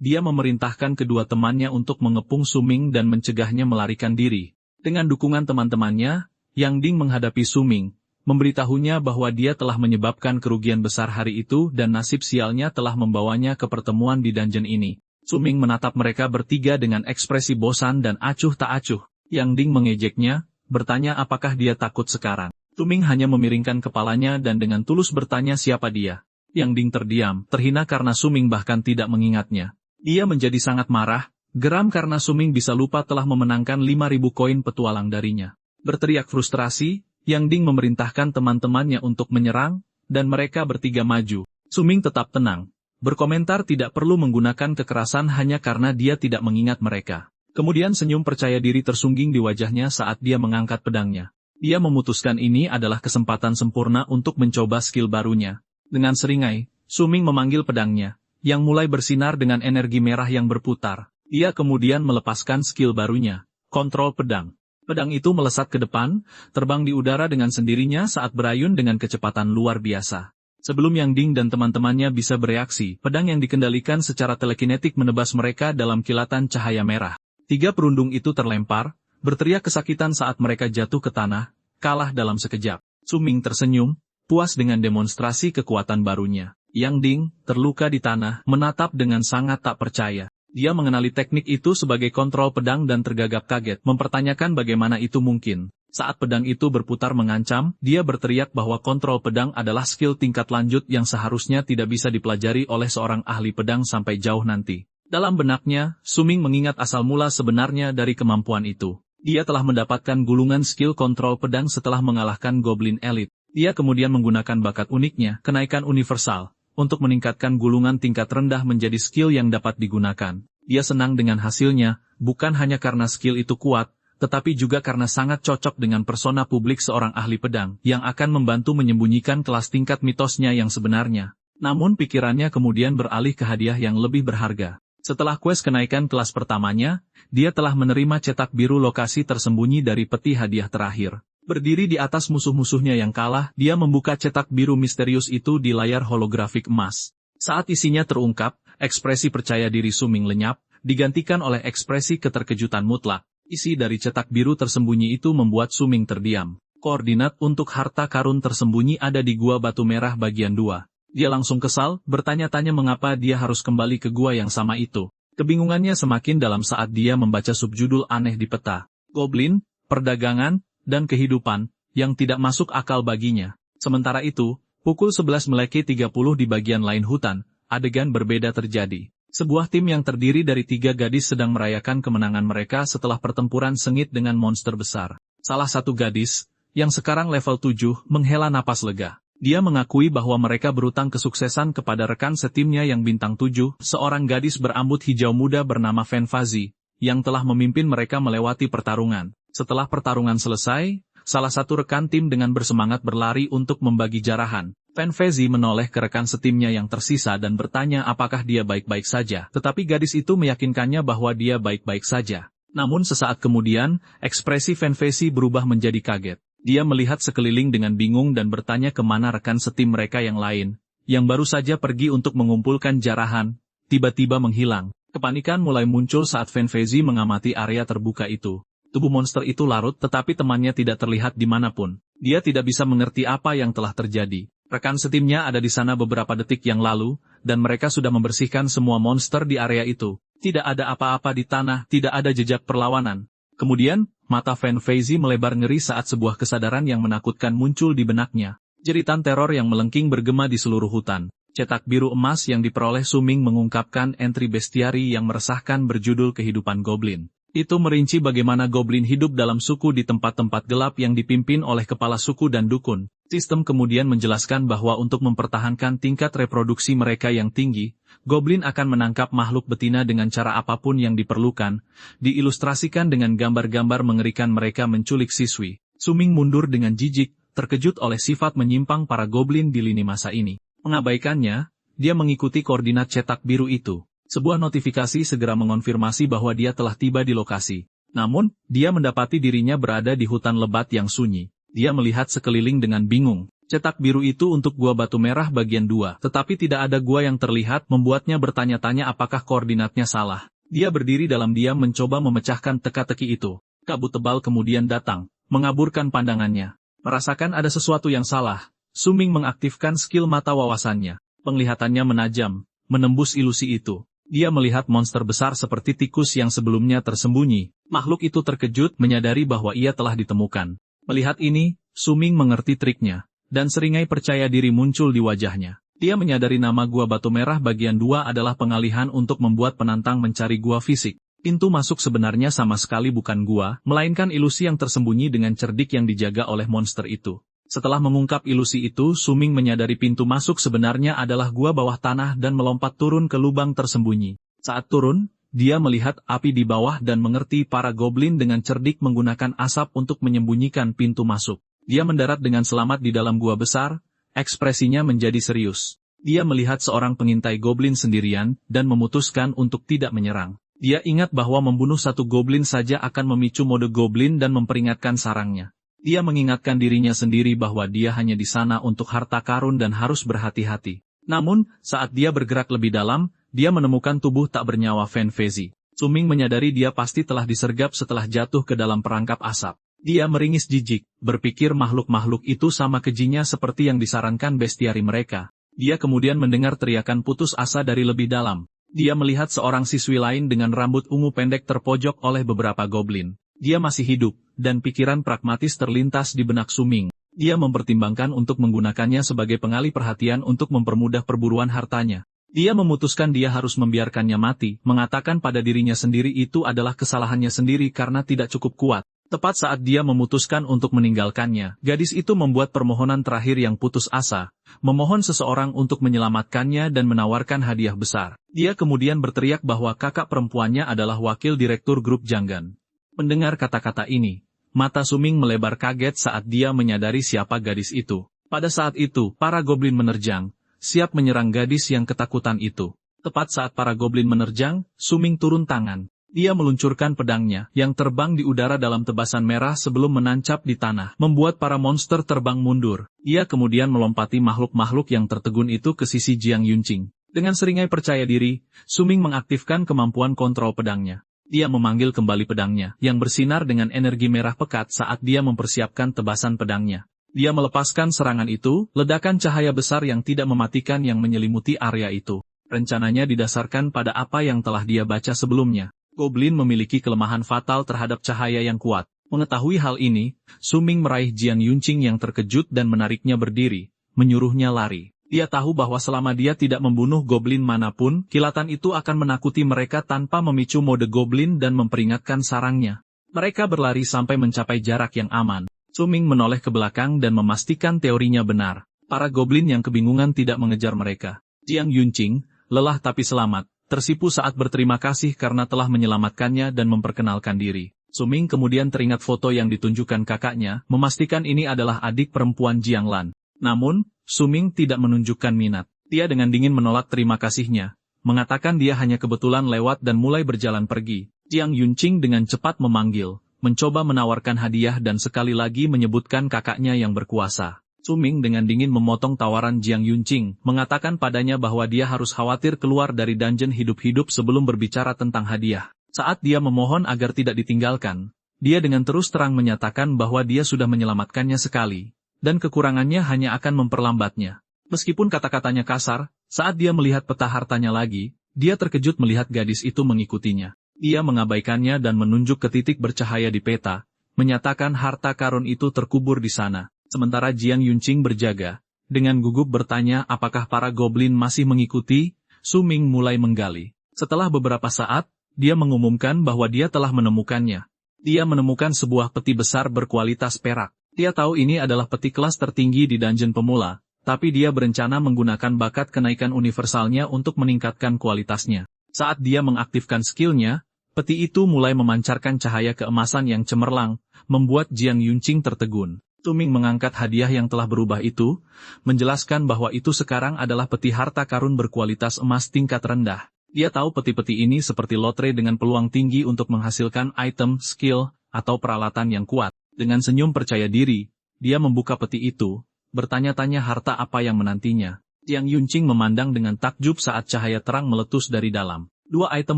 Dia memerintahkan kedua temannya untuk mengepung Su Ming dan mencegahnya melarikan diri. Dengan dukungan teman-temannya, Yang Ding menghadapi Su Ming, memberitahunya bahwa dia telah menyebabkan kerugian besar hari itu dan nasib sialnya telah membawanya ke pertemuan di dungeon ini. Su Ming menatap mereka bertiga dengan ekspresi bosan dan acuh tak acuh. Yang Ding mengejeknya, bertanya apakah dia takut sekarang. Su Ming hanya memiringkan kepalanya dan dengan tulus bertanya siapa dia. Yang Ding terdiam, terhina karena Su Ming bahkan tidak mengingatnya. Dia menjadi sangat marah, geram karena Su Ming bisa lupa telah memenangkan 5.000 koin petualang darinya. Berteriak frustrasi, Yang Ding memerintahkan teman-temannya untuk menyerang, dan mereka bertiga maju. Su Ming tetap tenang. Berkomentar tidak perlu menggunakan kekerasan hanya karena dia tidak mengingat mereka. Kemudian senyum percaya diri tersungging di wajahnya saat dia mengangkat pedangnya. Dia memutuskan ini adalah kesempatan sempurna untuk mencoba skill barunya. Dengan seringai, Su Ming memanggil pedangnya, yang mulai bersinar dengan energi merah yang berputar. Dia kemudian melepaskan skill barunya, kontrol pedang. Pedang itu melesat ke depan, terbang di udara dengan sendirinya saat berayun dengan kecepatan luar biasa. Sebelum Yang Ding dan teman-temannya bisa bereaksi, pedang yang dikendalikan secara telekinetik menebas mereka dalam kilatan cahaya merah. 3 perundung itu terlempar, berteriak kesakitan saat mereka jatuh ke tanah, kalah dalam sekejap. Su Ming tersenyum, puas dengan demonstrasi kekuatan barunya. Yang Ding, terluka di tanah, menatap dengan sangat tak percaya. Dia mengenali teknik itu sebagai kontrol pedang dan tergagap kaget, mempertanyakan bagaimana itu mungkin. Saat pedang itu berputar mengancam, dia berteriak bahwa kontrol pedang adalah skill tingkat lanjut yang seharusnya tidak bisa dipelajari oleh seorang ahli pedang sampai jauh nanti. Dalam benaknya, Su Ming mengingat asal mula sebenarnya dari kemampuan itu. Dia telah mendapatkan gulungan skill kontrol pedang setelah mengalahkan Goblin Elite. Dia kemudian menggunakan bakat uniknya, kenaikan universal, untuk meningkatkan gulungan tingkat rendah menjadi skill yang dapat digunakan. Dia senang dengan hasilnya, bukan hanya karena skill itu kuat, tetapi juga karena sangat cocok dengan persona publik seorang ahli pedang, yang akan membantu menyembunyikan kelas tingkat mitosnya yang sebenarnya. Namun pikirannya kemudian beralih ke hadiah yang lebih berharga. Setelah quest kenaikan kelas pertamanya, dia telah menerima cetak biru lokasi tersembunyi dari peti hadiah terakhir. Berdiri di atas musuh-musuhnya yang kalah, dia membuka cetak biru misterius itu di layar holografik emas. Saat isinya terungkap, ekspresi percaya diri Suming lenyap, digantikan oleh ekspresi keterkejutan mutlak. Isi dari cetak biru tersembunyi itu membuat Suming terdiam. Koordinat untuk harta karun tersembunyi ada di Gua Batu Merah bagian 2. Dia langsung kesal, bertanya-tanya mengapa dia harus kembali ke gua yang sama itu. Kebingungannya semakin dalam saat dia membaca subjudul aneh di peta. Goblin, perdagangan, dan kehidupan, yang tidak masuk akal baginya. Sementara itu, pukul 11:30 di bagian lain hutan, adegan berbeda terjadi. Sebuah tim yang terdiri dari 3 gadis sedang merayakan kemenangan mereka setelah pertempuran sengit dengan monster besar. Salah satu gadis, yang sekarang level 7, menghela napas lega. Dia mengakui bahwa mereka berutang kesuksesan kepada rekan setimnya yang bintang 7, seorang gadis berambut hijau muda bernama Fanfazi, yang telah memimpin mereka melewati pertarungan. Setelah pertarungan selesai, salah satu rekan tim dengan bersemangat berlari untuk membagi jarahan. Fanfazi menoleh ke rekan setimnya yang tersisa dan bertanya apakah dia baik-baik saja, tetapi gadis itu meyakinkannya bahwa dia baik-baik saja. Namun sesaat kemudian, ekspresi Fanfazi berubah menjadi kaget. Dia melihat sekeliling dengan bingung dan bertanya kemana rekan setim mereka yang lain, yang baru saja pergi untuk mengumpulkan jarahan, tiba-tiba menghilang. Kepanikan mulai muncul saat Fanfazi mengamati area terbuka itu. Tubuh monster itu larut tetapi temannya tidak terlihat dimanapun. Dia tidak bisa mengerti apa yang telah terjadi. Rekan setimnya ada di sana beberapa detik yang lalu, dan mereka sudah membersihkan semua monster di area itu. Tidak ada apa-apa di tanah, tidak ada jejak perlawanan. Kemudian, mata Fanfazi melebar ngeri saat sebuah kesadaran yang menakutkan muncul di benaknya. Jeritan teror yang melengking bergema di seluruh hutan. Cetak biru emas yang diperoleh Suming mengungkapkan entry bestiari yang meresahkan berjudul Kehidupan Goblin. Itu merinci bagaimana goblin hidup dalam suku di tempat-tempat gelap yang dipimpin oleh kepala suku dan dukun. Sistem kemudian menjelaskan bahwa untuk mempertahankan tingkat reproduksi mereka yang tinggi, goblin akan menangkap makhluk betina dengan cara apapun yang diperlukan, diilustrasikan dengan gambar-gambar mengerikan mereka menculik siswi. Suming mundur dengan jijik, terkejut oleh sifat menyimpang para goblin di lini masa ini. Mengabaikannya, dia mengikuti koordinat cetak biru itu. Sebuah notifikasi segera mengonfirmasi bahwa dia telah tiba di lokasi. Namun, dia mendapati dirinya berada di hutan lebat yang sunyi. Dia melihat sekeliling dengan bingung. Cetak biru itu untuk Gua Batu Merah bagian 2, tetapi tidak ada gua yang terlihat membuatnya bertanya-tanya apakah koordinatnya salah. Dia berdiri dalam diam mencoba memecahkan teka-teki itu. Kabut tebal kemudian datang, mengaburkan pandangannya. Merasakan ada sesuatu yang salah, Suming mengaktifkan skill mata wawasannya. Penglihatannya menajam, menembus ilusi itu. Dia melihat monster besar seperti tikus yang sebelumnya tersembunyi. Makhluk itu terkejut menyadari bahwa ia telah ditemukan. Melihat ini, Suming mengerti triknya, dan seringai percaya diri muncul di wajahnya. Dia menyadari nama Gua Batu Merah bagian 2 adalah pengalihan untuk membuat penantang mencari gua fisik. Pintu masuk sebenarnya sama sekali bukan gua, melainkan ilusi yang tersembunyi dengan cerdik yang dijaga oleh monster itu. Setelah mengungkap ilusi itu, Suming menyadari pintu masuk sebenarnya adalah gua bawah tanah dan melompat turun ke lubang tersembunyi. Saat turun, dia melihat api di bawah dan mengerti para goblin dengan cerdik menggunakan asap untuk menyembunyikan pintu masuk. Dia mendarat dengan selamat di dalam gua besar, ekspresinya menjadi serius. Dia melihat seorang pengintai goblin sendirian dan memutuskan untuk tidak menyerang. Dia ingat bahwa membunuh satu goblin saja akan memicu mode goblin dan memperingatkan sarangnya. Dia mengingatkan dirinya sendiri bahwa dia hanya di sana untuk harta karun dan harus berhati-hati. Namun, saat dia bergerak lebih dalam, dia menemukan tubuh tak bernyawa Fanfazi. Suming menyadari dia pasti telah disergap setelah jatuh ke dalam perangkap asap. Dia meringis jijik, berpikir makhluk-makhluk itu sama kejinya seperti yang disarankan bestiari mereka. Dia kemudian mendengar teriakan putus asa dari lebih dalam. Dia melihat seorang siswi lain dengan rambut ungu pendek terpojok oleh beberapa goblin. Dia masih hidup, dan pikiran pragmatis terlintas di benak Suming. Dia mempertimbangkan untuk menggunakannya sebagai pengalih perhatian untuk mempermudah perburuan hartanya. Dia memutuskan dia harus membiarkannya mati, mengatakan pada dirinya sendiri itu adalah kesalahannya sendiri karena tidak cukup kuat. Tepat saat dia memutuskan untuk meninggalkannya, gadis itu membuat permohonan terakhir yang putus asa, memohon seseorang untuk menyelamatkannya dan menawarkan hadiah besar. Dia kemudian berteriak bahwa kakak perempuannya adalah wakil direktur grup Janggan. Mendengar kata-kata ini, mata Suming melebar kaget saat dia menyadari siapa gadis itu. Pada saat itu, para goblin menerjang, siap menyerang gadis yang ketakutan itu. Tepat saat para goblin menerjang, Su Ming turun tangan. Dia meluncurkan pedangnya, yang terbang di udara dalam tebasan merah sebelum menancap di tanah, membuat para monster terbang mundur. Ia kemudian melompati makhluk-makhluk yang tertegun itu ke sisi Jiang Yunqing. Dengan seringai percaya diri, Su Ming mengaktifkan kemampuan kontrol pedangnya. Dia memanggil kembali pedangnya, yang bersinar dengan energi merah pekat saat dia mempersiapkan tebasan pedangnya. Dia melepaskan serangan itu, ledakan cahaya besar yang tidak mematikan yang menyelimuti area itu. Rencananya didasarkan pada apa yang telah dia baca sebelumnya. Goblin memiliki kelemahan fatal terhadap cahaya yang kuat. Mengetahui hal ini, Su Ming meraih Jiang Yunqing yang terkejut dan menariknya berdiri, menyuruhnya lari. Dia tahu bahwa selama dia tidak membunuh goblin manapun, kilatan itu akan menakuti mereka tanpa memicu mode goblin dan memperingatkan sarangnya. Mereka berlari sampai mencapai jarak yang aman. Su Ming menoleh ke belakang dan memastikan teorinya benar. Para goblin yang kebingungan tidak mengejar mereka. Jiang Yunqing, lelah tapi selamat, tersipu saat berterima kasih karena telah menyelamatkannya dan memperkenalkan diri. Su Ming kemudian teringat foto yang ditunjukkan kakaknya, memastikan ini adalah adik perempuan Jiang Lan. Namun, Su Ming tidak menunjukkan minat. Dia dengan dingin menolak terima kasihnya, mengatakan dia hanya kebetulan lewat dan mulai berjalan pergi. Jiang Yunqing dengan cepat memanggil, mencoba menawarkan hadiah dan sekali lagi menyebutkan kakaknya yang berkuasa. Su Ming dengan dingin memotong tawaran Jiang Yunqing, mengatakan padanya bahwa dia harus khawatir keluar dari dungeon hidup-hidup sebelum berbicara tentang hadiah. Saat dia memohon agar tidak ditinggalkan, dia dengan terus terang menyatakan bahwa dia sudah menyelamatkannya sekali, dan kekurangannya hanya akan memperlambatnya. Meskipun kata-katanya kasar, saat dia melihat peta hartanya lagi, dia terkejut melihat gadis itu mengikutinya. Dia mengabaikannya dan menunjuk ke titik bercahaya di peta, menyatakan harta karun itu terkubur di sana. Sementara Jiang Yunqing berjaga, dengan gugup bertanya apakah para goblin masih mengikuti, Su Ming mulai menggali. Setelah beberapa saat, dia mengumumkan bahwa dia telah menemukannya. Dia menemukan sebuah peti besar berkualitas perak. Dia tahu ini adalah peti kelas tertinggi di dungeon pemula, tapi dia berencana menggunakan bakat kenaikan universalnya untuk meningkatkan kualitasnya. Saat dia mengaktifkan skillnya, peti itu mulai memancarkan cahaya keemasan yang cemerlang, membuat Jiang Yunqing tertegun. Su Ming mengangkat hadiah yang telah berubah itu, menjelaskan bahwa itu sekarang adalah peti harta karun berkualitas emas tingkat rendah. Dia tahu peti-peti ini seperti lotre dengan peluang tinggi untuk menghasilkan item, skill, atau peralatan yang kuat. Dengan senyum percaya diri, dia membuka peti itu, bertanya-tanya harta apa yang menantinya. Jiang Yunqing memandang dengan takjub saat cahaya terang meletus dari dalam. Dua item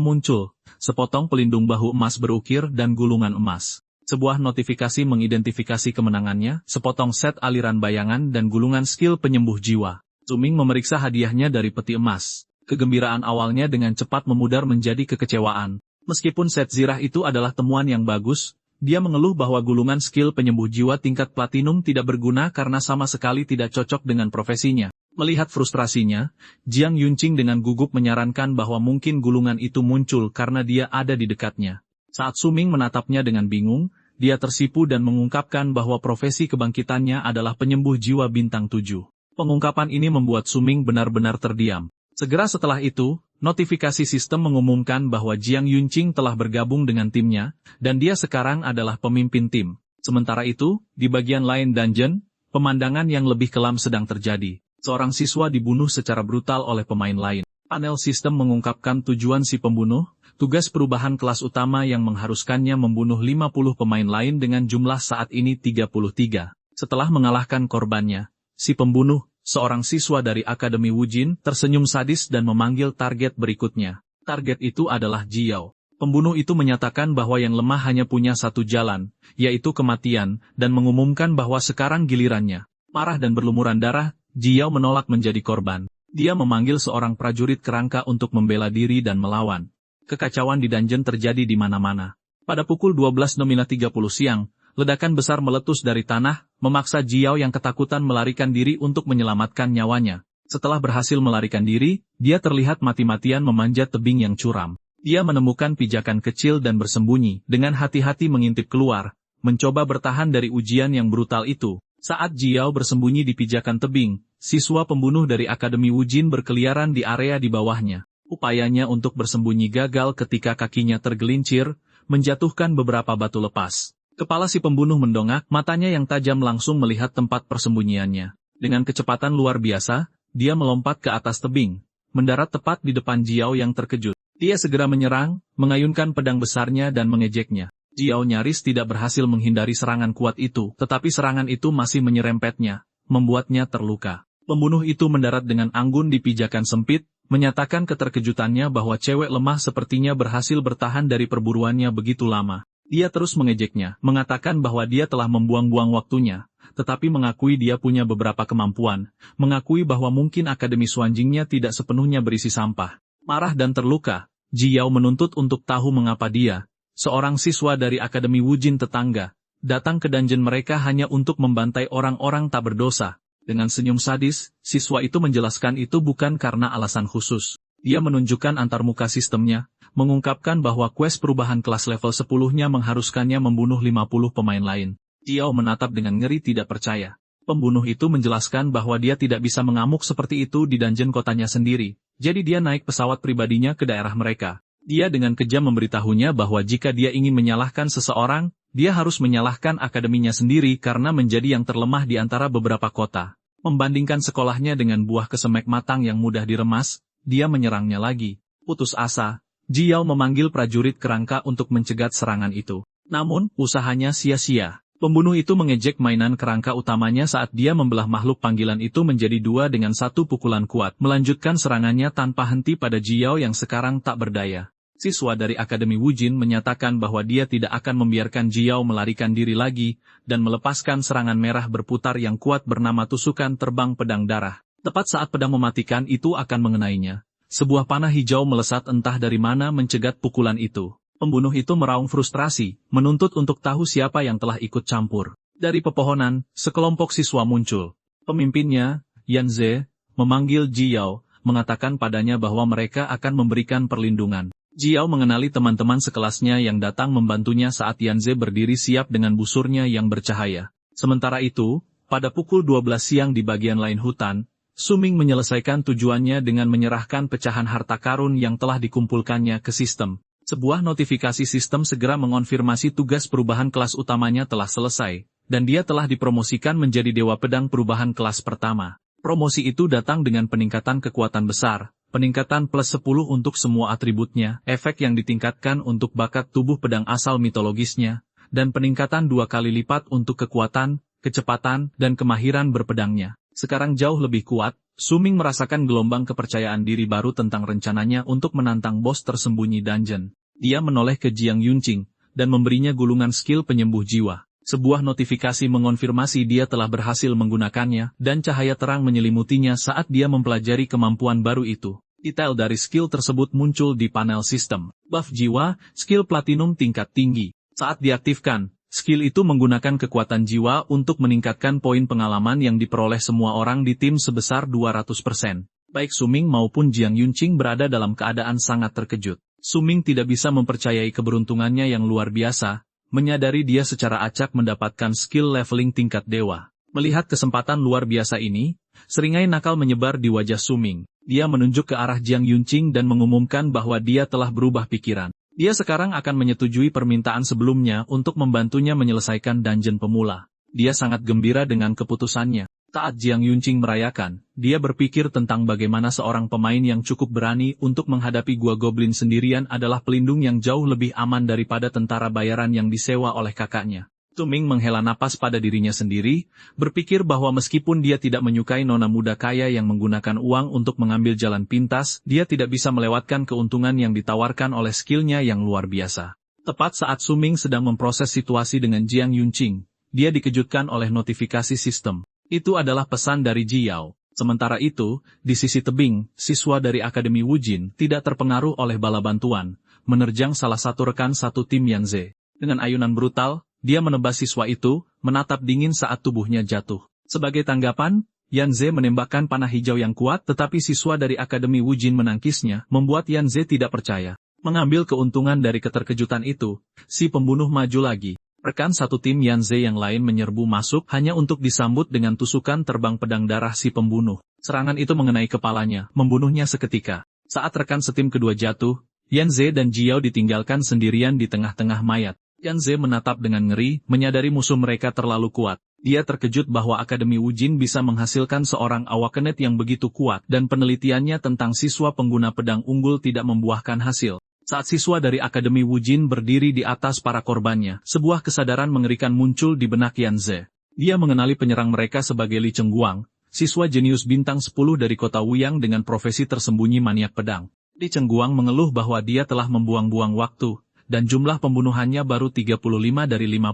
muncul, sepotong pelindung bahu emas berukir dan gulungan emas. Sebuah notifikasi mengidentifikasi kemenangannya, sepotong set aliran bayangan dan gulungan skill penyembuh jiwa. Su Ming memeriksa hadiahnya dari peti emas. Kegembiraan awalnya dengan cepat memudar menjadi kekecewaan. Meskipun set zirah itu adalah temuan yang bagus, dia mengeluh bahwa gulungan skill penyembuh jiwa tingkat platinum tidak berguna karena sama sekali tidak cocok dengan profesinya. Melihat frustrasinya, Jiang Yunqing dengan gugup menyarankan bahwa mungkin gulungan itu muncul karena dia ada di dekatnya. Saat Su Ming menatapnya dengan bingung, dia tersipu dan mengungkapkan bahwa profesi kebangkitannya adalah penyembuh jiwa bintang 7. Pengungkapan ini membuat Su Ming benar-benar terdiam. Segera setelah itu, notifikasi sistem mengumumkan bahwa Jiang Yunqing telah bergabung dengan timnya, dan dia sekarang adalah pemimpin tim. Sementara itu, di bagian lain dungeon, pemandangan yang lebih kelam sedang terjadi. Seorang siswa dibunuh secara brutal oleh pemain lain. Panel sistem mengungkapkan tujuan si pembunuh, tugas perubahan kelas utama yang mengharuskannya membunuh 50 pemain lain dengan jumlah saat ini 33. Setelah mengalahkan korbannya, si pembunuh, seorang siswa dari Akademi Wujin, tersenyum sadis dan memanggil target berikutnya. Target itu adalah Jiao. Pembunuh itu menyatakan bahwa yang lemah hanya punya satu jalan, yaitu kematian, dan mengumumkan bahwa sekarang gilirannya. Marah dan berlumuran darah, Jiao menolak menjadi korban. Dia memanggil seorang prajurit kerangka untuk membela diri dan melawan. Kekacauan di dungeon terjadi di mana-mana. Pada pukul 12.30 siang, ledakan besar meletus dari tanah, memaksa Jiao yang ketakutan melarikan diri untuk menyelamatkan nyawanya. Setelah berhasil melarikan diri, dia terlihat mati-matian memanjat tebing yang curam. Dia menemukan pijakan kecil dan bersembunyi, dengan hati-hati mengintip keluar, mencoba bertahan dari ujian yang brutal itu. Saat Jiao bersembunyi di pijakan tebing, siswa pembunuh dari Akademi Wujin berkeliaran di area di bawahnya. Upayanya untuk bersembunyi gagal ketika kakinya tergelincir, menjatuhkan beberapa batu lepas. Kepala si pembunuh mendongak, matanya yang tajam langsung melihat tempat persembunyiannya. Dengan kecepatan luar biasa, dia melompat ke atas tebing, mendarat tepat di depan Jiao yang terkejut. Dia segera menyerang, mengayunkan pedang besarnya dan mengejeknya. Jiao nyaris tidak berhasil menghindari serangan kuat itu, tetapi serangan itu masih menyerempetnya, membuatnya terluka. Pembunuh itu mendarat dengan anggun di pijakan sempit, menyatakan keterkejutannya bahwa cewek lemah sepertinya berhasil bertahan dari perburuannya begitu lama. Dia terus mengejeknya, mengatakan bahwa dia telah membuang-buang waktunya, tetapi mengakui dia punya beberapa kemampuan, mengakui bahwa mungkin Akademi Xuanjingnya tidak sepenuhnya berisi sampah. Marah dan terluka, Jiao menuntut untuk tahu mengapa dia, seorang siswa dari Akademi Wujin tetangga, datang ke dungeon mereka hanya untuk membantai orang-orang tak berdosa. Dengan senyum sadis, siswa itu menjelaskan itu bukan karena alasan khusus. Dia menunjukkan antarmuka sistemnya, mengungkapkan bahwa quest perubahan kelas level 10-nya mengharuskannya membunuh 50 pemain lain. Jiao menatap dengan ngeri tidak percaya. Pembunuh itu menjelaskan bahwa dia tidak bisa mengamuk seperti itu di dungeon kotanya sendiri, jadi dia naik pesawat pribadinya ke daerah mereka. Dia dengan kejam memberitahunya bahwa jika dia ingin menyalahkan seseorang, dia harus menyalahkan akademinya sendiri karena menjadi yang terlemah di antara beberapa kota. Membandingkan sekolahnya dengan buah kesemek matang yang mudah diremas, dia menyerangnya lagi. Putus asa, Jiao memanggil prajurit kerangka untuk mencegat serangan itu. Namun, usahanya sia-sia. Pembunuh itu mengejek mainan kerangka utamanya saat dia membelah makhluk panggilan itu menjadi dua dengan satu pukulan kuat, melanjutkan serangannya tanpa henti pada Jiao yang sekarang tak berdaya. Siswa dari Akademi Wujin menyatakan bahwa dia tidak akan membiarkan Jiao melarikan diri lagi, dan melepaskan serangan merah berputar yang kuat bernama tusukan terbang pedang darah. Tepat saat pedang mematikan itu akan mengenainya, sebuah panah hijau melesat entah dari mana mencegat pukulan itu. Pembunuh itu meraung frustrasi, menuntut untuk tahu siapa yang telah ikut campur. Dari pepohonan, sekelompok siswa muncul. Pemimpinnya, Yan Ze, memanggil Jiao, mengatakan padanya bahwa mereka akan memberikan perlindungan. Jiao mengenali teman-teman sekelasnya yang datang membantunya saat Yan Ze berdiri siap dengan busurnya yang bercahaya. Sementara itu, pada pukul 12 siang di bagian lain hutan, Su Ming menyelesaikan tujuannya dengan menyerahkan pecahan harta karun yang telah dikumpulkannya ke sistem. Sebuah notifikasi sistem segera mengonfirmasi tugas perubahan kelas utamanya telah selesai, dan dia telah dipromosikan menjadi Dewa Pedang Perubahan kelas pertama. Promosi itu datang dengan peningkatan kekuatan besar, peningkatan plus 10 untuk semua atributnya, efek yang ditingkatkan untuk bakat tubuh pedang asal mitologisnya, dan peningkatan 2 kali lipat untuk kekuatan, kecepatan, dan kemahiran berpedangnya. Sekarang jauh lebih kuat, Su Ming merasakan gelombang kepercayaan diri baru tentang rencananya untuk menantang bos tersembunyi dungeon. Dia menoleh ke Jiang Yunqing, dan memberinya gulungan skill penyembuh jiwa. Sebuah notifikasi mengonfirmasi dia telah berhasil menggunakannya, dan cahaya terang menyelimutinya saat dia mempelajari kemampuan baru itu. Detail dari skill tersebut muncul di panel sistem. Buff jiwa, skill platinum tingkat tinggi. Saat diaktifkan, skill itu menggunakan kekuatan jiwa untuk meningkatkan poin pengalaman yang diperoleh semua orang di tim sebesar 200%. Baik Su Ming maupun Jiang Yunqing berada dalam keadaan sangat terkejut. Su Ming tidak bisa mempercayai keberuntungannya yang luar biasa, menyadari dia secara acak mendapatkan skill leveling tingkat dewa. Melihat kesempatan luar biasa ini, seringai nakal menyebar di wajah Su Ming. Dia menunjuk ke arah Jiang Yunqing dan mengumumkan bahwa dia telah berubah pikiran. Dia sekarang akan menyetujui permintaan sebelumnya untuk membantunya menyelesaikan dungeon pemula. Dia sangat gembira dengan keputusannya. Saat Jiang Yunqing merayakan, dia berpikir tentang bagaimana seorang pemain yang cukup berani untuk menghadapi gua goblin sendirian adalah pelindung yang jauh lebih aman daripada tentara bayaran yang disewa oleh kakaknya. Su Ming menghela napas pada dirinya sendiri, berpikir bahwa meskipun dia tidak menyukai nona muda kaya yang menggunakan uang untuk mengambil jalan pintas, dia tidak bisa melewatkan keuntungan yang ditawarkan oleh skillnya yang luar biasa. Tepat saat Su Ming sedang memproses situasi dengan Jiang Yunqing, dia dikejutkan oleh notifikasi sistem. Itu adalah pesan dari Jiao. Sementara itu, di sisi tebing, siswa dari Akademi Wujin tidak terpengaruh oleh bala bantuan, menerjang salah satu rekan satu tim Yan Ze. Dengan ayunan brutal, dia menebas siswa itu, menatap dingin saat tubuhnya jatuh. Sebagai tanggapan, Yan Ze menembakkan panah hijau yang kuat tetapi siswa dari Akademi Wujin menangkisnya, membuat Yan Ze tidak percaya. Mengambil keuntungan dari keterkejutan itu, si pembunuh maju lagi. Rekan satu tim Yan Ze yang lain menyerbu masuk hanya untuk disambut dengan tusukan terbang pedang darah si pembunuh. Serangan itu mengenai kepalanya, membunuhnya seketika. Saat rekan setim kedua jatuh, Yan Ze dan Jiao ditinggalkan sendirian di tengah-tengah mayat. Yan Ze menatap dengan ngeri, menyadari musuh mereka terlalu kuat. Dia terkejut bahwa Akademi Wujin bisa menghasilkan seorang awakenet yang begitu kuat dan penelitiannya tentang siswa pengguna pedang unggul tidak membuahkan hasil. Saat siswa dari Akademi Wujin berdiri di atas para korbannya, sebuah kesadaran mengerikan muncul di benak Yanze. Dia mengenali penyerang mereka sebagai Li Chengguang, siswa jenius bintang 10 dari kota Wuyang dengan profesi tersembunyi maniak pedang. Li Chengguang mengeluh bahwa dia telah membuang-buang waktu, dan jumlah pembunuhannya baru 35 dari 50.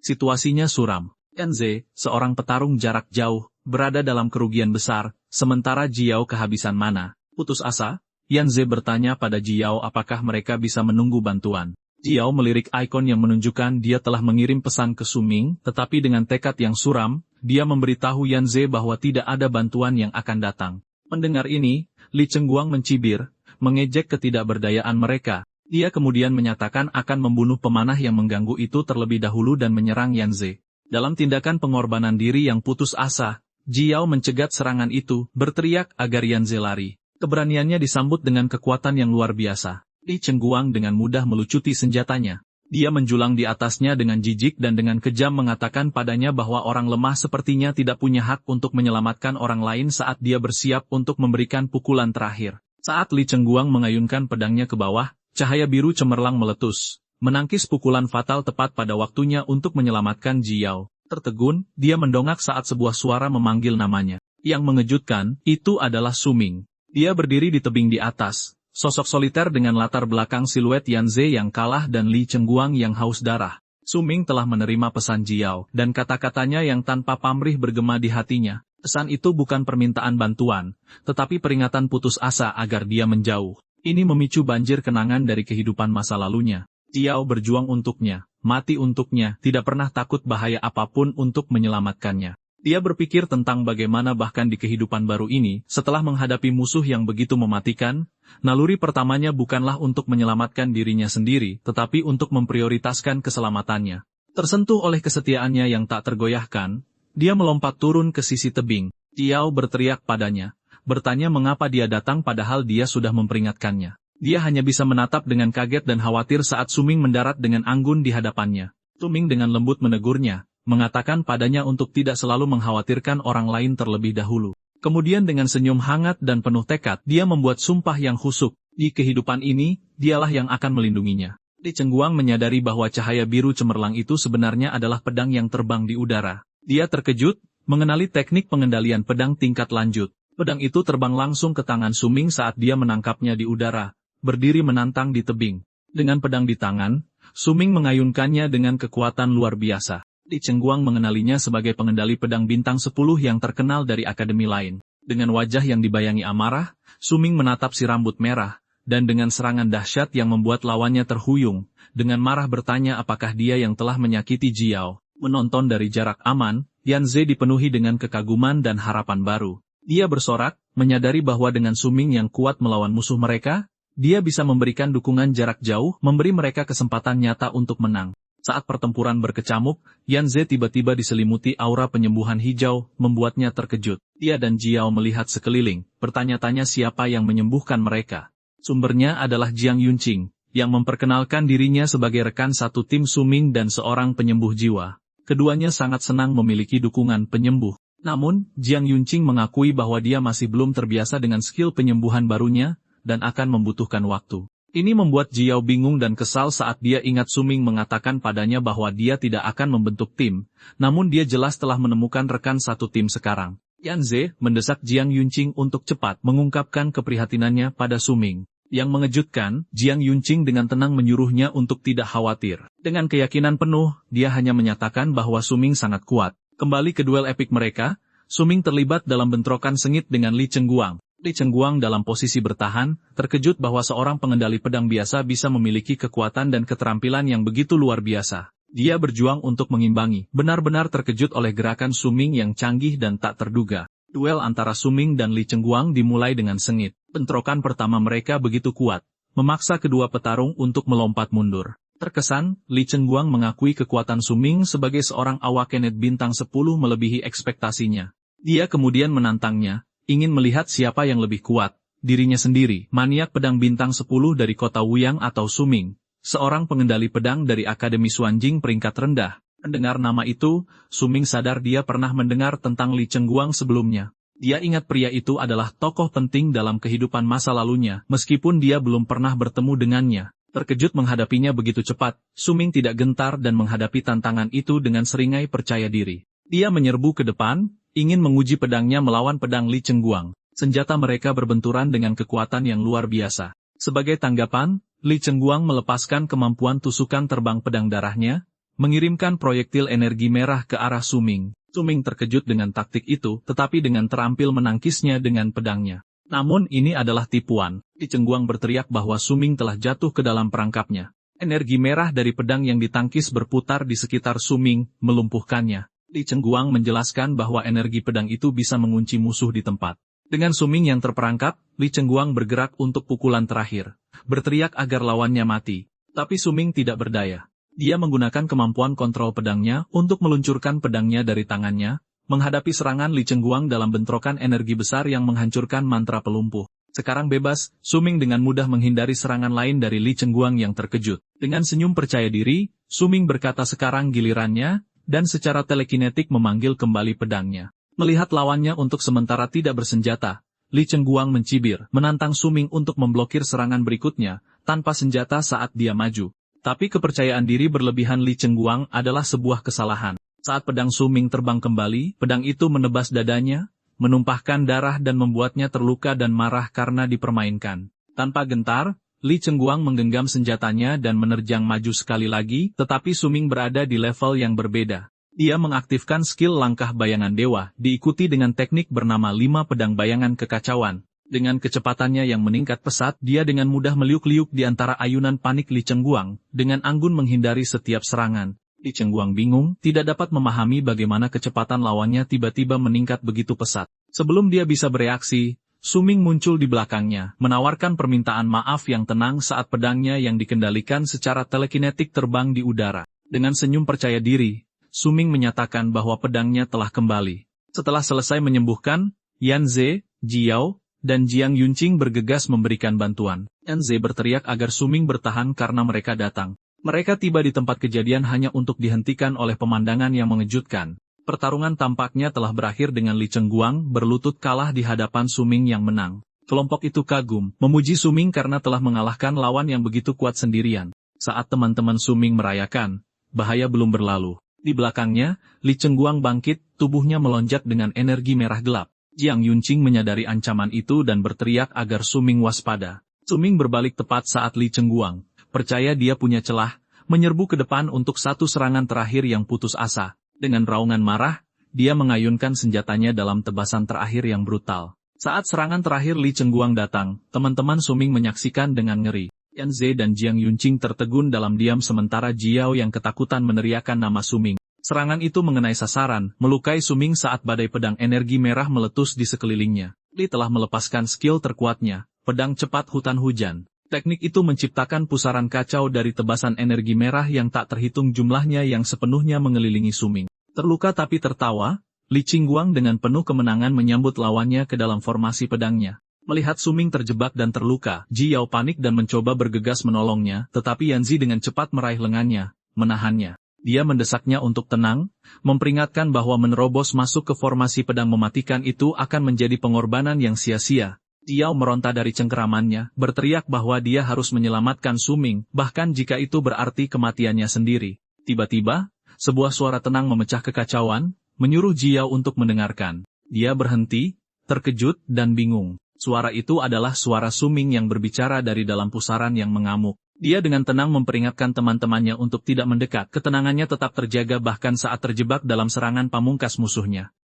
Situasinya suram. Yanze, seorang petarung jarak jauh, berada dalam kerugian besar, sementara Jiao kehabisan mana. Putus asa, Yanze bertanya pada Jiao apakah mereka bisa menunggu bantuan. Jiao melirik ikon yang menunjukkan dia telah mengirim pesan ke Suming, tetapi dengan tekad yang suram, dia memberitahu Yanze bahwa tidak ada bantuan yang akan datang. Mendengar ini, Li Chengguang mencibir, mengejek ketidakberdayaan mereka. Dia kemudian menyatakan akan membunuh pemanah yang mengganggu itu terlebih dahulu dan menyerang Yanze. Dalam tindakan pengorbanan diri yang putus asa, Jiao mencegat serangan itu, berteriak agar Yanze lari. Keberaniannya disambut dengan kekuatan yang luar biasa. Li Chengguang dengan mudah melucuti senjatanya. Dia menjulang di atasnya dengan jijik dan dengan kejam mengatakan padanya bahwa orang lemah sepertinya tidak punya hak untuk menyelamatkan orang lain saat dia bersiap untuk memberikan pukulan terakhir. Saat Li Chengguang mengayunkan pedangnya ke bawah, cahaya biru cemerlang meletus. Menangkis pukulan fatal tepat pada waktunya untuk menyelamatkan Jiao. Tertegun, dia mendongak saat sebuah suara memanggil namanya. Yang mengejutkan, itu adalah Suming. Dia berdiri di tebing di atas, sosok soliter dengan latar belakang siluet Yanze yang kalah dan Li Chengguang yang haus darah. Suming telah menerima pesan Jiao, dan kata-katanya yang tanpa pamrih bergema di hatinya. Pesan itu bukan permintaan bantuan, tetapi peringatan putus asa agar dia menjauh. Ini memicu banjir kenangan dari kehidupan masa lalunya. Jiao berjuang untuknya, mati untuknya, tidak pernah takut bahaya apapun untuk menyelamatkannya. Dia berpikir tentang bagaimana bahkan di kehidupan baru ini, setelah menghadapi musuh yang begitu mematikan, naluri pertamanya bukanlah untuk menyelamatkan dirinya sendiri, tetapi untuk memprioritaskan keselamatannya. Tersentuh oleh kesetiaannya yang tak tergoyahkan, dia melompat turun ke sisi tebing. Jiao berteriak padanya, bertanya mengapa dia datang padahal dia sudah memperingatkannya. Dia hanya bisa menatap dengan kaget dan khawatir saat Suming mendarat dengan anggun di hadapannya. Suming dengan lembut menegurnya, mengatakan padanya untuk tidak selalu mengkhawatirkan orang lain terlebih dahulu. Kemudian dengan senyum hangat dan penuh tekad, dia membuat sumpah yang khusyuk. Di kehidupan ini, dialah yang akan melindunginya. Li Chengguang menyadari bahwa cahaya biru cemerlang itu sebenarnya adalah pedang yang terbang di udara. Dia terkejut, mengenali teknik pengendalian pedang tingkat lanjut. Pedang itu terbang langsung ke tangan Suming saat dia menangkapnya di udara. Berdiri menantang di tebing. Dengan pedang di tangan, Suming mengayunkannya dengan kekuatan luar biasa. Li Chengguang mengenalinya sebagai pengendali pedang bintang 10 yang terkenal dari akademi lain. Dengan wajah yang dibayangi amarah, Suming menatap si rambut merah, dan dengan serangan dahsyat yang membuat lawannya terhuyung, dengan marah bertanya apakah dia yang telah menyakiti Jiao. Menonton dari jarak aman, Yanze dipenuhi dengan kekaguman dan harapan baru. Dia bersorak, menyadari bahwa dengan Suming yang kuat melawan musuh mereka, dia bisa memberikan dukungan jarak jauh, memberi mereka kesempatan nyata untuk menang. Saat pertempuran berkecamuk, Yanze tiba-tiba diselimuti aura penyembuhan hijau, membuatnya terkejut. Dia dan Jiao melihat sekeliling, bertanya-tanya siapa yang menyembuhkan mereka. Sumbernya adalah Jiang Yunqing, yang memperkenalkan dirinya sebagai rekan satu tim Suming dan seorang penyembuh jiwa. Keduanya sangat senang memiliki dukungan penyembuh. Namun, Jiang Yunqing mengakui bahwa dia masih belum terbiasa dengan skill penyembuhan barunya, dan akan membutuhkan waktu. Ini membuat Jiao bingung dan kesal saat dia ingat Suming mengatakan padanya bahwa dia tidak akan membentuk tim, namun dia jelas telah menemukan rekan satu tim sekarang. Yanze mendesak Jiang Yunqing untuk cepat mengungkapkan keprihatinannya pada Suming. Yang mengejutkan, Jiang Yunqing dengan tenang menyuruhnya untuk tidak khawatir. Dengan keyakinan penuh, dia hanya menyatakan bahwa Suming sangat kuat. Kembali ke duel epik mereka, Suming terlibat dalam bentrokan sengit dengan Li Chengguang. Li Chengguang dalam posisi bertahan, terkejut bahwa seorang pengendali pedang biasa bisa memiliki kekuatan dan keterampilan yang begitu luar biasa. Dia berjuang untuk mengimbangi, benar-benar terkejut oleh gerakan Suming yang canggih dan tak terduga. Duel antara Suming dan Li Chengguang dimulai dengan sengit. Bentrokan pertama mereka begitu kuat, memaksa kedua petarung untuk melompat mundur. Terkesan, Li Chengguang mengakui kekuatan Suming sebagai seorang awakenet bintang 10 melebihi ekspektasinya. Dia kemudian menantangnya, ingin melihat siapa yang lebih kuat, dirinya sendiri, maniak pedang bintang 10 dari kota Wuyang atau Suming, seorang pengendali pedang dari Akademi Xuanjing peringkat rendah. Mendengar nama itu, Suming sadar dia pernah mendengar tentang Li Chengguang sebelumnya. Dia ingat pria itu adalah tokoh penting dalam kehidupan masa lalunya, meskipun dia belum pernah bertemu dengannya. Terkejut menghadapinya begitu cepat, Suming tidak gentar dan menghadapi tantangan itu dengan seringai percaya diri. Dia menyerbu ke depan, ingin menguji pedangnya melawan pedang Li Chengguang. Senjata mereka berbenturan dengan kekuatan yang luar biasa. Sebagai tanggapan, Li Chengguang melepaskan kemampuan tusukan terbang pedang darahnya, mengirimkan proyektil energi merah ke arah Suming. Suming terkejut dengan taktik itu, tetapi dengan terampil menangkisnya dengan pedangnya. Namun ini adalah tipuan. Li Chengguang berteriak bahwa Suming telah jatuh ke dalam perangkapnya. Energi merah dari pedang yang ditangkis berputar di sekitar Suming, melumpuhkannya. Li Chengguang menjelaskan bahwa energi pedang itu bisa mengunci musuh di tempat. Dengan Suming yang terperangkap, Li Chengguang bergerak untuk pukulan terakhir. Berteriak agar lawannya mati. Tapi Suming tidak berdaya. Dia menggunakan kemampuan kontrol pedangnya untuk meluncurkan pedangnya dari tangannya, menghadapi serangan Li Chengguang dalam bentrokan energi besar yang menghancurkan mantra pelumpuh. Sekarang bebas, Suming dengan mudah menghindari serangan lain dari Li Chengguang yang terkejut. Dengan senyum percaya diri, Suming berkata sekarang gilirannya, dan secara telekinetik memanggil kembali pedangnya. Melihat lawannya untuk sementara tidak bersenjata, Li Chengguang mencibir, menantang Suming untuk memblokir serangan berikutnya, tanpa senjata saat dia maju. Tapi kepercayaan diri berlebihan Li Chengguang adalah sebuah kesalahan. Saat pedang Suming terbang kembali, pedang itu menebas dadanya, menumpahkan darah dan membuatnya terluka dan marah karena dipermainkan. Tanpa gentar, Li Chengguang menggenggam senjatanya dan menerjang maju sekali lagi, tetapi Suming berada di level yang berbeda. Dia mengaktifkan skill langkah bayangan dewa, diikuti dengan teknik bernama 5 pedang bayangan kekacauan. Dengan kecepatannya yang meningkat pesat, dia dengan mudah meliuk-liuk di antara ayunan panik Li Chengguang, dengan anggun menghindari setiap serangan. Li Chengguang bingung, tidak dapat memahami bagaimana kecepatan lawannya tiba-tiba meningkat begitu pesat. Sebelum dia bisa bereaksi, Suming muncul di belakangnya, menawarkan permintaan maaf yang tenang saat pedangnya yang dikendalikan secara telekinetik terbang di udara. Dengan senyum percaya diri, Suming menyatakan bahwa pedangnya telah kembali. Setelah selesai menyembuhkan, Yan Ze, Jiao, dan Jiang Yunqing bergegas memberikan bantuan. Yan Ze berteriak agar Suming bertahan karena mereka datang. Mereka tiba di tempat kejadian hanya untuk dihentikan oleh pemandangan yang mengejutkan. Pertarungan tampaknya telah berakhir dengan Li Chengguang berlutut kalah di hadapan Suming yang menang. Kelompok itu kagum, memuji Suming karena telah mengalahkan lawan yang begitu kuat sendirian. Saat teman-teman Suming merayakan, bahaya belum berlalu. Di belakangnya, Li Chengguang bangkit, tubuhnya melonjak dengan energi merah gelap. Jiang Yunqing menyadari ancaman itu dan berteriak agar Suming waspada. Suming berbalik tepat saat Li Chengguang, percaya dia punya celah, menyerbu ke depan untuk satu serangan terakhir yang putus asa. Dengan raungan marah, dia mengayunkan senjatanya dalam tebasan terakhir yang brutal. Saat serangan terakhir Li Chengguang datang, teman-teman Suming menyaksikan dengan ngeri. Yan Ze dan Jiang Yunqing tertegun dalam diam sementara Jiao yang ketakutan meneriakkan nama Suming. Serangan itu mengenai sasaran, melukai Suming saat badai pedang energi merah meletus di sekelilingnya. Li telah melepaskan skill terkuatnya, pedang cepat hutan hujan. Teknik itu menciptakan pusaran kacau dari tebasan energi merah yang tak terhitung jumlahnya yang sepenuhnya mengelilingi Suming. Terluka tapi tertawa, Li Chengguang dengan penuh kemenangan menyambut lawannya ke dalam formasi pedangnya. Melihat Suming terjebak dan terluka, Jiao panik dan mencoba bergegas menolongnya, tetapi Yan Zi dengan cepat meraih lengannya, menahannya. Dia mendesaknya untuk tenang, memperingatkan bahwa menerobos masuk ke formasi pedang mematikan itu akan menjadi pengorbanan yang sia-sia. Jiao meronta dari cengkeramannya, berteriak bahwa dia harus menyelamatkan Suming, bahkan jika itu berarti kematiannya sendiri. Tiba-tiba, sebuah suara tenang memecah kekacauan, menyuruh Jiao untuk mendengarkan. Dia berhenti, terkejut dan bingung. Suara itu adalah suara Suming yang berbicara dari dalam pusaran yang mengamuk. Dia dengan tenang memperingatkan teman-temannya untuk tidak mendekat. Ketenangannya tetap terjaga bahkan saat terjebak dalam serangan pamungkas musuhnya.